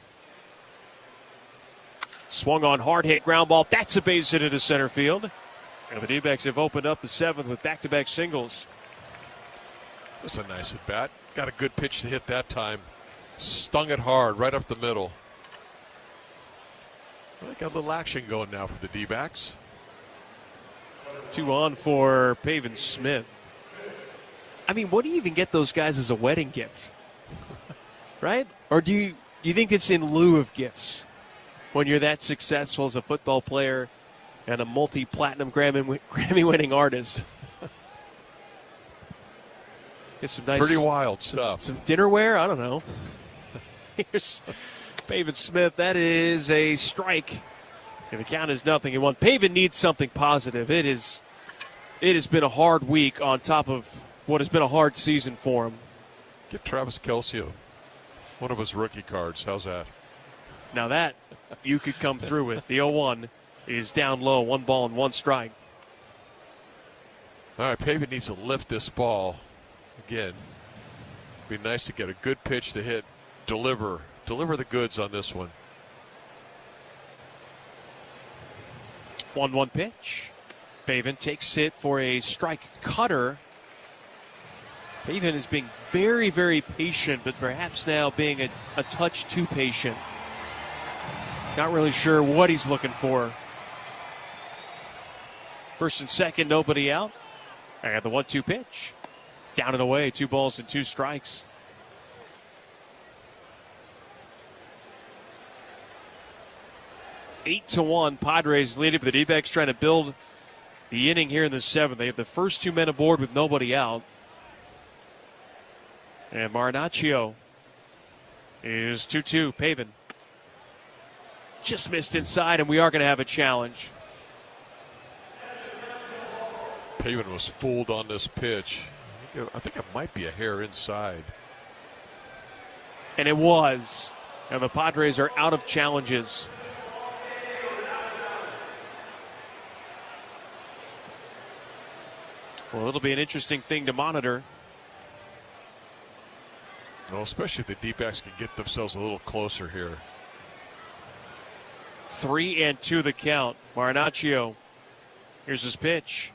Swung on, hard hit, ground ball. That's a base hit into center field. And the D-backs have opened up the 7th with back-to-back singles. That's a nice at bat. Got a good pitch to hit that time. Stung it hard right up the middle. Well, got a little action going now for the D-backs. 2 on for Pavin Smith. I mean, what do you even get those guys as a wedding gift? Right? Or do you think it's in lieu of gifts when you're that successful as a football player and a multi-platinum Grammy-winning artist? Get some nice, pretty wild stuff. Some dinnerware? I don't know. Here's Pavin Smith. That is a strike. And the count is 0-1. Pavin needs something positive. It has been a hard week on top of what has been a hard season for him. Get Travis Kelce one of his rookie cards. How's that? Now that you could come through with. The 0-1 is down low. 1 ball and 1 strike. All right, Pavin needs to lift this ball. Again, be nice to get a good pitch to hit. Deliver the goods on this one. 1-1 pitch. Pavin takes it for a strike cutter. Pavin is being very, very patient, but perhaps now being a touch too patient. Not really sure what he's looking for. First and second, nobody out. I got the 1-2 pitch. Down and away, 2 balls and 2 strikes. Eight to 1, Padres leading, but the D-backs trying to build the inning here in the 7th. They have the first 2 men aboard with nobody out. And Marinaccio is 2-2. Pavin just missed inside, and we are going to have a challenge. Pavin was fooled on this pitch. I think it might be a hair inside. And it was. And the Padres are out of challenges. Well, it'll be an interesting thing to monitor. Well, especially if the D-backs can get themselves a little closer here. 3-2 the count. Marinaccio. Here's his pitch.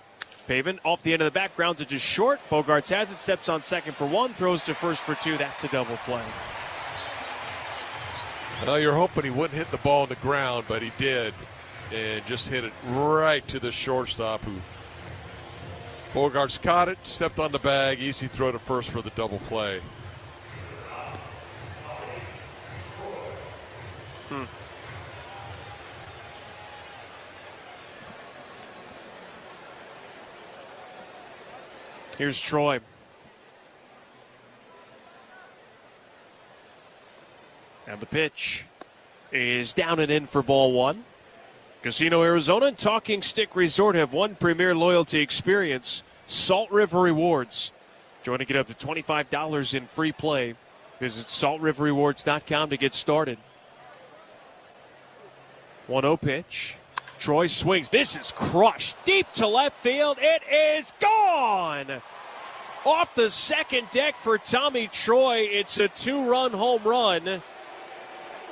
Pavin off the end of the back, grounds it just short. Bogarts has it, steps on second for one, throws to first for two. That's a double play. Well, you're hoping he wouldn't hit the ball on the ground, but he did, and just hit it right to the shortstop, who Bogarts caught it, stepped on the bag, easy throw to first for the double play. Here's Troy. And the pitch is down and in for ball one. Casino Arizona and Talking Stick Resort have one premier loyalty experience, Salt River Rewards. Join to get up to $25 in free play. Visit saltriverrewards.com to get started. 1-0 pitch. Troy swings. This is crushed deep to left field. It is gone. Off the second deck for Tommy Troy. It's a 2-run home run.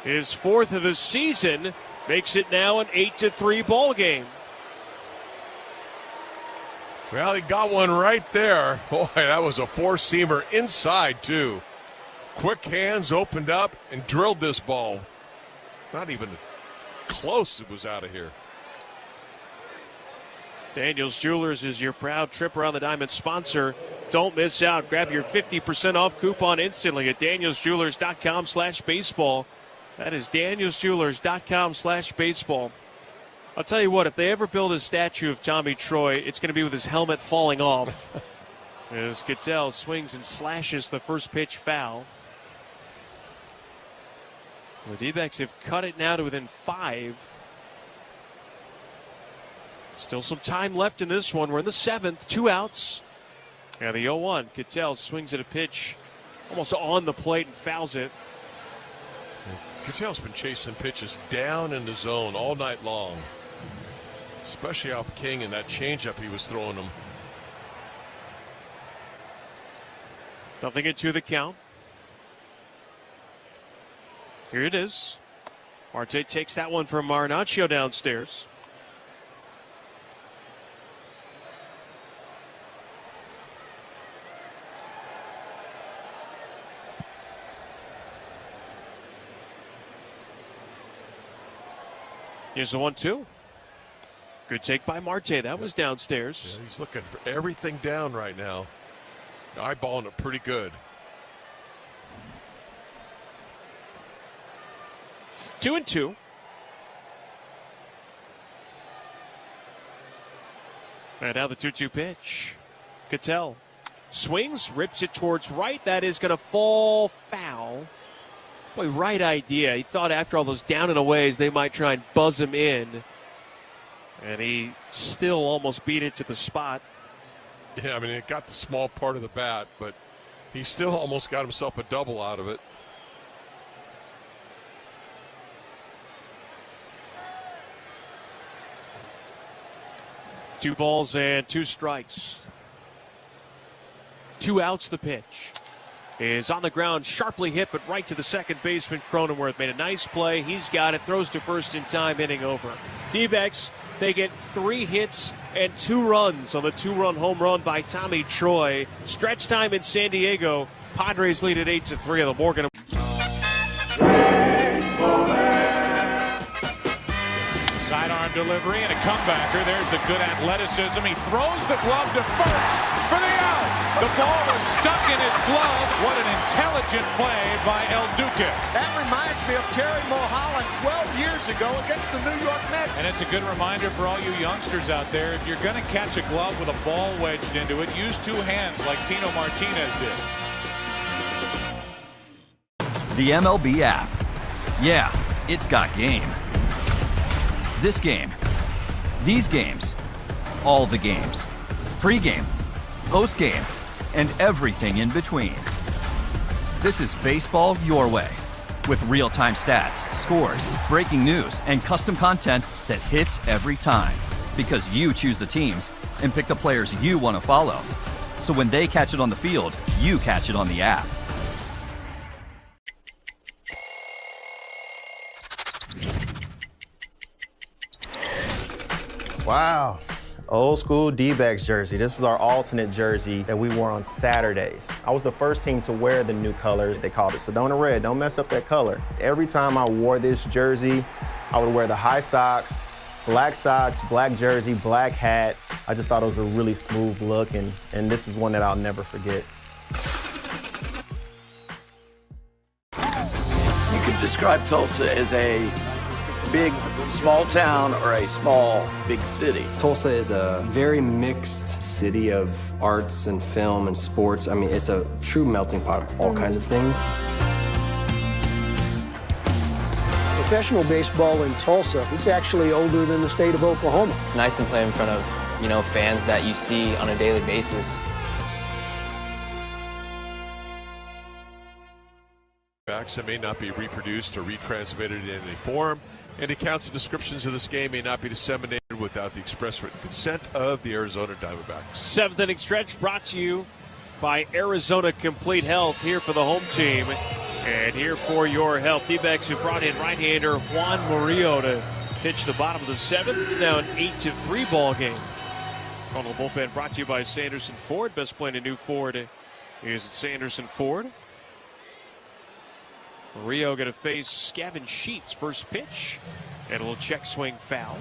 His fourth of the season makes it now an 8-3 ball game. Well, he got one right there. Boy, that was a four-seamer inside, too. Quick hands, opened up, and drilled this ball. Not even close, it was out of here. Daniels Jewelers is your proud trip around the diamond sponsor. Don't miss out. Grab your 50% off coupon instantly at danielsjewelers.com/baseball. That is danielsjewelers.com/baseball. I'll tell you what, if they ever build a statue of Tommy Troy, it's going to be with his helmet falling off. As Cattell swings and slashes the first pitch foul. The D-backs have cut it now to within 5. Still some time left in this one. We're in the 7th, 2 outs. And the 0-1. Cattell swings at a pitch almost on the plate and fouls it. Cattell's been chasing pitches down in the zone all night long. Especially off King and that changeup he was throwing him. Nothing into the count. Here it is. Marte takes that one from Marinaccio downstairs. Here's the 1-2. Good take by Marte. That was downstairs. Yeah, he's looking for everything down right now. Eyeballing it pretty good. 2-2. And now the 2-2 pitch. Cattell swings, rips it towards right. That is going to fall foul. Boy, right idea. He thought after all those down and aways they might try and buzz him in. And he still almost beat it to the spot. Yeah, I mean, it got the small part of the bat, but he still almost got himself a double out of it. Two balls and 2 strikes. 2 outs the pitch. Is on the ground, sharply hit, but right to the second baseman. Cronenworth made a nice play. He's got it, throws to first in time, inning over. D-backs, they get 3 hits and 2 runs on the 2-run home run by Tommy Troy. Stretch time in San Diego. Padres lead at 8-3 on the Morgan. Sidearm delivery and a comebacker. There's the good athleticism. He throws the glove to first for the out. The ball was stuck in his glove. What an intelligent play by El Duque. That reminds me of Terry Mulholland 12 years ago against the New York Mets. And it's a good reminder for all you youngsters out there. If you're going to catch a glove with a ball wedged into it, use 2 hands like Tino Martinez did. The MLB app. Yeah, it's got game. This game, these games, all the games, pre-game, post-game, and everything in between. This is baseball your way, with real-time stats, scores, breaking news, and custom content that hits every time. Because you choose the teams and pick the players you want to follow. So when they catch it on the field, you catch it on the app. Wow. Old school Dbacks jersey. This was our alternate jersey that we wore on Saturdays. I was the first team to wear the new colors. They called it Sedona Red. Don't mess up that color. Every time I wore this jersey, I would wear the high socks, black jersey, black hat. I just thought it was a really smooth look, and this is one that I'll never forget. You could describe Tulsa as a big, small town or a small, big city. Tulsa is a very mixed city of arts and film and sports. I mean, it's a true melting pot of all kinds of things. Professional baseball in Tulsa, it's actually older than the state of Oklahoma. It's nice to play in front of, fans that you see on a daily basis. Backs that may not be reproduced or retransmitted in any form. Any accounts and descriptions of this game may not be disseminated without the express written consent of the Arizona Diamondbacks. Seventh inning stretch brought to you by Arizona Complete Health, here for the home team and here for your health. D-backs who brought in right-hander Juan Murillo to pitch the bottom of the seventh. It's now an 8-3 ball game. On the bullpen brought to you by Sanderson Ford. Best play in a new Ford is at Sanderson Ford. Murillo going to face Gavin Sheets. First pitch and a little check swing foul.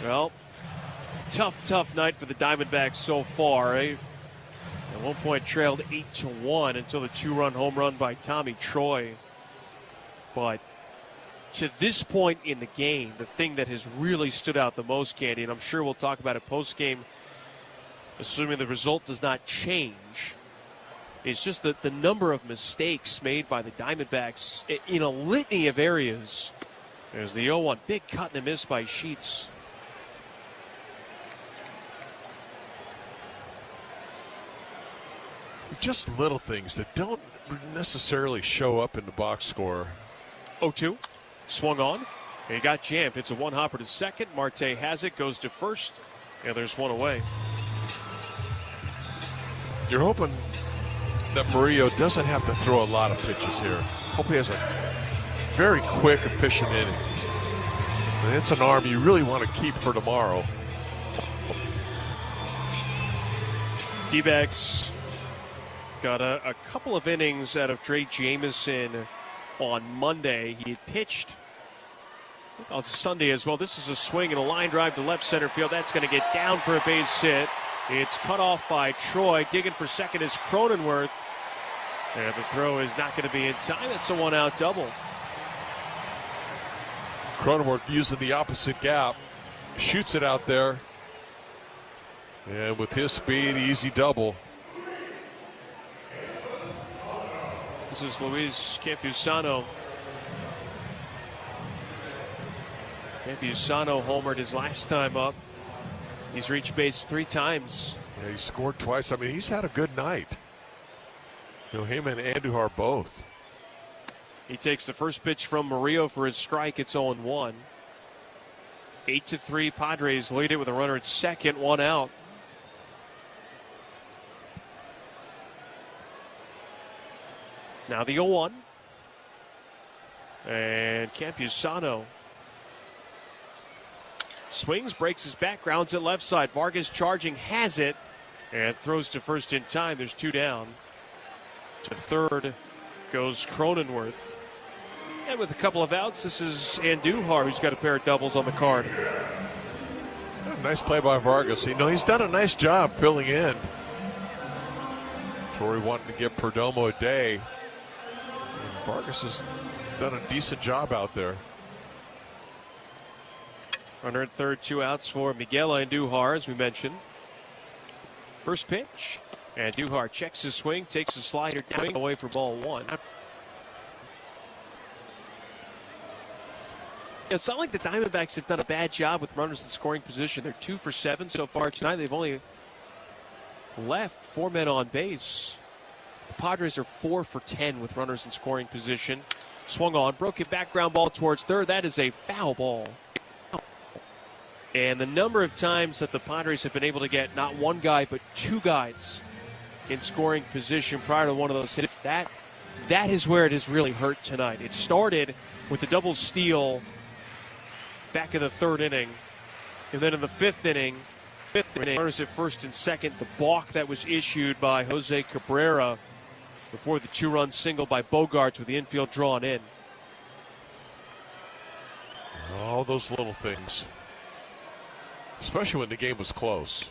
Well, tough night for the Diamondbacks so far. At one point trailed 8-1 until the 2-run home run by Tommy Troy. But to this point in the game, the thing that has really stood out the most, Candy, and I'm sure we'll talk about it post-game, assuming the result does not change, is just the number of mistakes made by the Diamondbacks in a litany of areas. There's the 0-1, big cut and a miss by Sheets. Just little things that don't necessarily show up in the box score. 0-2, swung on, and he got jammed. It's a one-hopper to second. Marte has it, goes to first, and there's one away. You're hoping that Murillo doesn't have to throw a lot of pitches here. Hope he has a very quick, efficient inning. And it's an arm you really want to keep for tomorrow. D-backs got a couple of innings out of Dre Jamison on Monday. He had pitched on Sunday as well. This is a swing and a line drive to left center field. That's going to get down for a base hit. It's cut off by Troy. Digging for second is Cronenworth. And the throw is not going to be in time. It's a one-out double. Cronenworth using the opposite gap. Shoots it out there. And with his speed, easy double. This is Luis Campusano. Campusano homered his last time up. He's reached base 3 times. Yeah, he scored twice. I mean, he's had a good night. Him and Andujar both. He takes the first pitch from Murillo for his strike. It's 0-1. 8-3. Padres lead it with a runner at second, 1 out. Now the 0-1. And Campusano swings, breaks his back, grounds it left side. Vargas charging, has it, and throws to first in time. There's 2 down. To third goes Cronenworth. And with a couple of outs, this is Andujar, who's got a pair of doubles on the card. Nice play by Vargas. He's done a nice job filling in. Torrey wanting to give Perdomo a day. And Vargas has done a decent job out there. Runner at third, 2 outs for Miguel Andujar, as we mentioned. First pitch. Andujar checks his swing, takes a slider down away for ball 1. It's not like the Diamondbacks have done a bad job with runners in scoring position. They're 2 for 7 so far tonight. They've only left 4 men on base. The Padres are 4 for 10 with runners in scoring position. Swung on, broke it back, ground ball towards third. That is a foul ball. And the number of times that the Padres have been able to get not one guy but 2 guys in scoring position prior to one of those hits, that is where it has really hurt tonight. It started with the double steal back in the third inning. And then in the fifth inning, runners at first and second, the balk that was issued by Jose Cabrera before the 2-run single by Bogaerts with the infield drawn in. All those little things, especially when the game was close.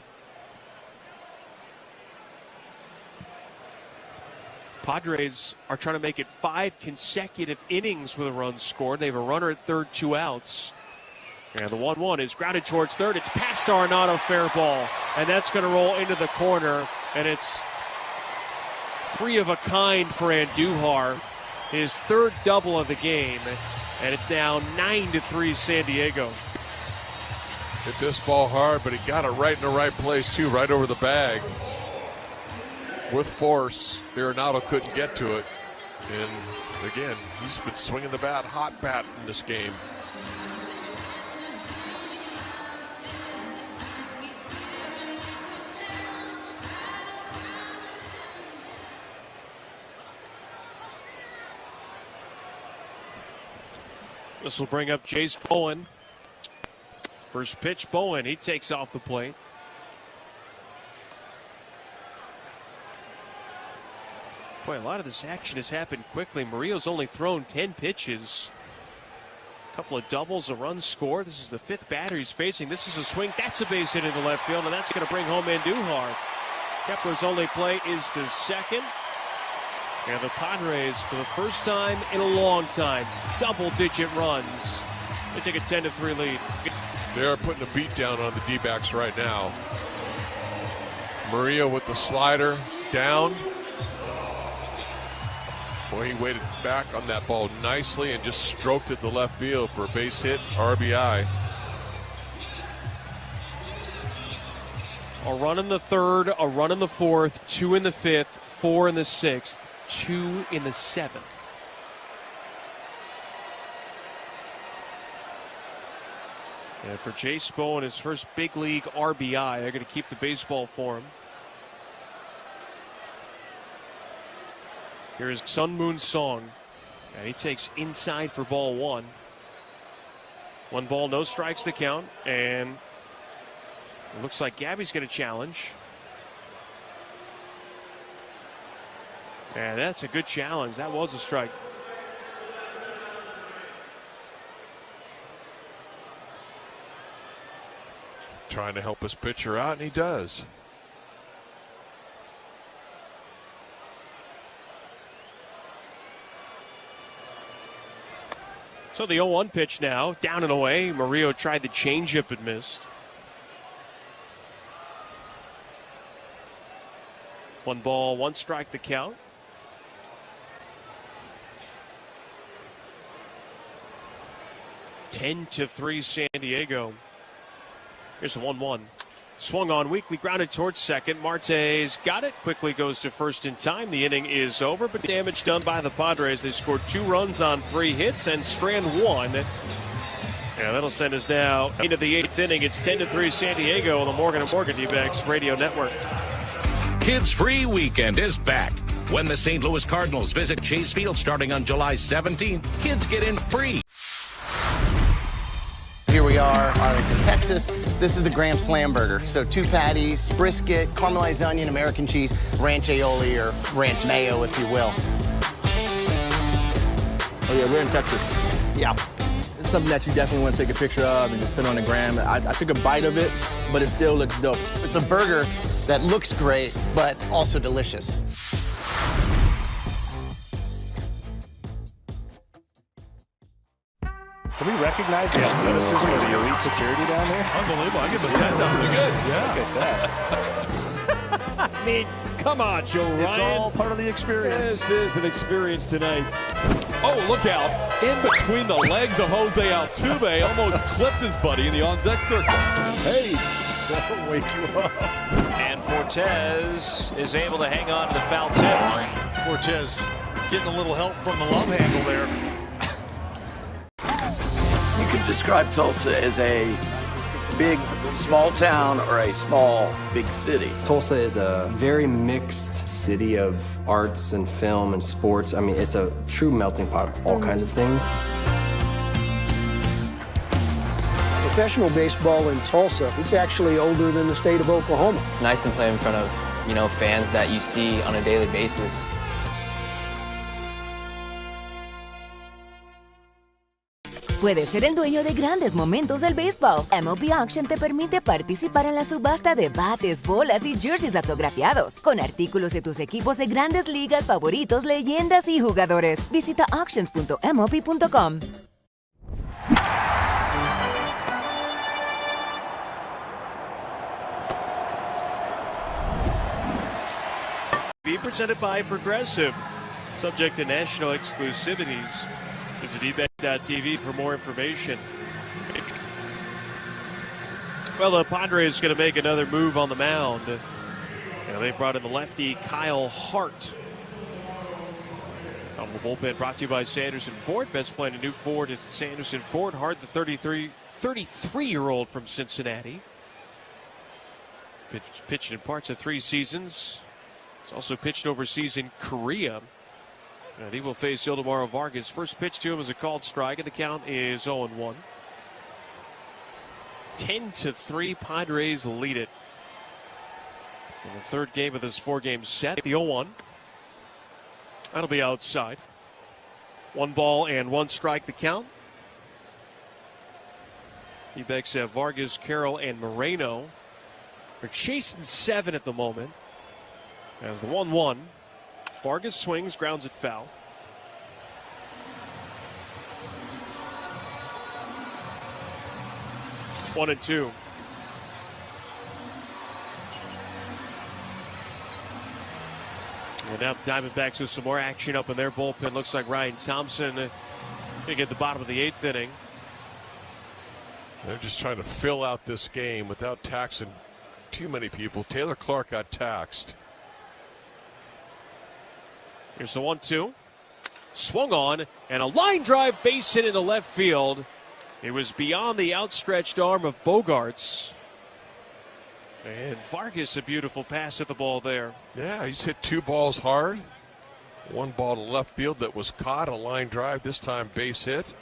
Padres are trying to make it 5 consecutive innings with a run scored. They have a runner at third, 2 outs. And the 1-1 is grounded towards third. It's past Arenado, fair ball. And that's going to roll into the corner. And it's 3 of a kind for Andujar. His third double of the game. And it's now 9-3 San Diego. Hit this ball hard, but he got it right in the right place, too, right over the bag. With force, Arenado couldn't get to it. And again, he's been swinging the bat, hot bat in this game. This will bring up Jace Bowen. First pitch, Bowen. He takes off the plate. Boy, a lot of this action has happened quickly. Murillo's only thrown 10 pitches. A couple of doubles, a run scored. This is the 5th batter he's facing. This is a swing. That's a base hit into left field, and that's going to bring home Andujar. Kepler's only play is to second. And the Padres, for the first time in a long time, double-digit runs. They take a 10-3 lead. They're putting a beat down on the D-backs right now. Murillo with the slider down. Boy, he waited back on that ball nicely and just stroked it to left field for a base hit, RBI. A run in the third, a run in the fourth, 2 in the fifth, 4 in the sixth, 2 in the seventh. And for Jace Bowen, his first big league RBI, they're going to keep the baseball for him. Here's Sun Moon Song, and he takes inside for ball 1. 1 ball, no strikes to count, and it looks like Gabby's going to challenge. And that's a good challenge. That was a strike. Trying to help his pitcher out, and he does. So the 0-1 pitch now, down and away. Murillo tried the changeup and missed. 1 ball, 1 strike to count. (10-3) San Diego. Here's the 1-1. Swung on weakly, grounded towards second. Marte's got it. Quickly goes to first in time. The inning is over, but damage done by the Padres. They scored 2 runs on 3 hits and strand 1. And that'll send us now into the 8th inning. It's 10-3 San Diego on the Morgan & Morgan Dbacks Radio Network. Kids Free Weekend is back. When the St. Louis Cardinals visit Chase Field starting on July 17th, kids get in free. Here we are, Arlington, Texas. This is the Graham Slam Burger. So 2 patties, brisket, caramelized onion, American cheese, ranch aioli, or ranch mayo, if you will. Oh yeah, we're in Texas. Yeah. It's something that you definitely want to take a picture of and just put on the gram. I took a bite of it, but it still looks dope. It's a burger that looks great, but also delicious. Can we recognize the athleticism of the elite security down there? Unbelievable. I give him a 10 down. Pretty good. Yeah. Look at that. I mean, come on, Joe Ryan. It's all part of the experience. This is an experience tonight. Oh, look out. In between the legs of Jose Altuve, almost clipped his buddy in the on-deck circle. Hey, that'll wake you up. And Fortes is able to hang on to the foul tip. Fortes getting a little help from the love handle there. You can describe Tulsa as a big, small town or a small, big city. Tulsa is a very mixed city of arts and film and sports. I mean, it's a true melting pot of all kinds of things. professional baseball in Tulsa. It's actually older than the state of Oklahoma. It's nice to play in front of, fans that you see on a daily basis. Puedes ser el dueño de grandes momentos del béisbol. MLB Auction te permite participar en la subasta de bates, bolas y jerseys autografiados, con artículos de tus equipos de grandes ligas favoritos, leyendas y jugadores. Visita auctions.mlb.com. Be presented by Progressive. Subject to national exclusivities. Visit Dbacks.tv for more information. Well, the Padres going to make another move on the mound. And they brought in the lefty Kyle Hart. On the bullpen brought to you by Sanderson Ford. Best plan a new Ford is Sanderson Ford. Hart, the 33-year-old from Cincinnati. Pitched in parts of 3 seasons. He's also pitched overseas in Korea. And he will face Ildemaro Vargas. First pitch to him is a called strike, and the count is 0-1. 10-3, Padres lead it. In the third game of this 4-game set, the 0-1. That'll be outside. 1 ball and 1 strike, the count. Dbacks have Vargas, Carroll, and Moreno. They're chasing 7 at the moment. As the 1-1. Vargas swings, grounds it foul. One and 2. And now the Diamondbacks with some more action up in their bullpen. Looks like Ryan Thompson going to get the bottom of the 8th inning. They're just trying to fill out this game without taxing too many people. Taylor Clark got taxed. Here's the 1-2. Swung on, and a line drive base hit into left field. It was beyond the outstretched arm of Bogarts. And Vargas, a beautiful pass at the ball there. Yeah, he's hit 2 balls hard. 1 ball to left field that was caught, a line drive, this time base hit.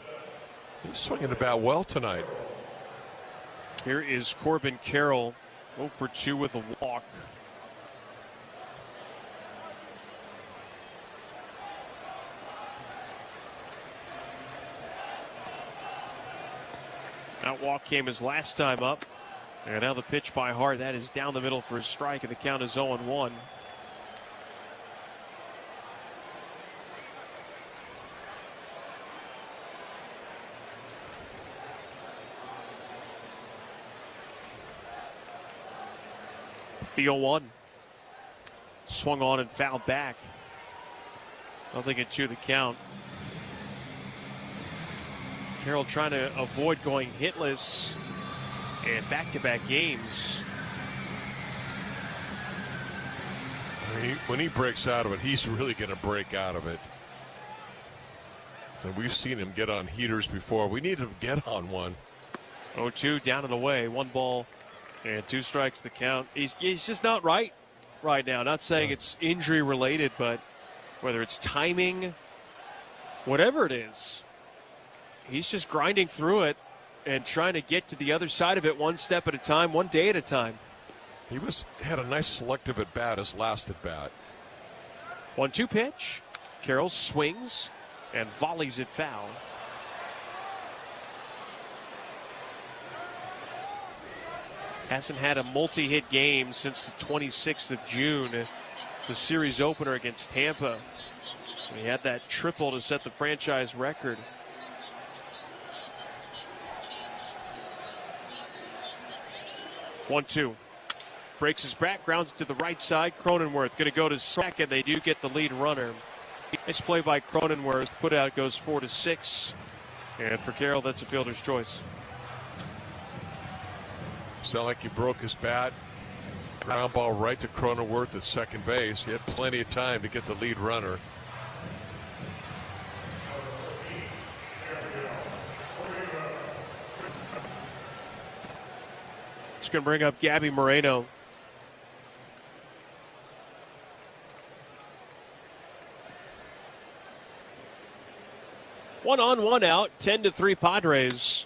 He's swinging the bat well tonight. Here is Corbin Carroll, 0 for 2 with a walk. That walk came his last time up. And now the pitch by Hart. That is down the middle for a strike, and the count is 0-1. The 0-1. Swung on and fouled back. Nothing at 2 the count. Carroll trying to avoid going hitless and back-to-back games. When he breaks out of it, he's really going to break out of it. And we've seen him get on heaters before. We need him to get on one. 0-2, down and away. 1 ball and 2 strikes the count. He's just not right now. Not saying it's injury-related, but whether it's timing, whatever it is, he's just grinding through it and trying to get to the other side of it one step at a time, one day at a time. He had a nice selective at bat his last at bat. 1-2 pitch. Carroll swings and volleys it foul. Hasn't had a multi-hit game since the 26th of June, the series opener against Tampa. He had that triple to set the franchise record. One-two. Breaks his back, grounds it to the right side. Cronenworth going to go to second. They do get the lead runner. Nice play by Cronenworth. Put out goes 4-6. And for Carroll, that's a fielder's choice. Sound like he broke his bat. Ground ball right to Cronenworth at second base. He had plenty of time to get the lead runner. It's going to bring up Gabby Moreno. One on, one out. 10-3 Padres.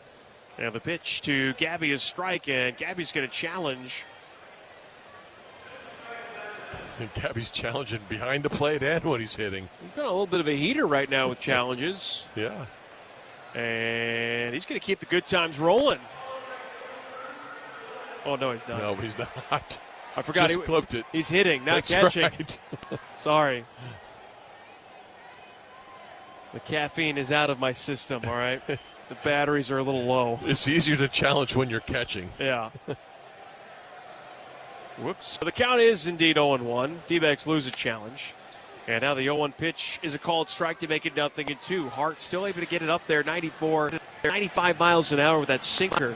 And the pitch to Gabby is strike, and Gabby's going to challenge. And Gabby's challenging behind the plate and when he's hitting. He's got a little bit of a heater right now with challenges. Yeah. And he's going to keep the good times rolling. Oh, no, he's not. No, he's not. I forgot. Just clipped it. He's hitting, not That's catching. Right. Sorry. The caffeine is out of my system, all right? The batteries are a little low. It's easier to challenge when you're catching. Yeah. Whoops. So the count is indeed 0-1. D-backs lose a challenge. And now the 0-1 pitch is a called strike to make it 0-2. Hart still able to get it up there, 95 miles an hour with that sinker.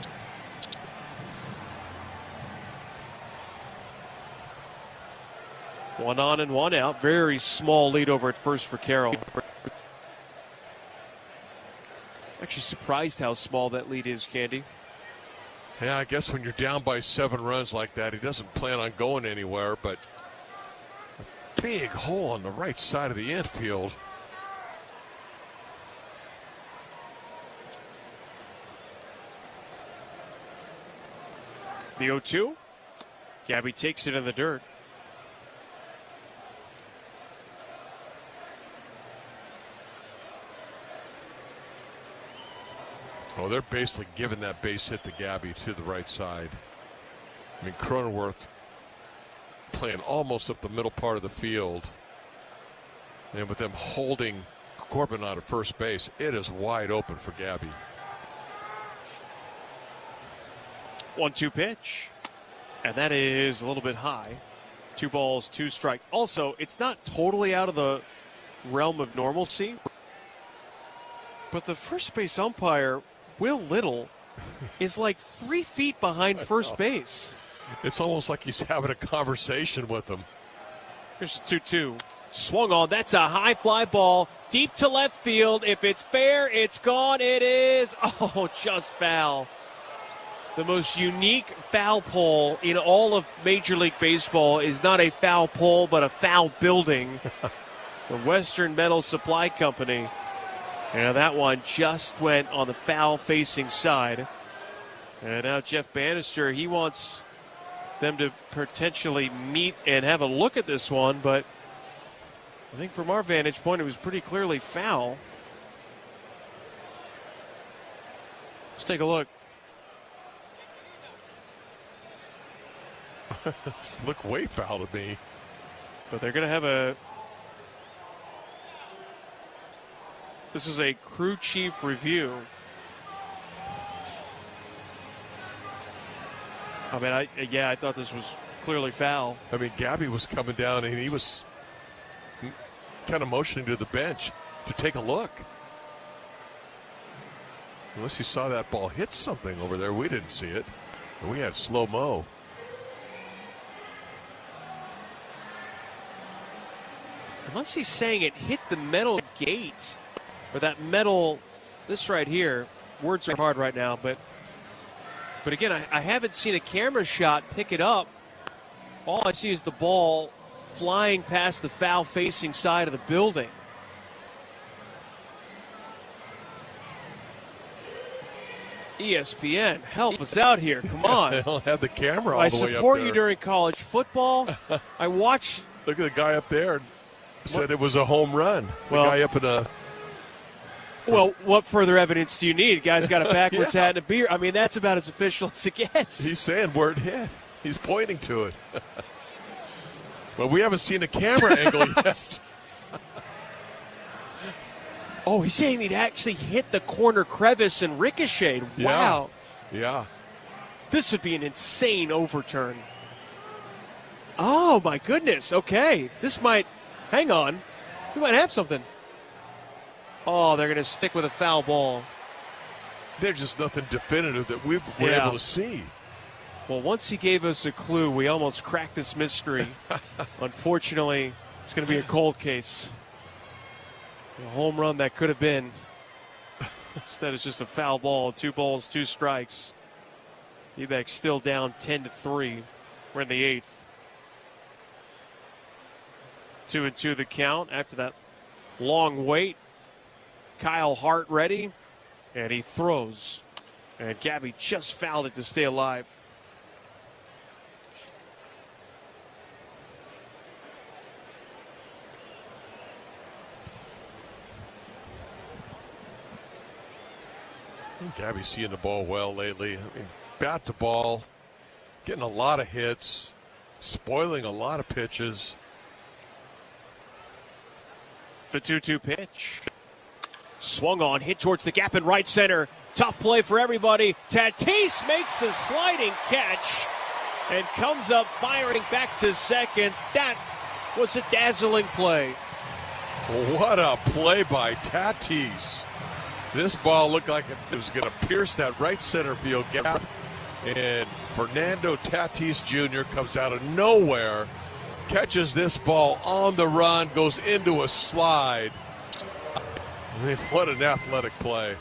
One on and one out. Very small lead over at first for Carroll. Actually surprised how small that lead is, Candy. Yeah, I guess when you're down by 7 runs like that, he doesn't plan on going anywhere, but a big hole on the right side of the infield. The 0-2. Gabby takes it in the dirt. Oh, they're basically giving that base hit to Gabby to the right side. I mean, Cronenworth playing almost up the middle part of the field. And with them holding Corbin out of first base, it is wide open for Gabby. 1-2 pitch. And that is a little bit high. 2 balls, 2 strikes. Also, it's not totally out of the realm of normalcy. But the first base umpire, Will Little, is like 3 feet behind first base. It's almost like he's having a conversation with them. Here's a 2-2. Swung on. That's a high fly ball. Deep to left field. If it's fair, it's gone. It is. Oh, just foul. The most unique foul pole in all of Major League Baseball is not a foul pole, but a foul building. The Western Metal Supply Company. And that one just went on the foul-facing side. And now Jeff Bannister, he wants them to potentially meet and have a look at this one, but I think from our vantage point, it was pretty clearly foul. Let's take a look. It's look way foul to me. But they're going to have a... This is a crew chief review. I mean, I thought this was clearly foul. I mean, Gabby was coming down and he was kind of motioning to the bench to take a look. Unless you saw that ball hit something over there, we didn't see it. And we had slow-mo. Unless he's saying it hit the metal gate. Or that metal, this right here, words are hard right now, but again, I haven't seen a camera shot pick it up. All I see is the ball flying past the foul-facing side of the building. ESPN, help us out here. Come on. They don't have the camera all I the way up there. support you during college football. I watch. Look at the guy up there. Said it was a home run. The Well, guy up in a... Well, what further evidence do you need? Guy's got a backwards hat and a beard. I mean, that's about as official as it gets. He's saying where it hit. He's pointing to it. Well, we haven't seen a camera angle yet. Oh, he's saying he'd actually hit the corner crevice and ricocheted. Wow. Yeah. This would be an insane overturn. Oh, my goodness. Okay. This might, hang on. We might have something. Oh, they're going to stick with a foul ball. There's just nothing definitive that we were able to see. Well, once he gave us a clue, we almost cracked this mystery. Unfortunately, it's going to be a cold case. A home run that could have been. Instead, it's just a foul ball. 2 balls, 2 strikes. D-backs still down 10-3. We're in the 8th. 2-2 the count after that long wait. Kyle Hart ready, and he throws. And Gabby just fouled it to stay alive. Gabby's seeing the ball well lately. I mean, bat to ball, getting a lot of hits, spoiling a lot of pitches. The 2-2 pitch. Swung on, hit towards the gap in right center. Tough play for everybody. Tatis makes a sliding catch and comes up firing back to second. That was a dazzling play. What a play by Tatis. This ball looked like it was going to pierce that right center field gap. And Fernando Tatis Jr. comes out of nowhere, catches this ball on the run, goes into a slide. I mean, what an athletic play.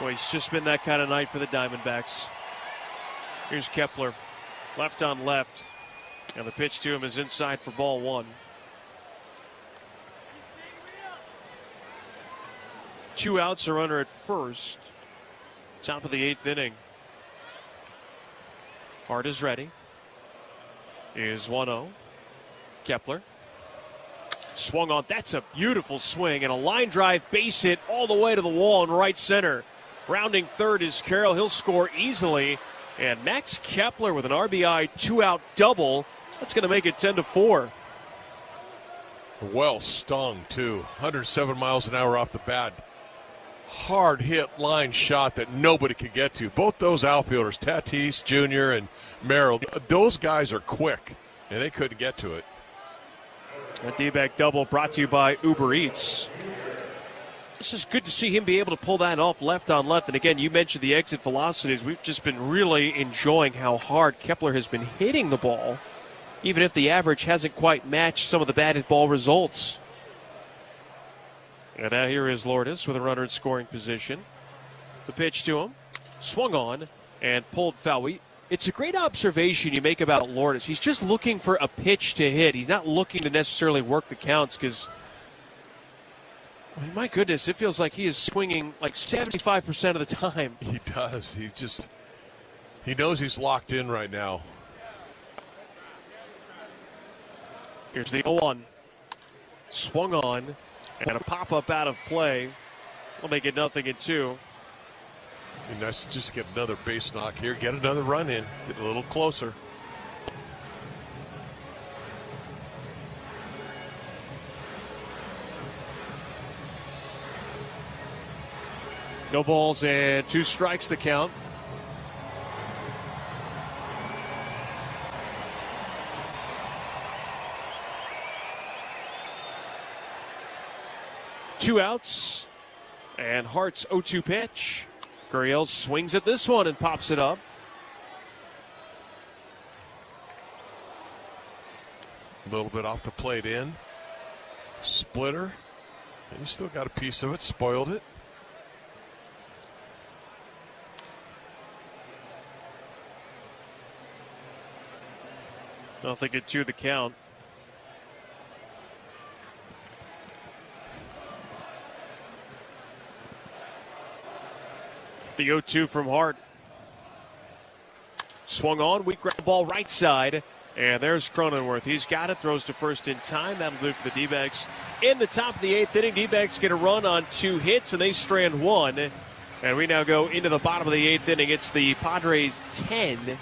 Boy, it's just been that kind of night for the Diamondbacks. Here's Kepler, left on left. And the pitch to him is inside for ball one. 2 outs, a runner at first. Top of the 8th inning. Hart is ready. Is 1-0. Kepler. Swung on. That's a beautiful swing. And a line drive base hit all the way to the wall in right center. Rounding third is Carroll. He'll score easily. And Max Kepler with an RBI 2-out double. That's going to make it 10-4. Well stung, too. 107 miles an hour off the bat. Hard hit line shot that nobody could get to. Both those outfielders, Tatis Jr. and Merrill, those guys are quick, and they couldn't get to it. A D-back double brought to you by Uber Eats. It's just good to see him be able to pull that off left on left. And again, you mentioned the exit velocities. We've just been really enjoying how hard Kepler has been hitting the ball, even if the average hasn't quite matched some of the batted ball results. And now here is Lourdes with a runner in scoring position. The pitch to him, swung on and pulled foul. It's a great observation you make about Lourdes. He's just looking for a pitch to hit. He's not looking to necessarily work the counts because, I mean, my goodness, it feels like he is swinging like 75% of the time. He does. He knows he's locked in right now. Here's the 0-1. Swung on, and a pop-up out of play. We'll make it 0-2. And that's just get another base knock here, get another run in, get a little closer. No balls and 2 strikes the count. Two outs, and Hart's 0-2 pitch. Gurriel swings at this one and pops it up. A little bit off the plate in. Splitter. And you still got a piece of it. Spoiled it. Nothing at 2 the count. The 0-2 from Hart. Swung on, weak ground ball right side. And there's Cronenworth. He's got it, throws to first in time. That'll do it for the D-backs. In the top of the 8th inning, D-backs get a run on 2 hits, and they strand 1. And we now go into the bottom of the 8th inning. It's the Padres 10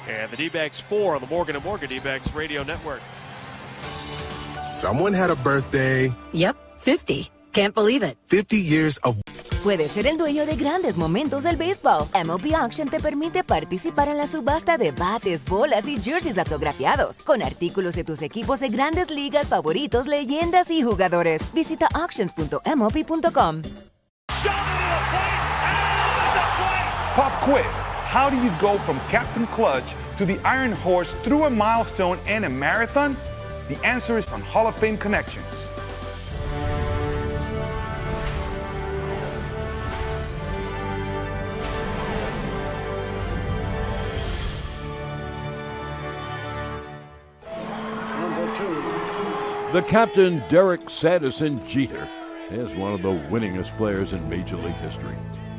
and the D-backs 4 on the Morgan & Morgan D-backs radio network. Someone had a birthday. Yep, 50. Can't believe it. 50 years of... Puedes ser el dueño de grandes momentos del béisbol. MLB Auction te permite participar en la subasta de bates, bolas y jerseys autografiados, con artículos de tus equipos de grandes ligas favoritos, leyendas y jugadores. Visita auctions.mlb.com. Pop quiz. How do you go from Captain Clutch to the Iron Horse through a milestone and a marathon? The answer is on Hall of Fame Connections. The captain, Derek Sanderson Jeter, is one of the winningest players in Major League history.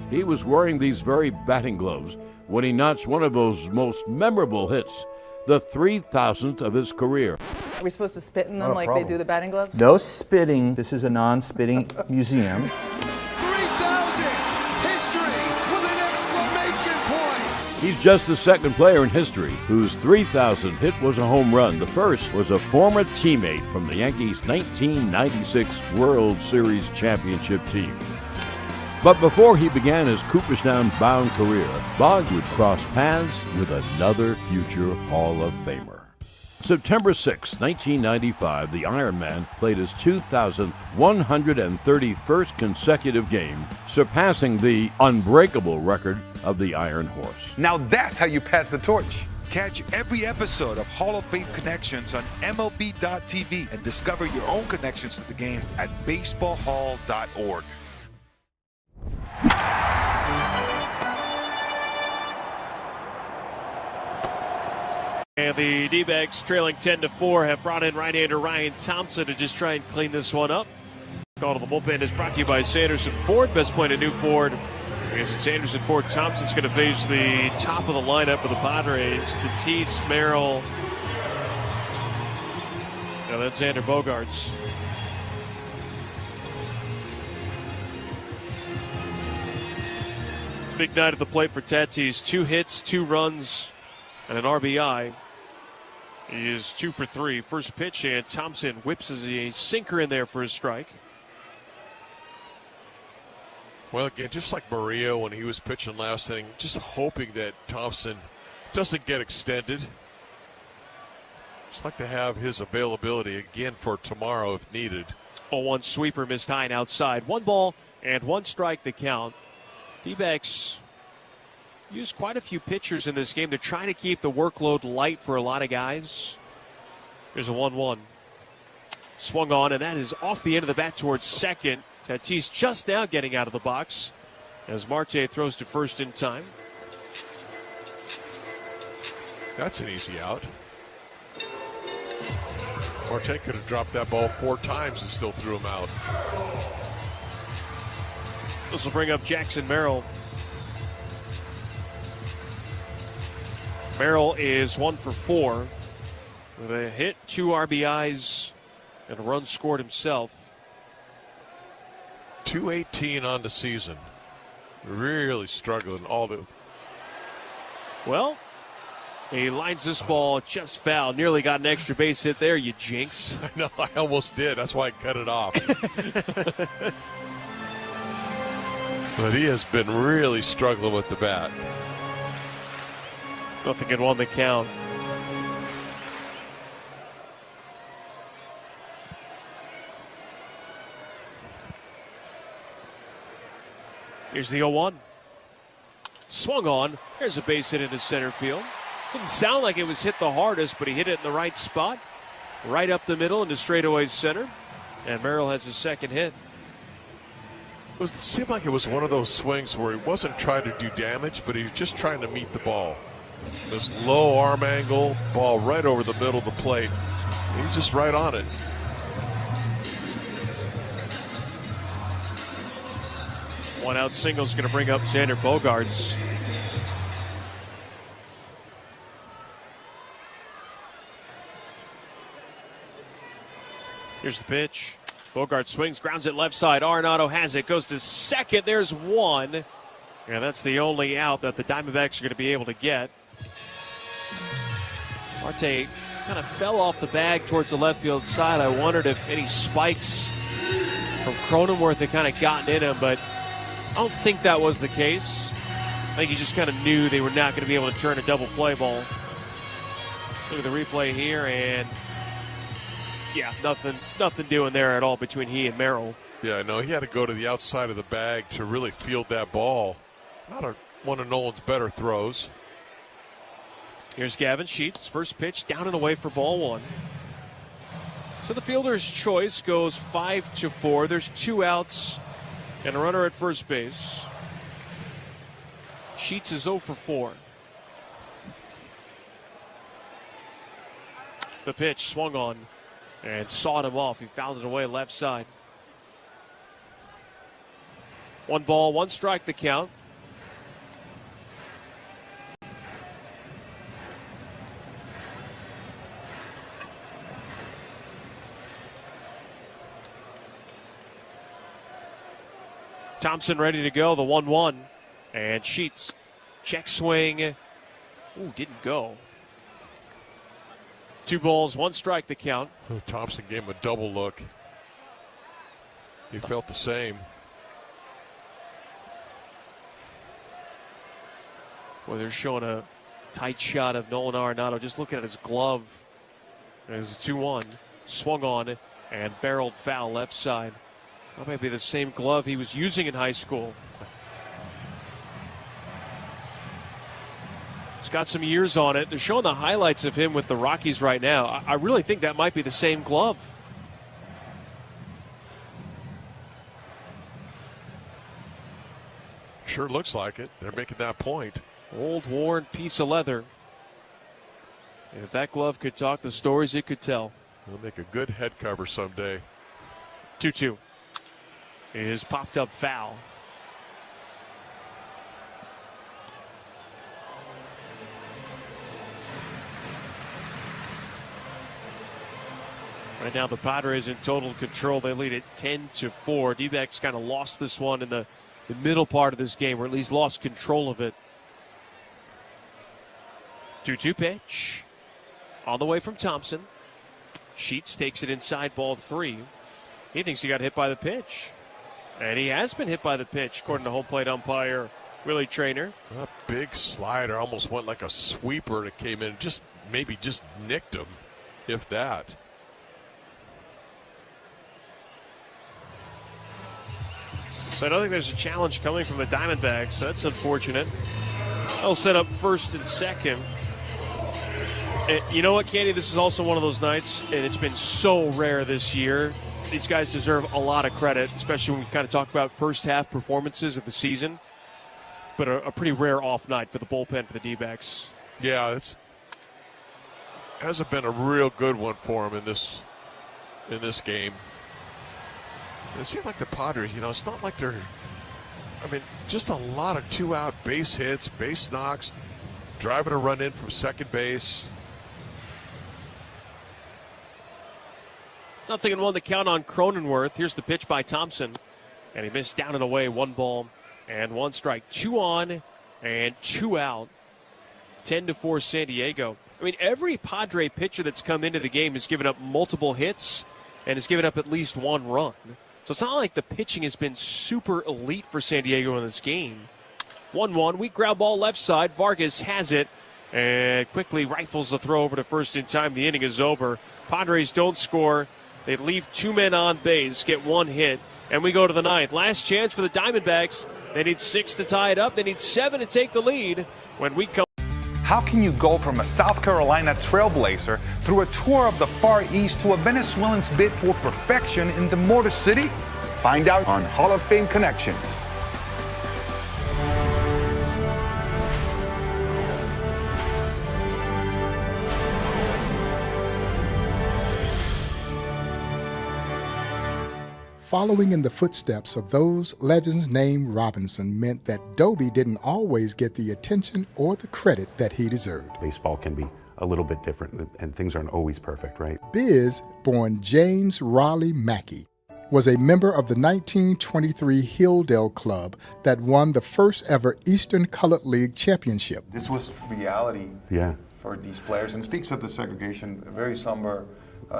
He was wearing these very batting gloves when he notched one of those most memorable hits, the 3,000th of his career. Are we supposed to spit in them like they do the batting gloves? No spitting. This is a non-spitting museum. 3,000! History with an exclamation point! He's just the second player in history whose 3,000th hit was a home run. The first was a former teammate from the Yankees' 1996 World Series championship team. But before he began his Cooperstown-bound career, Boggs would cross paths with another future Hall of Famer. September 6, 1995, the Iron Man played his 2,000th 131st consecutive game, surpassing the unbreakable record of the Iron Horse. Now that's how you pass the torch. Catch every episode of Hall of Fame Connections on MLB.tv and discover your own connections to the game at baseballhall.org. And the D-backs, trailing 10-4, have brought in right-hander Ryan Thompson to just try and clean this one up. Call to the bullpen is brought to you by Sanderson Ford. Best point at New Ford. Because it's Sanderson Ford. Thompson's going to face the top of the lineup for the Padres. Tatis, Merrill. Now that's Xander Bogaerts. Big night at the plate for Tatis. 2 hits, 2 runs, and an RBI. He is 2 for 3. First pitch, and Thompson whips a sinker in there for his strike. Well, again, just like Maria when he was pitching last inning, just hoping that Thompson doesn't get extended. Just like to have his availability again for tomorrow if needed. 0-1 sweeper missed high and outside. 1 ball and 1 strike the count. D-backs used quite a few pitchers in this game. They're trying to keep the workload light for a lot of guys. There's a 1-1. Swung on, and that is off the end of the bat towards second. Tatis just now getting out of the box as Marte throws to first in time. That's an easy out. Marte could have dropped that ball 4 times and still threw him out. This will bring up Jackson Merrill. Merrill is 1 for 4 with a hit, 2 RBIs, and a run scored himself. 218 on the season. Really struggling all the. Well, he lines this ball just foul. Nearly got an extra base hit there, you jinx. I know, I almost did. That's why I cut it off. But he has been really struggling with the bat. Nothing had won the count. Here's the 0-1. Swung on. There's a base hit into center field. Didn't sound like it was hit the hardest, but he hit it in the right spot. Right up the middle into straightaway center. And Merrill has his second hit. It seemed like it was one of those swings where he wasn't trying to do damage, but he was just trying to meet the ball. This low arm angle, ball right over the middle of the plate. He was just right on it. One out single is going to bring up Xander Bogaerts. Here's the pitch. Bogaerts swings, grounds it left side. Arenado has it, goes to second. There's 1. And that's the only out that the Diamondbacks are going to be able to get. Marte kind of fell off the bag towards the left field side. I wondered if any spikes from Cronenworth had kind of gotten in him, but I don't think that was the case. I think he just kind of knew they were not going to be able to turn a double play ball. Look at the replay here, and yeah, nothing doing there at all between he and Merrill. Yeah, no, he had to go to the outside of the bag to really field that ball. Not one of Nolan's better throws. Here's Gavin Sheets, first pitch down and away for ball 1. So the fielder's choice goes 5-4. There's 2 outs and a runner at first base. Sheets is 0 for 4. The pitch swung on, and sawed him off. He fouled it away left side. 1 ball, 1 strike the count. Thompson ready to go, the 1-1. And Sheets, check swing. Ooh, didn't go. 2 balls, 1 strike the count. Oh, Thompson gave him a double look. He felt the same. Well, they're showing a tight shot of Nolan Arenado. Just looking at his glove. There's a 2-1. Swung on and barreled foul left side. That might be the same glove he was using in high school. It's got some years on it. They're showing the highlights of him with the Rockies right now. I really think that might be the same glove. Sure looks like it. They're making that point. Old worn piece of leather. And if that glove could talk the stories it could tell. It'll make a good head cover someday. 2-2 is popped up foul. Right now the Padres in total control. They lead it 10-4. D-backs kind of lost this one in the middle part of this game, or at least lost control of it. 2-2 pitch. On the way from Thompson. Sheets takes it inside, ball 3. He thinks he got hit by the pitch. And he has been hit by the pitch, according to home plate umpire Willie Traynor. A big slider, almost went like a sweeper that came in. Maybe just nicked him, if that. So I don't think there's a challenge coming from the Diamondbacks. So that's unfortunate. They'll set up first and second. And you know what, Candy? This is also one of those nights, and it's been so rare this year. These guys deserve a lot of credit, especially when we kind of talk about first half performances of the season. But a pretty rare off night for the bullpen for the D-backs. Yeah, it's hasn't been a real good one for him in this game. It seems like the Padres, it's not like just a lot of 2-out base hits, base knocks, driving a run in from second base. 0-1 the count on Cronenworth. Here's the pitch by Thompson. And he missed down and away. 1 ball and 1 strike. 2 on and 2 out. 10-4 San Diego. Every Padre pitcher that's come into the game has given up multiple hits and has given up at least 1 run. So it's not like the pitching has been super elite for San Diego in this game. 1-1. Weak ground ball left side. Vargas has it and quickly rifles the throw over to first in time. The inning is over. Padres don't score. They leave 2 men on base, get 1 hit, and we go to the 9th. Last chance for the Diamondbacks. They need 6 to tie it up. They need 7 to take the lead when we come. How can you go from a South Carolina trailblazer through a tour of the Far East to a Venezuelan's bid for perfection in the Motor City? Find out on Hall of Fame Connections. Following in the footsteps of those legends named Robinson meant that Dobie didn't always get the attention or the credit that he deserved. Baseball can be a little bit different, and things aren't always perfect, right? Biz, born James Raleigh Mackey, was a member of the 1923 Hilldale Club that won the first ever Eastern Colored League championship. This was reality Yeah. for these players, and speaks of the segregation, a very somber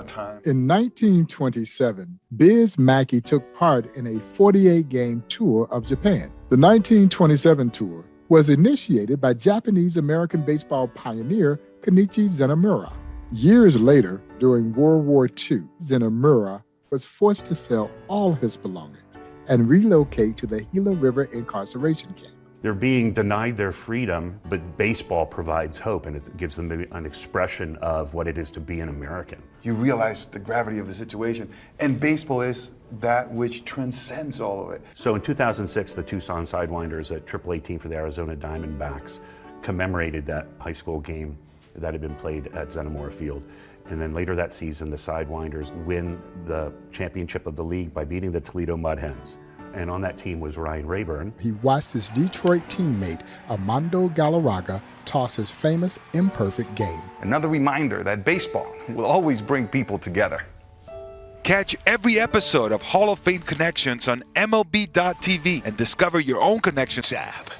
time. In 1927, Biz Mackey took part in a 48-game tour of Japan. The 1927 tour was initiated by Japanese-American baseball pioneer Kenichi Zenemura. Years later, during World War II, Zenemura was forced to sell all his belongings and relocate to the Gila River incarceration camp. They're being denied their freedom, but baseball provides hope, and it gives them an expression of what it is to be an American. You realize the gravity of the situation, and baseball is that which transcends all of it. So in 2006, the Tucson Sidewinders, a AAA team for the Arizona Diamondbacks, commemorated that high school game that had been played at Zenimora Field. And then later that season, the Sidewinders win the championship of the league by beating the Toledo Mud Hens. And on that team was Ryan Rayburn. He watched his Detroit teammate, Armando Galarraga, toss his famous imperfect game. Another reminder that baseball will always bring people together. Catch every episode of Hall of Fame Connections on MLB.tv and discover your own Connections app.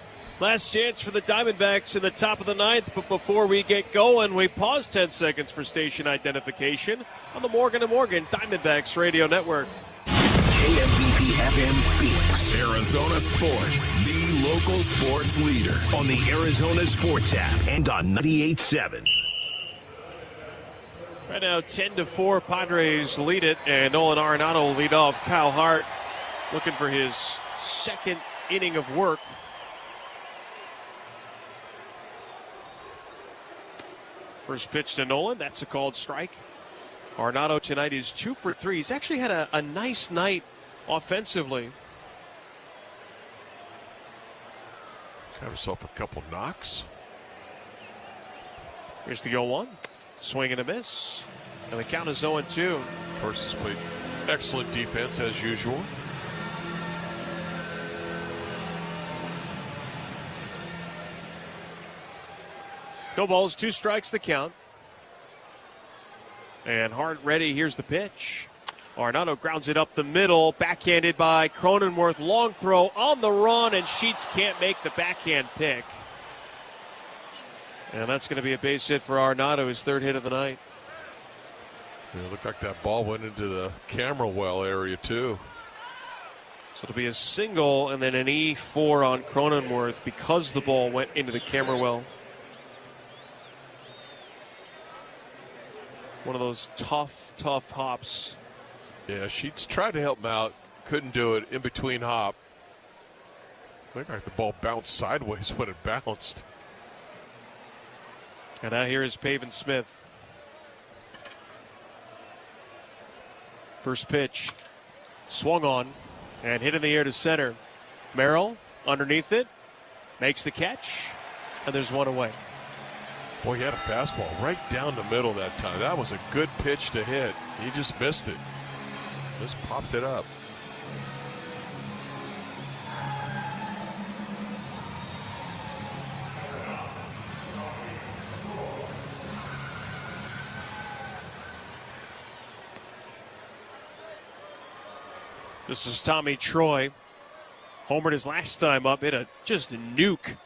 Last chance for the Diamondbacks in the top of the ninth, but before we get going, we pause 10 seconds for station identification on the Morgan & Morgan Diamondbacks Radio Network. KMBP FM Phoenix. Arizona Sports, the local sports leader. On the Arizona Sports app and on 98.7. Right now, 10-4, Padres lead it, and Nolan Arenado will lead off. Kyle Hart looking for his second inning of work. First pitch to Nolan, that's a called strike. Arenado tonight is 2 for 3. He's actually had a nice night offensively. Got himself a couple knocks. Here's the 0-1. Swing and a miss. And the count is 0-2. Of course, he's played excellent defense as usual. No balls, 2 strikes the count. And Hart ready. Here's the pitch. Arenado grounds it up the middle. Backhanded by Cronenworth. Long throw on the run, and Sheets can't make the backhand pick. And that's going to be a base hit for Arenado, his 3rd hit of the night. It looked like that ball went into the camera well area, too. So it'll be a single and then an E4 on Cronenworth because the ball went into the camera well. One of those tough hops. Yeah, Sheets tried to help him out. Couldn't do it in between hop. Looked like the ball bounced sideways when it bounced. And now here is Pavin Smith. First pitch. Swung on and hit in the air to center. Merrill underneath it. Makes the catch. And there's one away. Boy, he had a fastball right down the middle that time. That was a good pitch to hit. He just missed it. Just popped it up. This is Tommy Troy. Homered his last time up. Hit a just a nuke.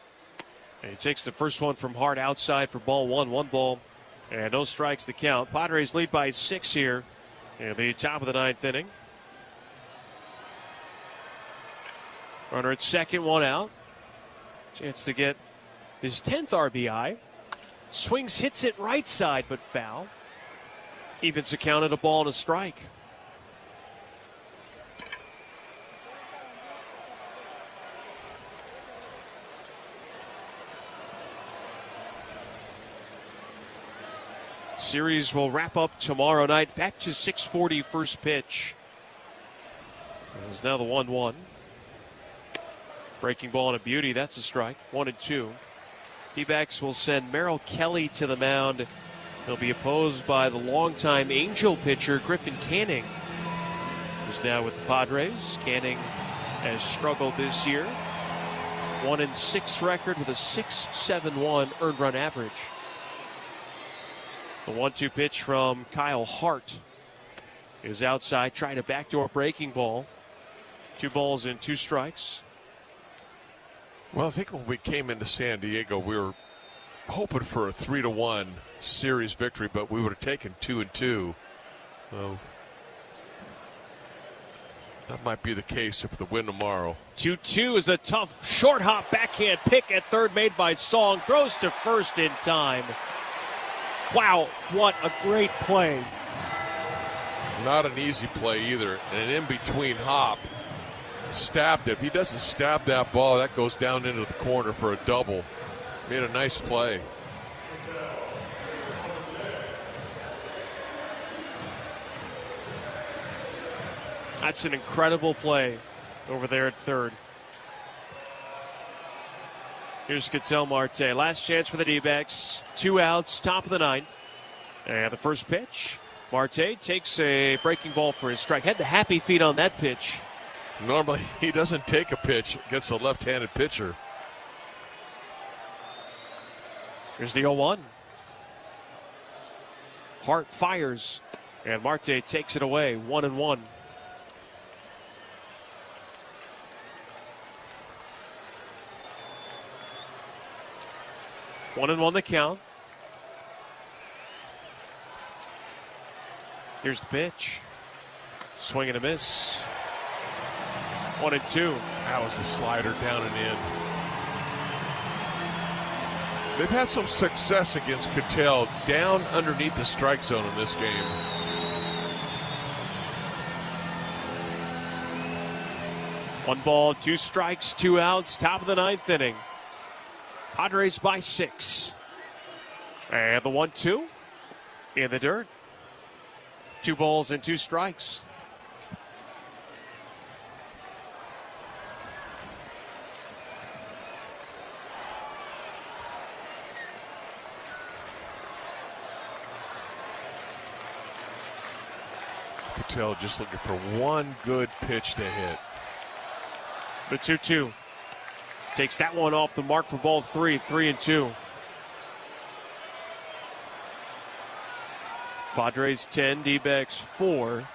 And he takes the first one from Hart outside for ball 1. 1 ball and no strikes to count. Padres lead by 6 here in the top of the 9th inning. Runner at second, 1 out. Chance to get his 10th RBI. Swings, hits it right side, but foul. Evens the count at a ball and a strike. Series will wrap up tomorrow night. Back to 6:40 first pitch. It's now the 1-1. Breaking ball and a beauty. That's a strike. 1-2. Dbacks will send Merrill Kelly to the mound. He'll be opposed by the longtime Angel pitcher Griffin Canning, who's now with the Padres. Canning has struggled this year. 1-6 record with a 6.71 earned run average. The 1-2 pitch from Kyle Hart is outside, trying a backdoor breaking ball. 2 balls and 2 strikes. Well, I think when we came into San Diego, we were hoping for a 3-1 series victory, but we would have taken 2-2. So that might be the case if the win tomorrow. 2-2 is a tough short hop backhand pick at third made by Song. Throws to first in time. Wow, what a great play. Not an easy play either. And an in-between hop. Stabbed it. If he doesn't stab that ball, that goes down into the corner for a double. Made a nice play. That's an incredible play over there at third. Here's Ketel Marte. Last chance for the D-backs. 2 outs, top of the 9th. And the first pitch. Marte takes a breaking ball for his strike. Had the happy feet on that pitch. Normally he doesn't take a pitch against a left-handed pitcher. Here's the 0-1. Hart fires. And Marte takes it away. 1-1. One and one the count. Here's the pitch. Swing and a miss. 1-2. That was the slider down and in. They've had some success against Ketel down underneath the strike zone in this game. One ball, 2 strikes, 2 outs, top of the 9th inning. Padres by 6. And the 1-2 in the dirt. 2 balls and 2 strikes. Ketel just looking for one good pitch to hit. The 2-2. Takes that one off the mark for ball 3, 3-2. Padres 10, D-backs 4.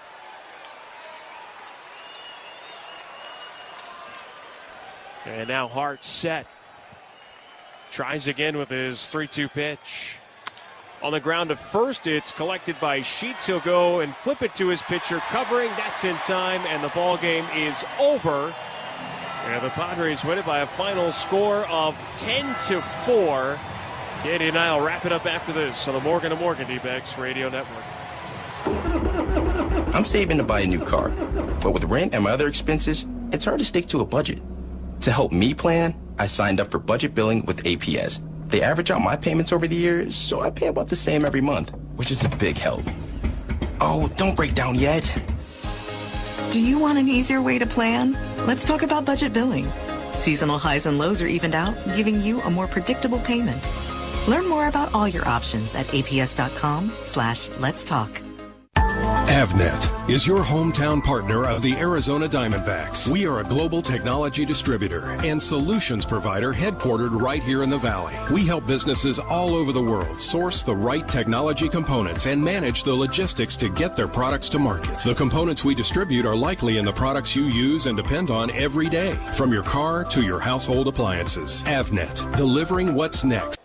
And now Hart set. Tries again with his 3-2 pitch. On the ground to first, it's collected by Sheets. He'll go and flip it to his pitcher, covering. That's in time, and the ball game is over. And the Padres win it by a final score of 10-4. Katie and I will wrap it up after this on the Morgan & Morgan D-backs Radio Network. I'm saving to buy a new car, but with rent and my other expenses, it's hard to stick to a budget. To help me plan, I signed up for budget billing with APS. They average out my payments over the years, so I pay about the same every month, which is a big help. Oh, don't break down yet. Do you want an easier way to plan? Let's talk about budget billing. Seasonal highs and lows are evened out, giving you a more predictable payment. Learn more about all your options at aps.com/let's talk. Avnet is your hometown partner of the Arizona Diamondbacks. We are a global technology distributor and solutions provider headquartered right here in the Valley. We help businesses all over the world source the right technology components and manage the logistics to get their products to market. The components we distribute are likely in the products you use and depend on every day, from your car to your household appliances. Avnet, delivering what's next.